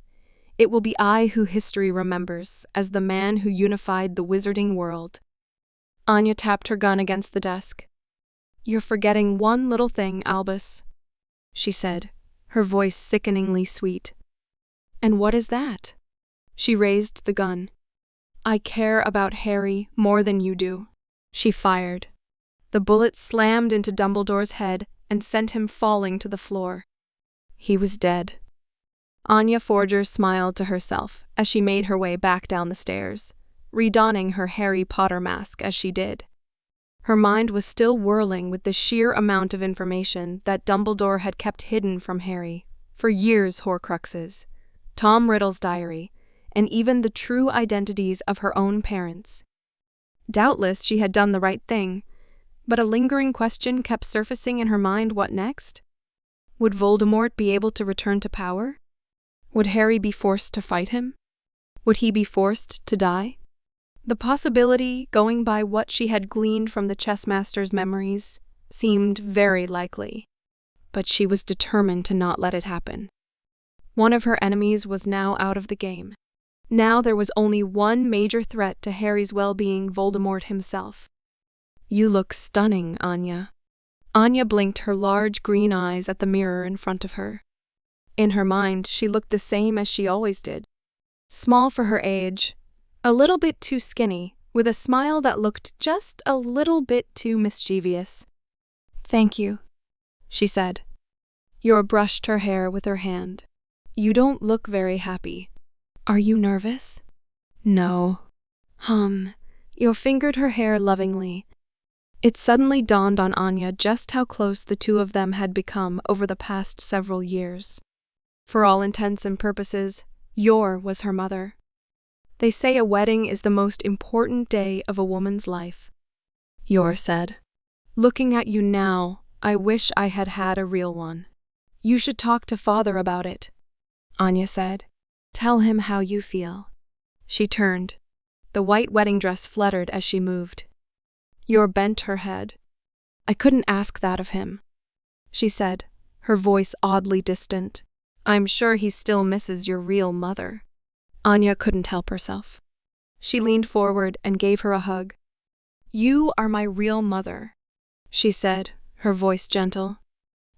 it will be I who history remembers as the man who unified the wizarding world. Anya tapped her gun against the desk. You're forgetting one little thing, Albus, she said, her voice sickeningly sweet. And what is that? She raised the gun. I care about Harry more than you do. She fired. The bullet slammed into Dumbledore's head and sent him falling to the floor. He was dead. Anya Forger smiled to herself as she made her way back down the stairs, redonning her Harry Potter mask as she did. Her mind was still whirling with the sheer amount of information that Dumbledore had kept hidden from Harry for years. Horcruxes, Tom Riddle's diary, and even the true identities of her own parents. Doubtless she had done the right thing, but a lingering question kept surfacing in her mind. What next? Would Voldemort be able to return to power? Would Harry be forced to fight him? Would he be forced to die? The possibility, going by what she had gleaned from the chessmaster's memories, seemed very likely, but she was determined to not let it happen. One of her enemies was now out of the game. Now there was only one major threat to Harry's well-being: Voldemort himself. You look stunning, Anya. Anya blinked her large green eyes at the mirror in front of her. In her mind, she looked the same as she always did. Small for her age, a little bit too skinny, with a smile that looked just a little bit too mischievous. Thank you, she said. Yor brushed her hair with her hand. You don't look very happy. Are you nervous? No. Yor fingered her hair lovingly. It suddenly dawned on Anya just how close the two of them had become over the past several years. For all intents and purposes, Yor was her mother. They say a wedding is the most important day of a woman's life, Yor said. Looking at you now, I wish I had had a real one. You should talk to father about it, Anya said. Tell him how you feel. She turned. The white wedding dress fluttered as she moved. Yor bent her head. I couldn't ask that of him, she said, her voice oddly distant. I'm sure he still misses your real mother. Anya couldn't help herself. She leaned forward and gave her a hug. You are my real mother, she said, her voice gentle.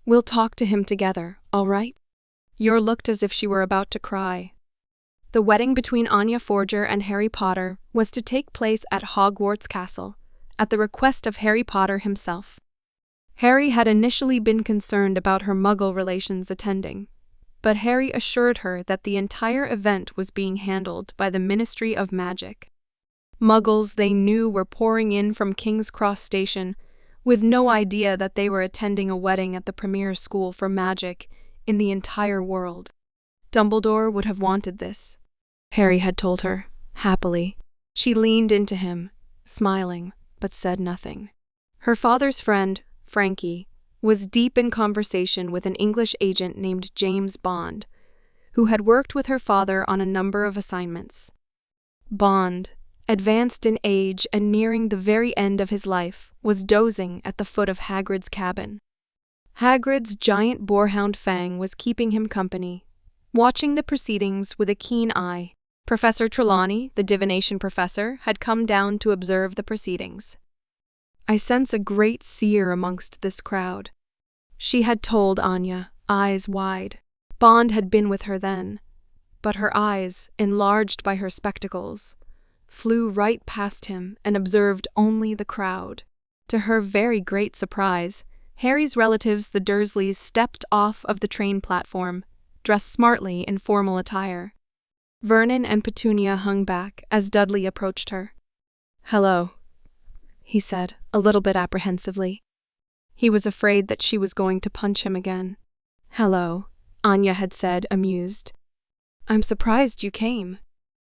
We'll talk to him together, all right? Yor looked as if she were about to cry. The wedding between Anya Forger and Harry Potter was to take place at Hogwarts Castle, at the request of Harry Potter himself. Harry had initially been concerned about her Muggle relations attending, but Harry assured her that the entire event was being handled by the Ministry of Magic. Muggles they knew were pouring in from King's Cross Station, with no idea that they were attending a wedding at the premier school for magic in the entire world. Dumbledore would have wanted this, Harry had told her, happily. She leaned into him, smiling, but said nothing. Her father's friend, Frankie, was deep in conversation with an English agent named James Bond, who had worked with her father on a number of assignments. Bond, advanced in age and nearing the very end of his life, was dozing at the foot of Hagrid's cabin. Hagrid's giant boarhound Fang was keeping him company, watching the proceedings with a keen eye. Professor Trelawney, the divination professor, had come down to observe the proceedings. I sense a great seer amongst this crowd, she had told Anya, eyes wide. Bond had been with her then, but her eyes, enlarged by her spectacles, flew right past him and observed only the crowd. To her very great surprise, Harry's relatives, the Dursleys, stepped off of the train platform, dressed smartly in formal attire. Vernon and Petunia hung back as Dudley approached her. "Hello," he said, a little bit apprehensively. He was afraid that she was going to punch him again. "Hello," Anya had said, amused. "I'm surprised you came."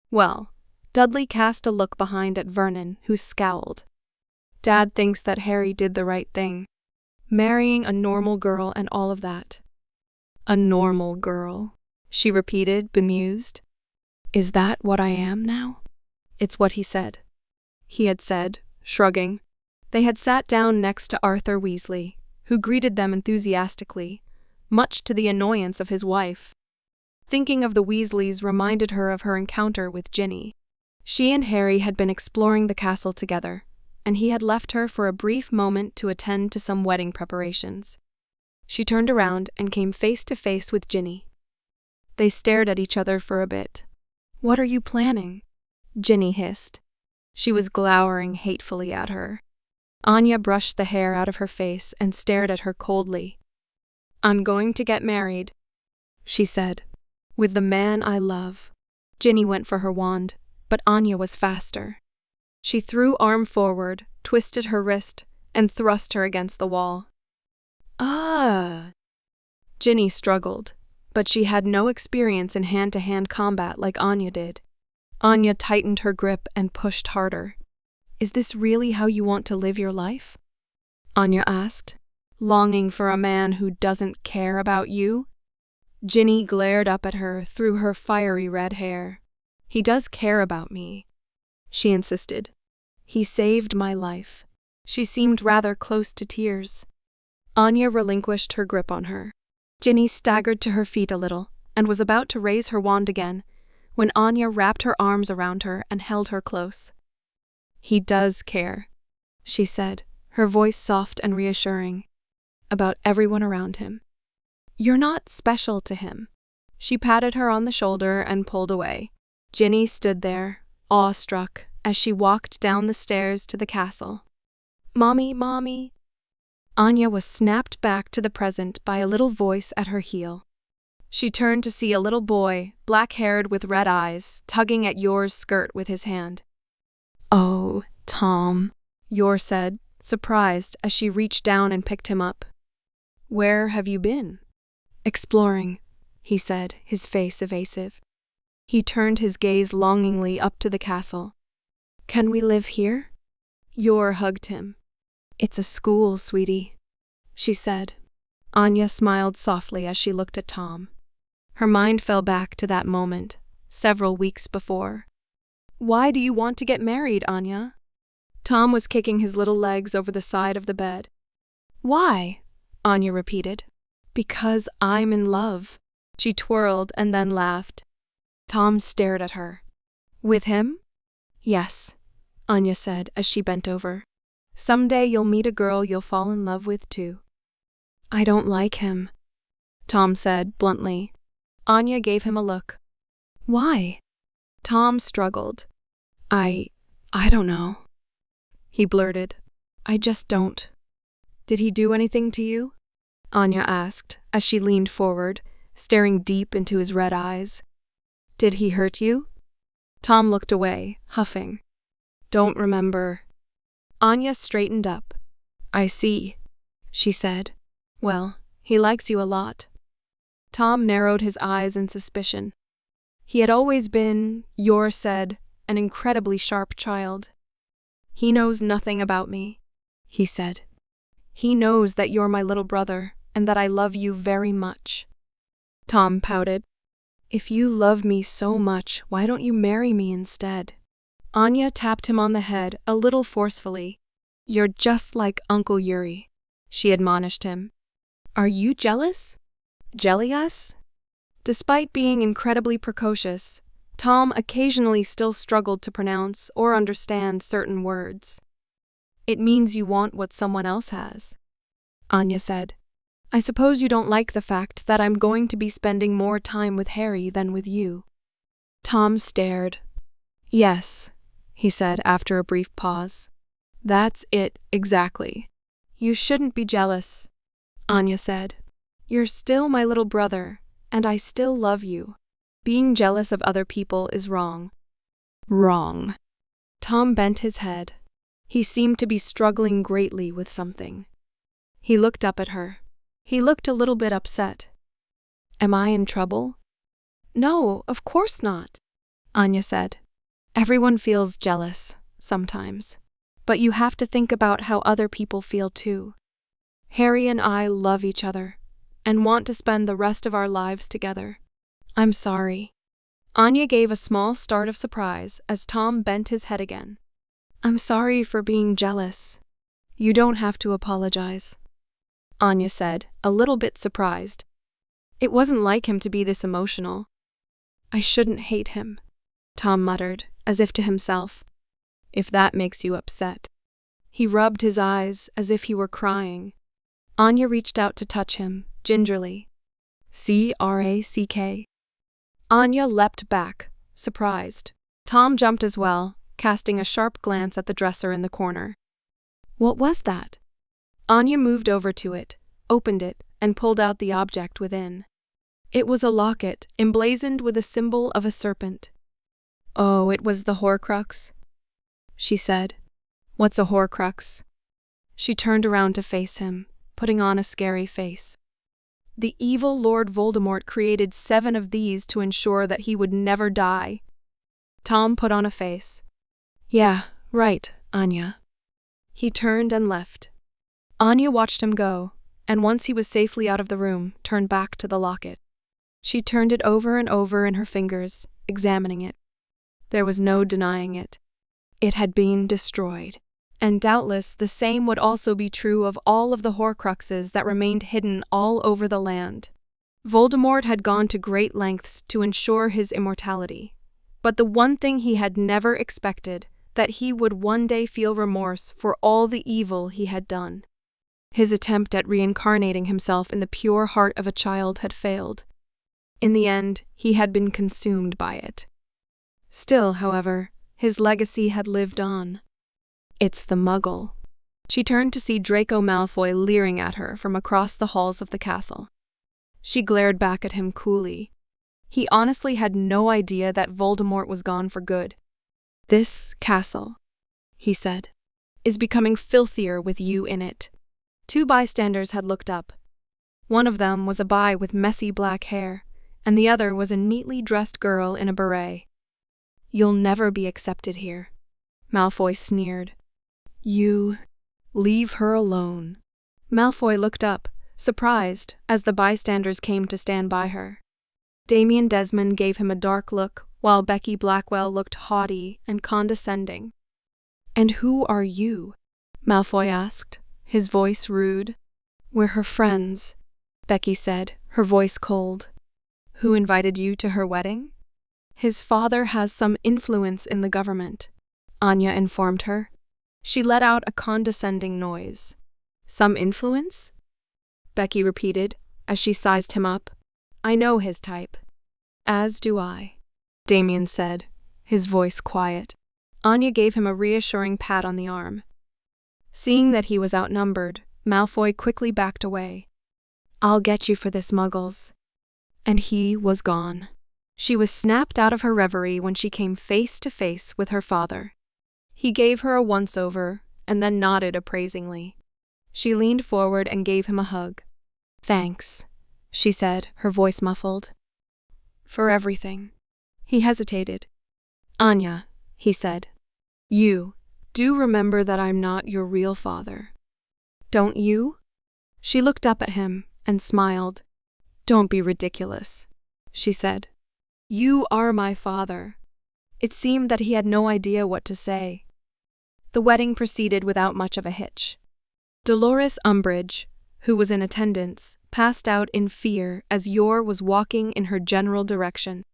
"Well," Dudley cast a look behind at Vernon, who scowled. "Dad thinks that Harry did the right thing. Marrying a normal girl and all of that." "A normal girl," she repeated, bemused. "Is that what I am now?" "It's what he said," he had said, shrugging. They had sat down next to Arthur Weasley, who greeted them enthusiastically, much to the annoyance of his wife. Thinking of the Weasleys reminded her of her encounter with Ginny. She and Harry had been exploring the castle together, and he had left her for a brief moment to attend to some wedding preparations. She turned around and came face to face with Ginny. They stared at each other for a bit. "What are you planning?" Ginny hissed. She was glowering hatefully at her. Anya brushed the hair out of her face and stared at her coldly. "I'm going to get married," she said, "with the man I love." Ginny went for her wand, but Anya was faster. She threw arm forward, twisted her wrist, and thrust her against the wall. "Ah!" Ginny struggled, but she had no experience in hand-to-hand combat like Anya did. Anya tightened her grip and pushed harder. "Is this really how you want to live your life?" Anya asked, longing for a man who doesn't care about you. Ginny glared up at her through her fiery red hair. "He does care about me," she insisted. "He saved my life." She seemed rather close to tears. Anya relinquished her grip on her. Ginny staggered to her feet a little and was about to raise her wand again when Anya wrapped her arms around her and held her close. "He does care," she said, her voice soft and reassuring, "about everyone around him. You're not special to him." She patted her on the shoulder and pulled away. Ginny stood there, awestruck, as she walked down the stairs to the castle. "Mommy, Mommy." Anya was snapped back to the present by a little voice at her heel. She turned to see a little boy, black-haired with red eyes, tugging at Yor's skirt with his hand. "Oh, Tom," Yor said, surprised as she reached down and picked him up. "Where have you been?" "Exploring," he said, his face evasive. He turned his gaze longingly up to the castle. "Can we live here?" Yor hugged him. "It's a school, sweetie," she said. Anya smiled softly as she looked at Tom. Her mind fell back to that moment, several weeks before. "Why do you want to get married, Anya?" Tom was kicking his little legs over the side of the bed. "Why?" Anya repeated. "Because I'm in love." She twirled and then laughed. Tom stared at her. "With him?" "Yes," Anya said as she bent over. "Someday you'll meet a girl you'll fall in love with too." I don't like him, Tom said bluntly. Anya gave him a look. Why? Tom struggled. I don't know, he blurted. I just don't. Did he do anything to you? Anya asked as she leaned forward, staring deep into his red eyes. Did he hurt you? Tom looked away, huffing. Don't remember. Anya straightened up. I see, she said. Well, he likes you a lot. Tom narrowed his eyes in suspicion. He had always been, Yor said, an incredibly sharp child. He knows nothing about me, he said. He knows that you're my little brother and that I love you very much. Tom pouted. If you love me so much, why don't you marry me instead? Anya tapped him on the head a little forcefully. You're just like Uncle Yuri, she admonished him. Are you jealous? Jealous? Despite being incredibly precocious, Tom occasionally still struggled to pronounce or understand certain words. It means you want what someone else has, Anya said. I suppose you don't like the fact that I'm going to be spending more time with Harry than with you. Tom stared. Yes, he said after a brief pause. That's it, exactly. You shouldn't be jealous, Anya said. You're still my little brother, and I still love you. Being jealous of other people is wrong. Wrong. Tom bent his head. He seemed to be struggling greatly with something. He looked up at her. He looked a little bit upset. Am I in trouble? No, of course not, Anya said. Everyone feels jealous, sometimes. But you have to think about how other people feel too. Harry and I love each other, and want to spend the rest of our lives together. I'm sorry. Anya gave a small start of surprise as Tom bent his head again. I'm sorry for being jealous. You don't have to apologize, Anya said, a little bit surprised. It wasn't like him to be this emotional. I shouldn't hate him, Tom muttered, as if to himself. If that makes you upset. He rubbed his eyes as if he were crying. Anya reached out to touch him, gingerly. Crack. Anya leapt back, surprised. Tom jumped as well, casting a sharp glance at the dresser in the corner. What was that? Anya moved over to it, opened it, and pulled out the object within. It was a locket, emblazoned with a symbol of a serpent. Oh, it was the Horcrux, she said. What's a Horcrux? She turned around to face him, putting on a scary face. The evil Lord Voldemort created 7 of these to ensure that he would never die. Tom put on a face. Yeah, right, Anya. He turned and left. Anya watched him go, and once he was safely out of the room, turned back to the locket. She turned it over and over in her fingers, examining it. There was no denying it. It had been destroyed. And doubtless the same would also be true of all of the Horcruxes that remained hidden all over the land. Voldemort had gone to great lengths to ensure his immortality. But the one thing he had never expected, that he would one day feel remorse for all the evil he had done. His attempt at reincarnating himself in the pure heart of a child had failed. In the end, he had been consumed by it. Still, however, his legacy had lived on. It's the Muggle. She turned to see Draco Malfoy leering at her from across the halls of the castle. She glared back at him coolly. He honestly had no idea that Voldemort was gone for good. This castle, he said, is becoming filthier with you in it. 2 bystanders had looked up. One of them was a boy with messy black hair, and the other was a neatly dressed girl in a beret. You'll never be accepted here, Malfoy sneered. You leave her alone. Malfoy looked up, surprised, as the bystanders came to stand by her. Damien Desmond gave him a dark look, while Becky Blackwell looked haughty and condescending. And who are you? Malfoy asked, his voice rude. We're her friends, Becky said, her voice cold. Who invited you to her wedding? His father has some influence in the government, Anya informed her. She let out a condescending noise. Some influence? Becky repeated, as she sized him up. I know his type. As do I, Damien said, his voice quiet. Anya gave him a reassuring pat on the arm. Seeing that he was outnumbered, Malfoy quickly backed away. I'll get you for this, Muggles. And he was gone. She was snapped out of her reverie when she came face to face with her father. He gave her a once-over, and then nodded appraisingly. She leaned forward and gave him a hug. Thanks, she said, her voice muffled. For everything. He hesitated. Anya, he said. You do remember that I'm not your real father. Don't you? She looked up at him and smiled. Don't be ridiculous, she said. You are my father. It seemed that he had no idea what to say. The wedding proceeded without much of a hitch. Dolores Umbridge, who was in attendance, passed out in fear as Yor was walking in her general direction.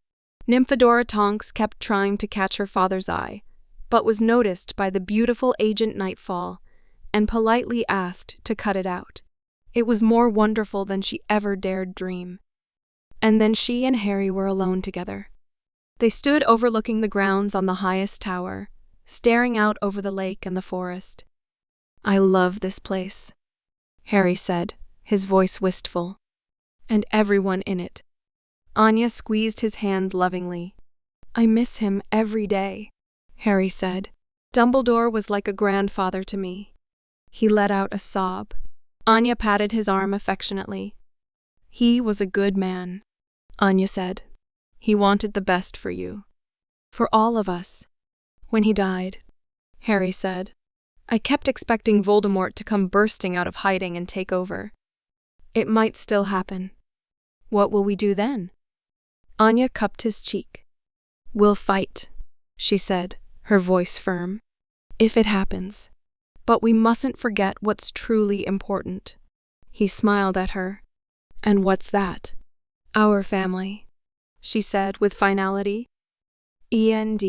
Nymphadora Tonks kept trying to catch her father's eye, but was noticed by the beautiful Agent Nightfall and politely asked to cut it out. It was more wonderful than she ever dared dream. And then she and Harry were alone together. They stood overlooking the grounds on the highest tower, staring out over the lake and the forest. I love this place, Harry said, his voice wistful. And everyone in it. Anya squeezed his hand lovingly. I miss him every day, Harry said. Dumbledore was like a grandfather to me. He let out a sob. Anya patted his arm affectionately. He was a good man, Anya said. He wanted the best for you. For all of us. When he died, Harry said, I kept expecting Voldemort to come bursting out of hiding and take over. It might still happen. What will we do then? Anya cupped his cheek. We'll fight, she said, her voice firm. If it happens. But we mustn't forget what's truly important. He smiled at her. And what's that? Our family, she said with finality. END.